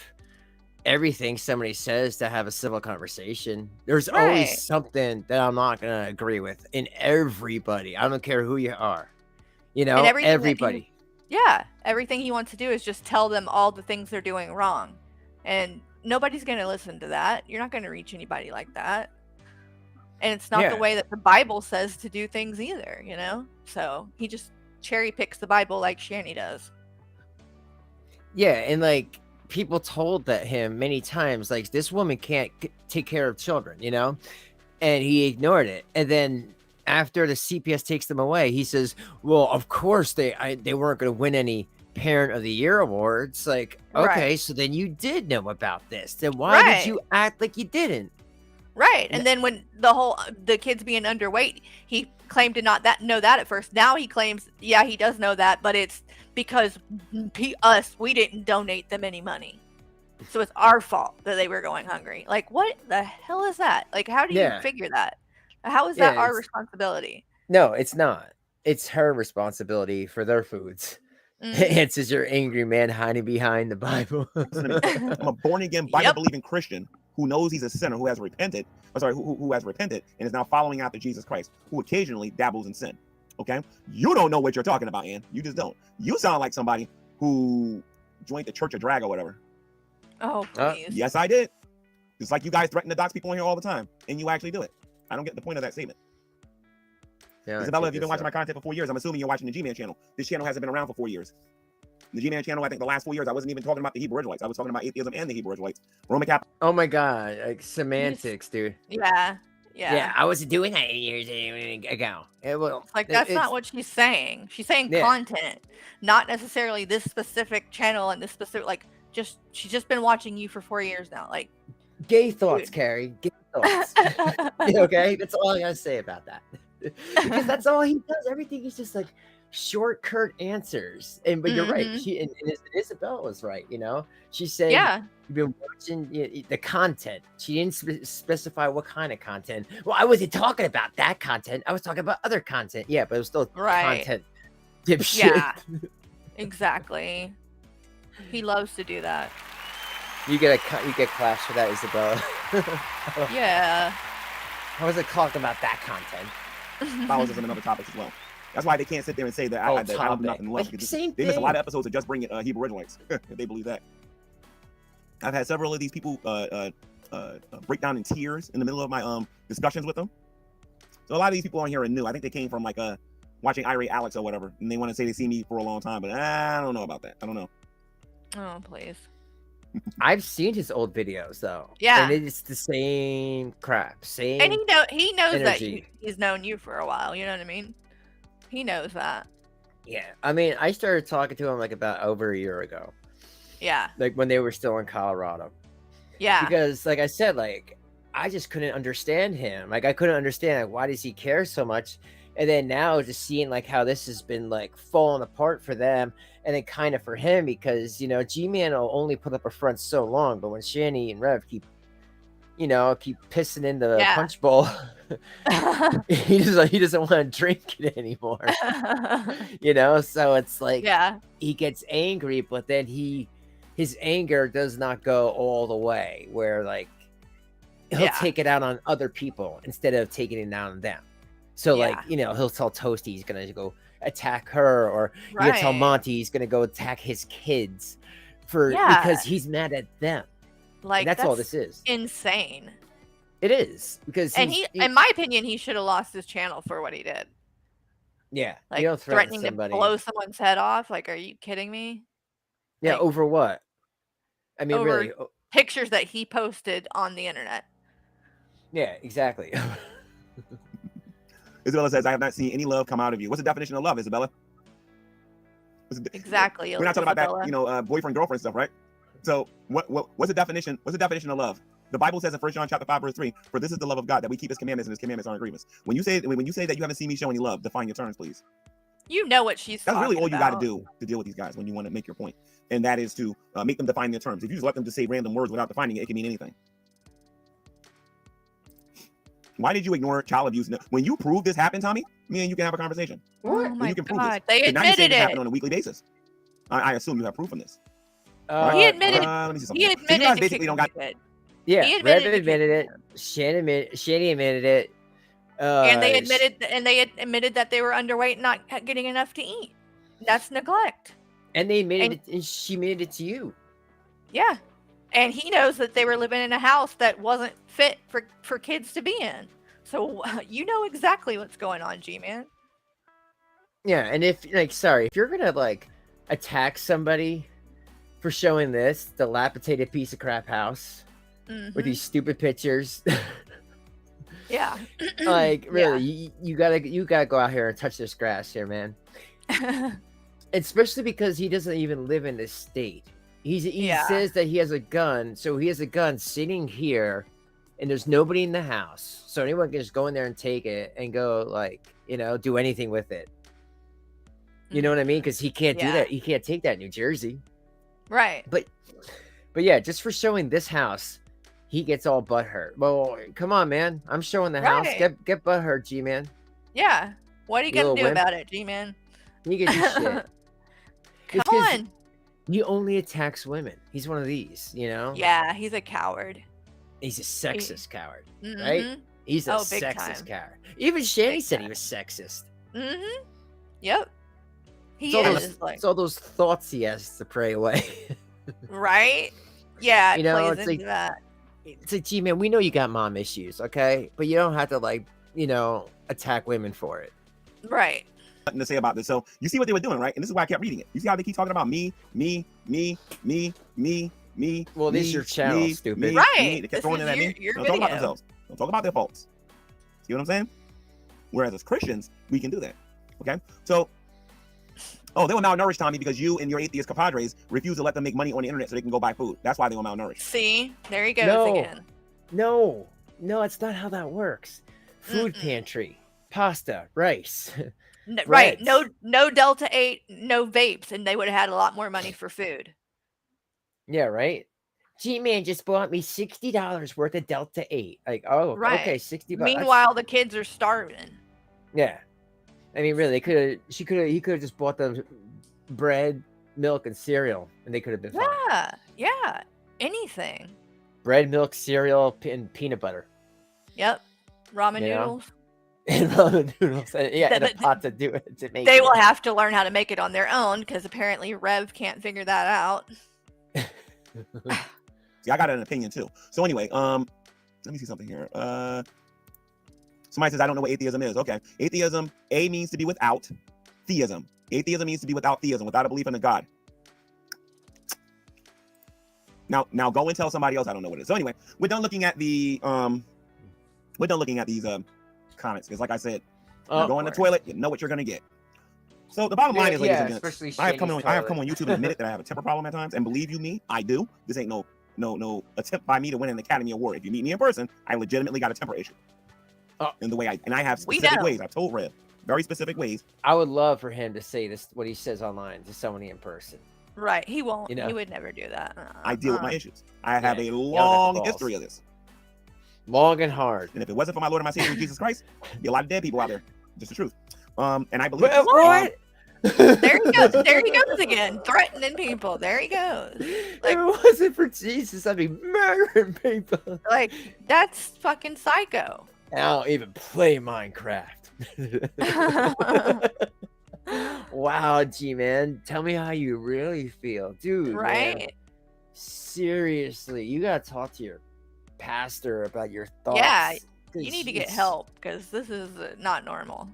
everything somebody says to have a civil conversation. There's Right. always something that I'm not gonna agree with in everybody. I don't care who you are. And everything that he- Everybody. Yeah. Everything he wants to do is just tell them all the things they're doing wrong. And nobody's going to listen to that. You're not going to reach anybody like that. And it's not Yeah. the way that the Bible says to do things either, you know? So he just cherry picks the Bible like Shanny does. Yeah, and like people told that him many times, like this woman can't take care of children, you know, and he ignored it. And then after the CPS takes them away, he says, "Well, of course they weren't going to win any Parent of the Year awards." Like, okay, Right. so then you did know about this. Then why did you act like you didn't? Right. And then when the kids being underweight, he claimed to not know that at first. Now he claims, yeah, he does know that, but it's because we didn't donate them any money. So it's our fault that they were going hungry. Like, what the hell is that? Like, how do you figure that? How is that our responsibility? No, it's not. It's her responsibility for their foods. Answers your angry man hiding behind the Bible. I'm a born again, Bible believing Christian who knows he's a sinner, who has repented. Who has repented and is now following after Jesus Christ, who occasionally dabbles in sin. Okay, you don't know what you're talking about, Ann. You just don't. You sound like somebody who joined the Church of Drag or whatever. Oh, please. Yes, I did. It's like you guys threaten to dox people on here all the time, and you actually do it. I don't get the point of that statement. Yeah, Isabella, if you've been watching my content for 4 years, I'm assuming you're watching the Gman channel. This channel hasn't been around for 4 years. The Gman channel, I think the last 4 years, I wasn't even talking about the Hebrew Israelites. I was talking about atheism and the Hebrew Israelites. Roman Catholic. Oh my God, like semantics, dude. Yeah. I wasn't doing that 8 years ago. That's not what she's saying. She's saying content, not necessarily this specific channel and this specific, like, she's just been watching you for 4 years now. Like, gay thoughts, Carrie. Gay thoughts. Okay, that's all I gotta say about that. Because that's all he does. Everything is just like short, curt answers. But you're right. She and Isabel was right. You know, she said, "You've been watching the content." She didn't specify what kind of content. Well, I wasn't talking about that content. I was talking about other content. Yeah, but it was still content. Dipshit. Yeah, exactly. He loves to do that. You get clash for that, Isabella. Yeah. I wasn't talking about that content. Catholicism and other topics as well. That's why they can't sit there and say that I don't do nothing less. They miss a lot of episodes of just bringing Hebrew Israelites if they believe that. I've had several of these people break down in tears in the middle of my discussions with them. So a lot of these people on here are new. I think they came from like watching Irate Alex or whatever, and they want to say they see me for a long time, but I don't know about that. I don't know. Oh, please. I've seen his old videos though. Yeah, and it's the same crap. Same. And he knows energy. that he's known you for a while. You know what I mean? He knows that. Yeah, I mean, I started talking to him like about over a year ago. Yeah. Like when they were still in Colorado. Yeah. Because like I said, like I just couldn't understand him. Like I couldn't understand like, why does he care so much? And then now just seeing like how this has been like falling apart for them, and then kind of for him, because you know G-Man will only put up a front so long, but when Shanny and Rev keep pissing in the punch bowl, he doesn't want to drink it anymore. You know, so it's like he gets angry, but then his anger does not go all the way, where like he'll take it out on other people instead of taking it out on them. So like, you know, he'll tell Toasty he's gonna go attack her, or he'll tell Monty he's gonna go attack his kids because he's mad at them. Like, and that's all this is. Insane. It is, because he in my opinion, he should have lost his channel for what he did. Yeah, like you don't threatening somebody to blow someone's head off. Like, are you kidding me? Yeah, like, over what? I mean, over really, pictures that he posted on the internet. Yeah, exactly. Isabella says, "I have not seen any love come out of you." What's the definition of love, Isabella? Exactly. We're not talking about that, you know, boyfriend girlfriend stuff, right? So what's the definition? What's the definition of love? The Bible says in 1 John chapter 5 verse 3, "For this is the love of God, that we keep His commandments, and His commandments aren't grievous." When you say that you haven't seen me show any love, define your terms, please. You know what she's. That's really all you got about. to do to deal with these guys when you want to make your point, and that is to make them define their terms. If you just let them just say random words without defining it, it can mean anything. Why did you ignore child abuse? When you prove this happened, Tommy, me and you can have a conversation. Oh my you can prove God! this. They admitted it. Happen on a weekly basis. I assume you have proof from this. He admitted. Let me see something. He admitted. So you guys basically don't got. Yeah, admitted Rev admitted it. Shanny admitted it. And they admitted that they were underweight and not getting enough to eat. That's neglect. And they admitted it, and she admitted it to you. Yeah. And he knows that they were living in a house that wasn't fit for kids to be in. So you know exactly what's going on, G-Man. Yeah, and if if you're gonna attack somebody for showing this dilapidated piece of crap house with these stupid pictures, Yeah. really, you gotta go out here and touch this grass here, man. Especially because he doesn't even live in this state. He says that he has a gun, so he has a gun sitting here, and there's nobody in the house, so anyone can just go in there and take it and go do anything with it. You know what I mean? Because he can't do that. He can't take that in New Jersey. Right. But yeah, just for showing this house, he gets all butthurt. Well, come on, man. I'm showing the house. Get butthurt, G-Man. Yeah. What are you gonna do wimp. about it, G-Man? You can do shit. Come on. He only attacks women. He's one of these, Yeah, he's a coward. He's a sexist coward, Mhm. right? He's a big sexist time. coward. Even Shanny Big said time. he was sexist. Mm-hmm. Yep. He It's all is those, like it's all those thoughts he has to pray away. right. Yeah, it plays it's into that. It's like, G-Man, we know you got mom issues, okay? But you don't have to attack women for it. Right. Nothing to say about this. So you see what they were doing, right? And this is why I kept reading it. You see how they keep talking about me. Well, this is your channel, stupid. Right. They kept This throwing is it at me. your Don't talk about video. themselves. Don't talk about their faults. See what I'm saying? Whereas as Christians, we can do that. Okay? So, they were malnourished, Tommy, because you and your atheist compadres refuse to let them make money on the internet so they can go buy food. That's why they were malnourished. See, there he goes again. No, it's not how that works. Food pantry, pasta, rice. Right. breads. No Delta 8, no vapes, and they would have had a lot more money for food. Yeah, right. G-Man just bought me $60 worth of Delta 8. Like, oh, Right. okay, $60. Meanwhile, the kids are starving. Yeah. I mean, really, he could have just bought them bread, milk, and cereal, and they could have been fine. Yeah. Anything. Bread, milk, cereal, and peanut butter. Yep. Ramen You know? noodles. And ramen noodles. And, and a pot to do it to make They it. will have to learn how to make it on their own because apparently Rev can't figure that out. See, I got an opinion too. So anyway, let me see something here. Somebody says, I don't know what atheism is. Okay. Atheism, A means to be without theism. Atheism means to be without theism, without a belief in a God. Now go and tell somebody else I don't know what it is. So anyway, we're done looking at the these comments. Because like I said, you go in the toilet, you know what you're gonna get. So the bottom line is, ladies and gents, I have come on YouTube and admitted that I have a temper problem at times, and believe you me, I do. This ain't no attempt by me to win an Academy Award. If you meet me in person, I legitimately got a temper issue. In the way I have specific ways. I've told Rev very specific ways. I would love for him to say this, what he says online, to somebody in person. Right. He won't. You know? He would never do that. I deal with my issues. I have a long history of this. Long and hard. And if it wasn't for my Lord and my Savior Jesus Christ, there'd be a lot of dead people out there. Just the truth. And I believe what? There he goes. There he goes again, threatening people. There he goes. Like, if it wasn't for Jesus, I'd be murdering people. Like, that's fucking psycho. I don't even play Minecraft. Wow, G-Man, tell me how you really feel, dude. Right? Man, seriously, you gotta talk to your pastor about your thoughts. Yeah, you need to get help because this is not normal.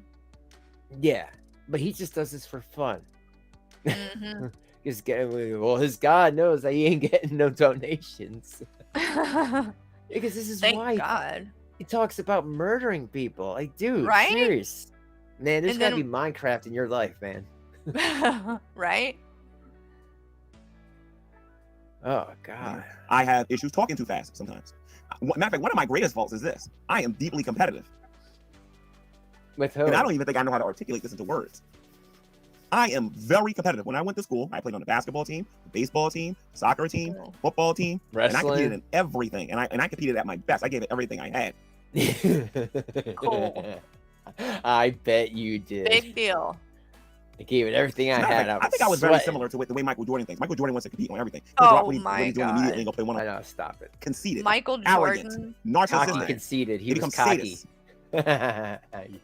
Yeah, but he just does this for fun. Mm-hmm. His God knows that he ain't getting no donations. Because this is Thank why God. he talks about murdering people. Like, dude, Right? serious. Man, there's And gotta then- be Minecraft in your life, man. Right? Oh, God. I have issues talking too fast sometimes. Matter of fact, one of my greatest faults is this. I am deeply competitive. With who? And I don't even think I know how to articulate this into words. I am very competitive. When I went to school, I played on the basketball team, the baseball team, soccer team, football team, and I competed in everything. And I competed at my best. I gave it everything I had. Cool. I bet you did. Big deal. I gave it everything I had. I think I was very similar to the way Michael Jordan thinks. Michael Jordan wants to compete on everything. Oh He's my doing immediately and go play one I on know, stop it. conceited, Michael arrogant, Jordan. Cocky narcissistic. conceited. He He was becomes cocky. sadist. You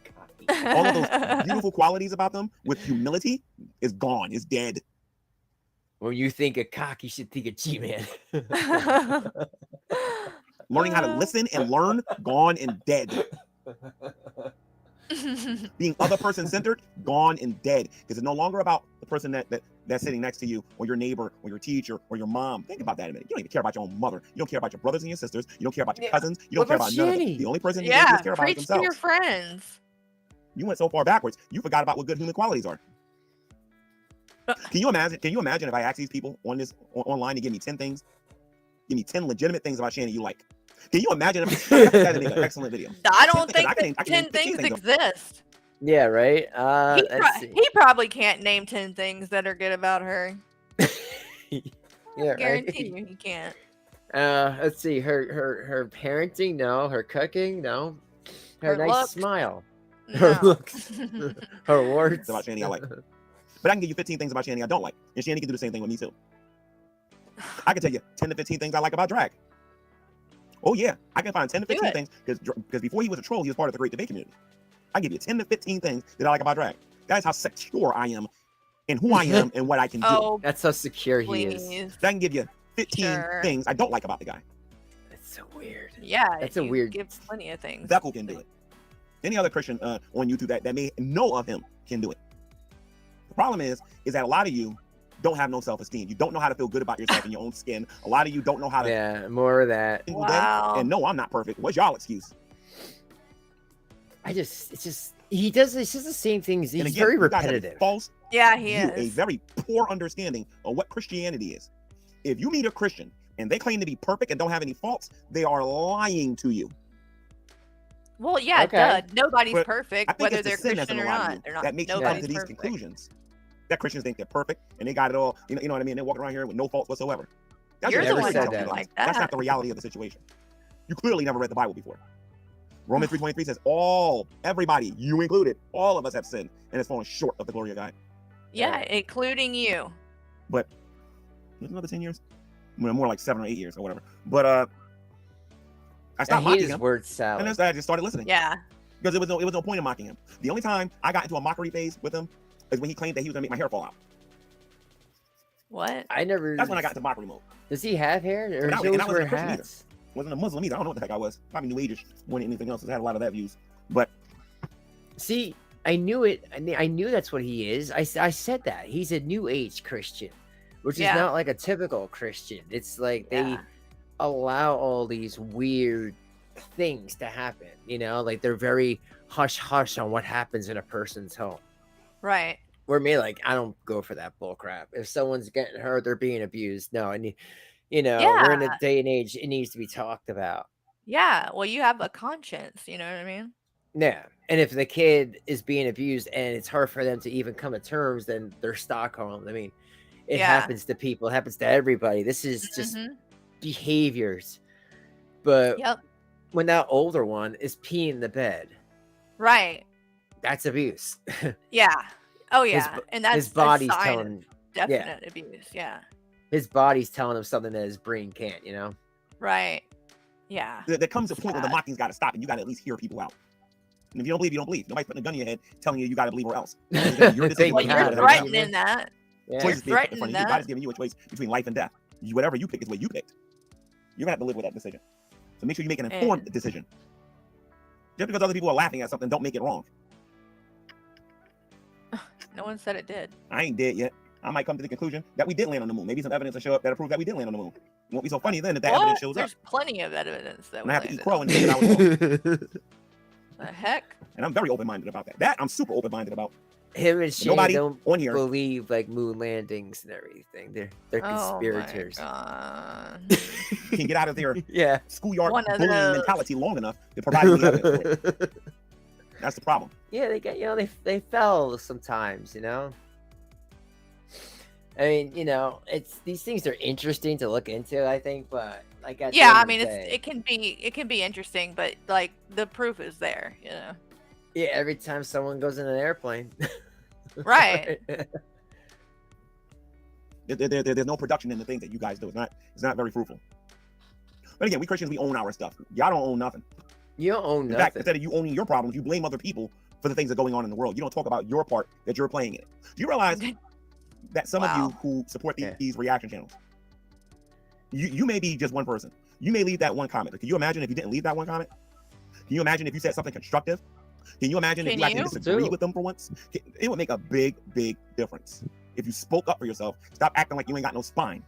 cocky. All of those beautiful qualities about them with humility is gone, is dead. When you think of cock, you should think of G-Man. Learning how to listen and learn, gone and dead. Being other person centered, gone and dead. Because it's no longer about the person that's sitting next to you, or your neighbor, or your teacher, or your mom. Think about that a minute. You don't even care about your own mother. You don't care about your brothers and your sisters. You don't care about your cousins. You don't care about none of it. The only person you Yeah, care about is preach to your themselves. friends. You went so far backwards, you forgot about what good human qualities are. Can you imagine? Can you imagine if I ask these people online to give me 10 things, give me 10 legitimate things about Shanny you like? Can you imagine if that'd make an excellent video? I don't think I that can name 10 things 15 exist. Yeah, right. Let's see. He probably can't name 10 things that are good about her. Yeah, Guarantee right. you he can't. Let's see. Her parenting, no. Her cooking, no. Her Her nice looks, smile. Her No. looks. Her words. about Shanny I like. But I can give you 15 things about Shanny I don't like. And Shanny can do the same thing with me too. I can tell you 10 to 15 things I like about drag. Oh yeah, I can find 10 to 15 things because before he was a troll, he was part of the Great Debate community. I give you 10 to 15 things that I like about drag. That's how secure I am in who I am and what I can do. Oh, That's how secure he is. please. I can give you 15 Sure. things I don't like about the guy. That's so weird. Yeah, That's a you weird. give plenty of things. Zekel can do it. Any other Christian on YouTube that may know of him can do it. The problem is that a lot of you don't have no self-esteem. You don't know how to feel good about yourself in your own skin. A lot of you don't know how to. Yeah, more of that. Wow. And no, I'm not perfect. What's y'all excuse? It's just he does. It's just the same things. He's And again, very you guys have a repetitive. false Yeah, he view, a is. very poor understanding of what Christianity is. If you meet a Christian and they claim to be perfect and don't have any faults, they are lying to you. Well, yeah, Okay. duh. Nobody's But perfect, I think whether it's the they're sin that's Christian in or a lot of not. you They're not. that makes you come Nobody's to these perfect. conclusions. That Christians think they're perfect and they got it all. You know what I mean? They're walking around here with no faults whatsoever. You're the what one you that tell don't people. like That's that. not the reality of the situation. You clearly never read the Bible before. Romans 3:23 says everybody, you included, all of us have sinned and has fallen short of the glory of God. Yeah, including you. But there's another 10 years, more like 7 or 8 years or whatever. But I I stopped hate mocking his him, word and salad. then I just started listening. Yeah. Because it was no point in mocking him. The only time I got into a mockery phase with him is when he claimed that he was gonna make my hair fall out. What? I never. That's when I got into mockery mode. Does he have hair? Or And I does he always wasn't wear a Christian either. hats? Wasn't a Muslim either. I don't know what the heck I was. Probably New Age-ish more than anything else. 'Cause I had a lot of that views. But See, I knew it. I knew that's what he is. I said that he's a New Age Christian, which Yeah. is not like a typical Christian. It's like they Yeah. allow all these weird things to happen. You know, like they're very hush hush on what happens in a person's home. Right. Where me, like, I don't go for that bull crap. If someone's getting hurt, they're being abused. No, I need, we're in a Yeah. day and age. It needs to be talked about. Yeah. Well, you have a conscience. You know what I mean? Yeah, and if the kid is being abused and it's hard for them to even come to terms, then they're Stockholm. I mean, it Yeah. happens to people. It happens to everybody. This is just Mhm. behaviors. But Yep. when that older one is peeing in the bed, Right. that's abuse. Yeah. Oh His yeah. bo- And that's his body's a sign telling of him. definite abuse. Yeah. His body's telling him something that his brain can't. You know. Right. Yeah. there comes a point where the Sad. mocking's got to stop, and you got to at least hear people out. And if you don't believe, you don't believe. Nobody's putting a gun in your head telling you got to believe or else. It's gonna be your decision Thank Well, whether God. you you're do it or not. threatening that. Yeah. Choice is being put in front of threatening you. God that. is giving you a choice between life and death. Whatever you pick is what you picked. You're gonna have to live with that decision. So make sure you make an informed decision. Just because other people are laughing at something, don't make it wrong. No one said it did. I ain't dead yet. I might come to the conclusion that we did land on the moon. Maybe some evidence will show up that proves that we did land on the moon. It won't be so funny then if that evidence shows up. There's plenty of evidence that And we I have to eat landed crow on. and say that I was wrong. The heck? And I'm very open-minded about that. That I'm super open-minded about. Him and Shane Nobody don't on here. believe like moon landings and everything. They're Oh conspirators. my God. Can get out of their Yeah. schoolyard One of bullying those. mentality long enough to provide me evidence for it. That's the problem. Yeah, they get they fell sometimes, I mean, it's these things are interesting to look into, I think, but like at the Yeah, end I of the mean day, it can be interesting, but like the proof is there, yeah, every time someone goes in an airplane. Right. There's no production in the things that you guys do. It's not very fruitful. But again, we Christians, we own our stuff. Y'all don't own nothing. You don't own In nothing. fact, instead of you owning your problems, you blame other people for the things that are going on in the world. You don't talk about your part that you're playing in it. Do you realize that some of Wow. you who support Yeah. these reaction channels, you may be just one person. You may leave that one comment. But can you imagine if you didn't leave that one comment? Can you imagine if you said something constructive? Can you imagine if Can you actually you? disagree Do. with them for once? It would make a big, big difference. If you spoke up for yourself, stop acting like you ain't got no spine.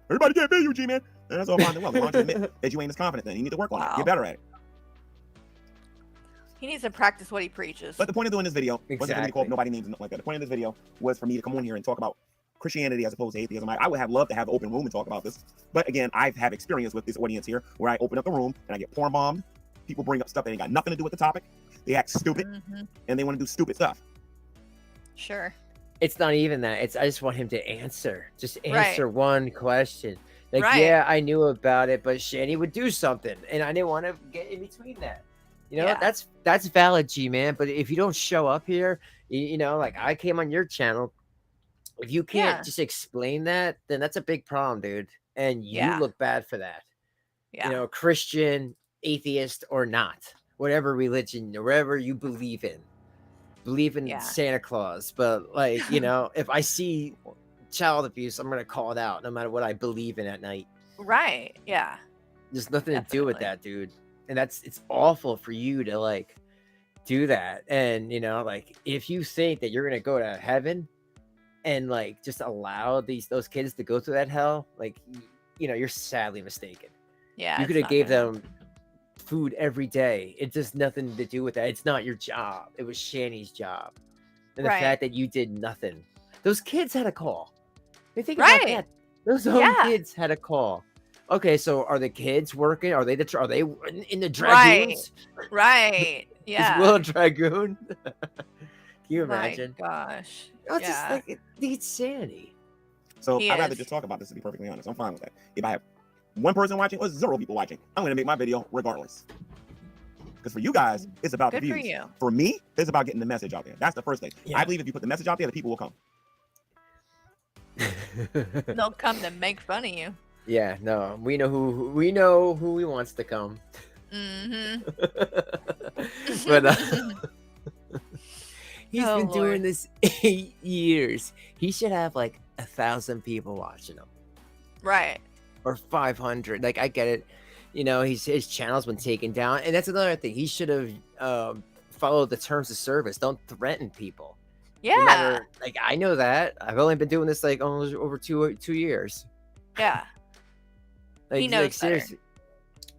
Everybody can't be you, G-Man. And that's all fine and well. Why don't you admit that you ain't as confident then? You need to work on it. Wow. Get better at it. He needs to practice what he preaches. But the point of doing this video wasn't for me to call Exactly. up nobody names and nothing like that. The point of this video was for me to come on here and talk about Christianity as opposed to atheism. I would have loved to have an open room and talk about this. But again, I have experience with this audience here where I open up the room and I get porn bombed. People bring up stuff that ain't got nothing to do with the topic. They act stupid and they want to do stupid stuff. Sure. It's not even that. It's I just want him to answer. Just Right. answer one question. Like, Right. yeah, I knew about it, but Shanny would do something, and I didn't want to get in between that. You know, Yeah. that's valid, G-Man. But if you don't show up here, you know, like I came on your channel. If you can't Yeah. just explain that, then that's a big problem, dude. And you Yeah. look bad for that. Yeah. You know, Christian, atheist, or not, whatever religion or whatever you believe in Yeah. Santa Claus. But like, you know, if I see child abuse, I'm gonna call it out no matter what I believe in at night. Right. Yeah. There's nothing to do with Definitely. that, dude. And it's awful for you to like do that. And you know, like if you think that you're gonna go to heaven and like just allow those kids to go through that hell, like you know, you're sadly mistaken. Yeah. You it's could have not gave gonna them food every day. It's just nothing to do with that. It's not your job. It was Shanny's job. And the Right. fact that you did nothing. Those kids had a call. They think Right. about that. Those own Yeah. kids had a call. Okay, so are the kids working? Are they in the Right. dragoons? Right. Yeah. Is Will a dragoon? Can you My imagine? gosh. Oh, it's Yeah. just like it's insanity. So He I'd rather is. just talk about this, to be perfectly honest. I'm fine with that. If I have one person watching or 0 people watching, I'm going to make my video regardless. Because for you guys, it's about Good the for views. you. For me, it's about getting the message out there. That's the first thing. Yeah. I believe if you put the message out there, the people will come. They'll come to make fun of you. Yeah, no, we know who he wants to come. Mm-hmm. But he's Oh, been doing Lord. this 8 years. He should have like 1,000 people watching him Right. or 500. Like I get it, you know, his channel's been taken down, and that's another thing. He should have followed the terms of service. Don't threaten people. No Yeah. matter, like I know that I've only been doing this like almost over two years. Yeah. Like, He knows like seriously.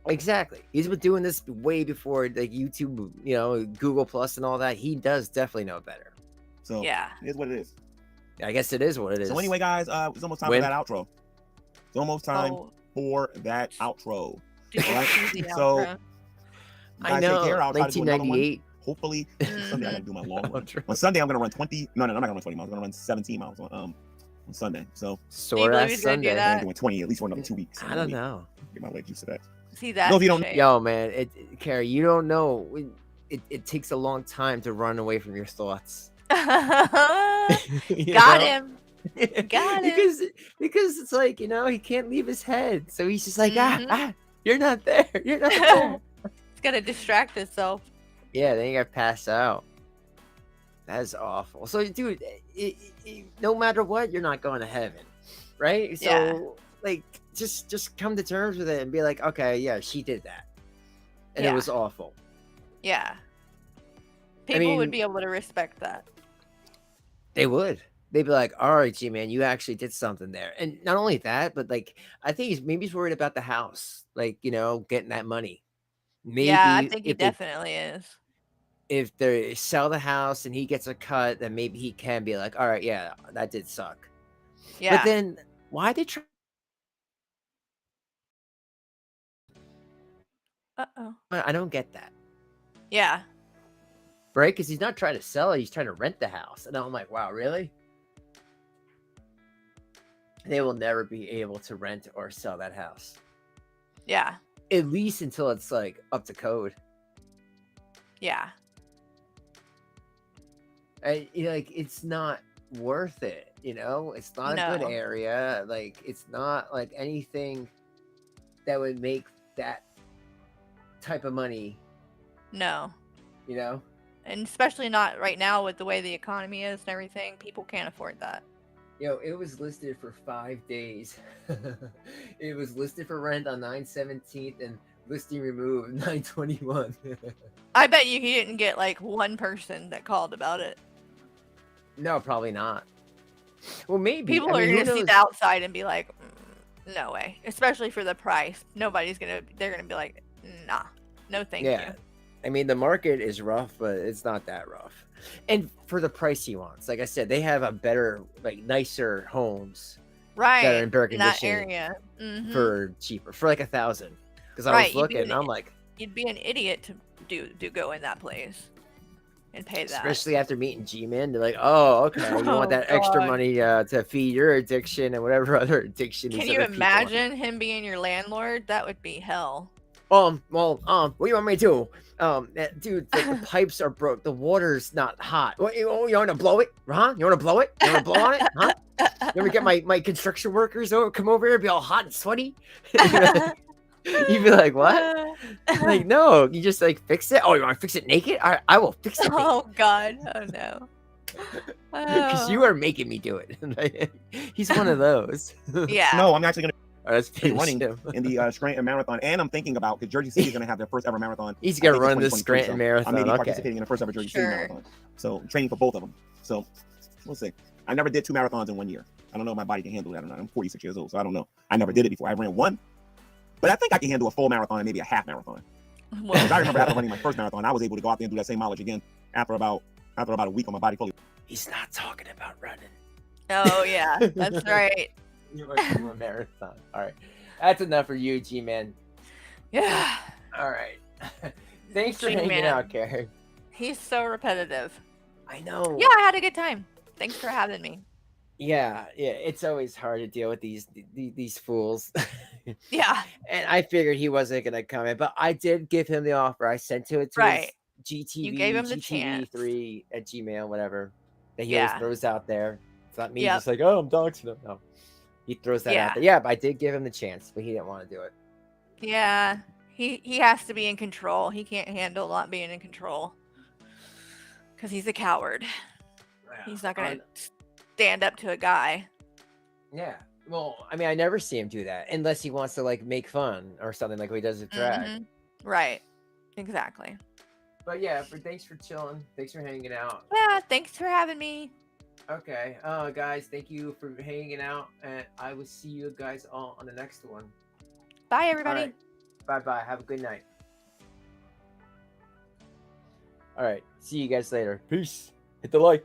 Exactly. He's been doing this way before like YouTube, you know, Google Plus and all that. He does definitely know better. So Yeah. it is what it is. I guess it is what it is. So anyway, guys, it's almost time Win. for that outro. It's almost time Oh, for that outro. do the Alright, cheesy so- outro. I Guys, know. take care. I'll try to do another one. 1998. Hopefully, Sunday I gotta do my long run. Outro. On Sunday, I'm gonna run 20. No, I'm not gonna run 20 miles. I'm gonna run 17 miles on Sunday. So Sore believe ass he's gonna do Sunday. that? I'm doing 20 at least for another 2 weeks. I don't know. Get my legs used to that. See that? No, if you don't- shade. Yo, man, Carrie, you don't know. It takes a long time to run away from your thoughts. You Got know? him. Got him. Because it's like, you know, he can't leave his head. So he's just like, Mhm. you're not there. You're not there. He's gotta distract himself. Yeah, then you gotta pass out. That is awful. So, dude, no matter what, you're not going to heaven, right? So, Yeah. like, just come to terms with it and be like, okay, yeah, she did that, and it Yeah. was awful. Yeah. People mean- would be able to respect that. They would. They'd be like, all right, G-Man, you actually did something there. And not only that, but like, I think he's worried about the house, like, you know, getting that money. Maybe Yeah, I think he if they definitely is. if they sell the house and he gets a cut, then maybe he can be like, all right, yeah, that did suck. Yeah. But then why they try? Uh-oh. I don't get that, Yeah. right? Because he's not trying to sell it; he's trying to rent the house. And I'm like, wow, really? They will never be able to rent or sell that house, Yeah. at least until it's like up to code. Yeah. Like it's not worth it. You know, it's not a good No. area. Like it's not like anything that would make that type of money. No. You know. And especially not right now with the way the economy is and everything. People can't afford that. Yo, it was listed for 5 days. It was listed for rent on 9/17th, and Listing removed 921. I bet you he didn't get like one person that called about it. No, probably not. Well, maybe. People I are mean, gonna who see knows? the outside and be like, no way. Especially for the price. They're gonna be like, nah, no thank Yeah. you. I mean, the market is rough, but it's not that rough. And for the price he wants, like I said, they have a better, like nicer homes Right. that are in better In that condition area. Mhm. for cheaper, for like 1,000. Because I Right, was looking, and I'm like, you'd be an idiot to do go in that place and pay that. especially after meeting G-Man, they're like, oh, okay, you want Oh, that extra God. money to feed your addiction and whatever other addiction. Can these you other people are. imagine him being your landlord? That would be hell. Well, what do you want me to do? Dude, the pipes are broke. The water's not hot. What, you want to blow it? Huh? You want to blow it? You want to blow on it? Huh? You want to get my construction workers come over here, be all hot and sweaty? You'd be like, what? Like, no, you just like fix it. Oh, you want to fix it naked? I will fix it naked. Oh God! Oh no! Because you Oh. are making me do it. He's one of those. Yeah. No, I'm actually going All right, let's to be finish running him. in the Scranton Marathon, and I'm thinking about, because Jersey City is going to have their first ever marathon. He's I gonna think in run the 2023, Scranton so Marathon. I may be Okay. participating in the first ever Jersey City Sure. marathon. So training for both of them. So we'll see. I never did 2 marathons in 1 year. I don't know if my body can handle that or not. I'm 46 years old, so I don't know. I never did it before. I ran one, but I think I can handle a full marathon and maybe a half marathon. Well, Because I remember after running my first marathon, I was able to go out there and do that same mileage again after about a week on my body fully. He's not talking about running. oh yeah, that's right. You want to do a marathon. All right. That's enough for you, G-Man. Yeah. All right. Thanks for G-Man. hanging out, Karen. He's so repetitive. I know. Yeah, I had a good time. Thanks for having me. Yeah. It's always hard to deal with these fools. Yeah. And I figured he wasn't gonna come in, but I did give him the offer. I sent it to Right. his GTV, You gave him the chance. GTV3 at Gmail, whatever that he Yeah. always throws out there. It's not me Yep. just like, oh, I'm doxing him. No, he throws that Yeah. out there. Yeah, but I did give him the chance, but he didn't want to do it. Yeah. He has to be in control. He can't handle not being in control. Because he's a coward. He's not gonna stand up to a guy. Yeah. Well, I mean, I never see him do that unless he wants to like make fun or something like what he does at drag. Mhm. Right. Exactly. But yeah, thanks for chilling. Thanks for hanging out. Yeah, thanks for having me. Okay. Guys, thank you for hanging out, and I will see you guys all on the next one. Bye everybody. All right. Bye-bye. Have a good night. All right. See you guys later. Peace. Hit the like.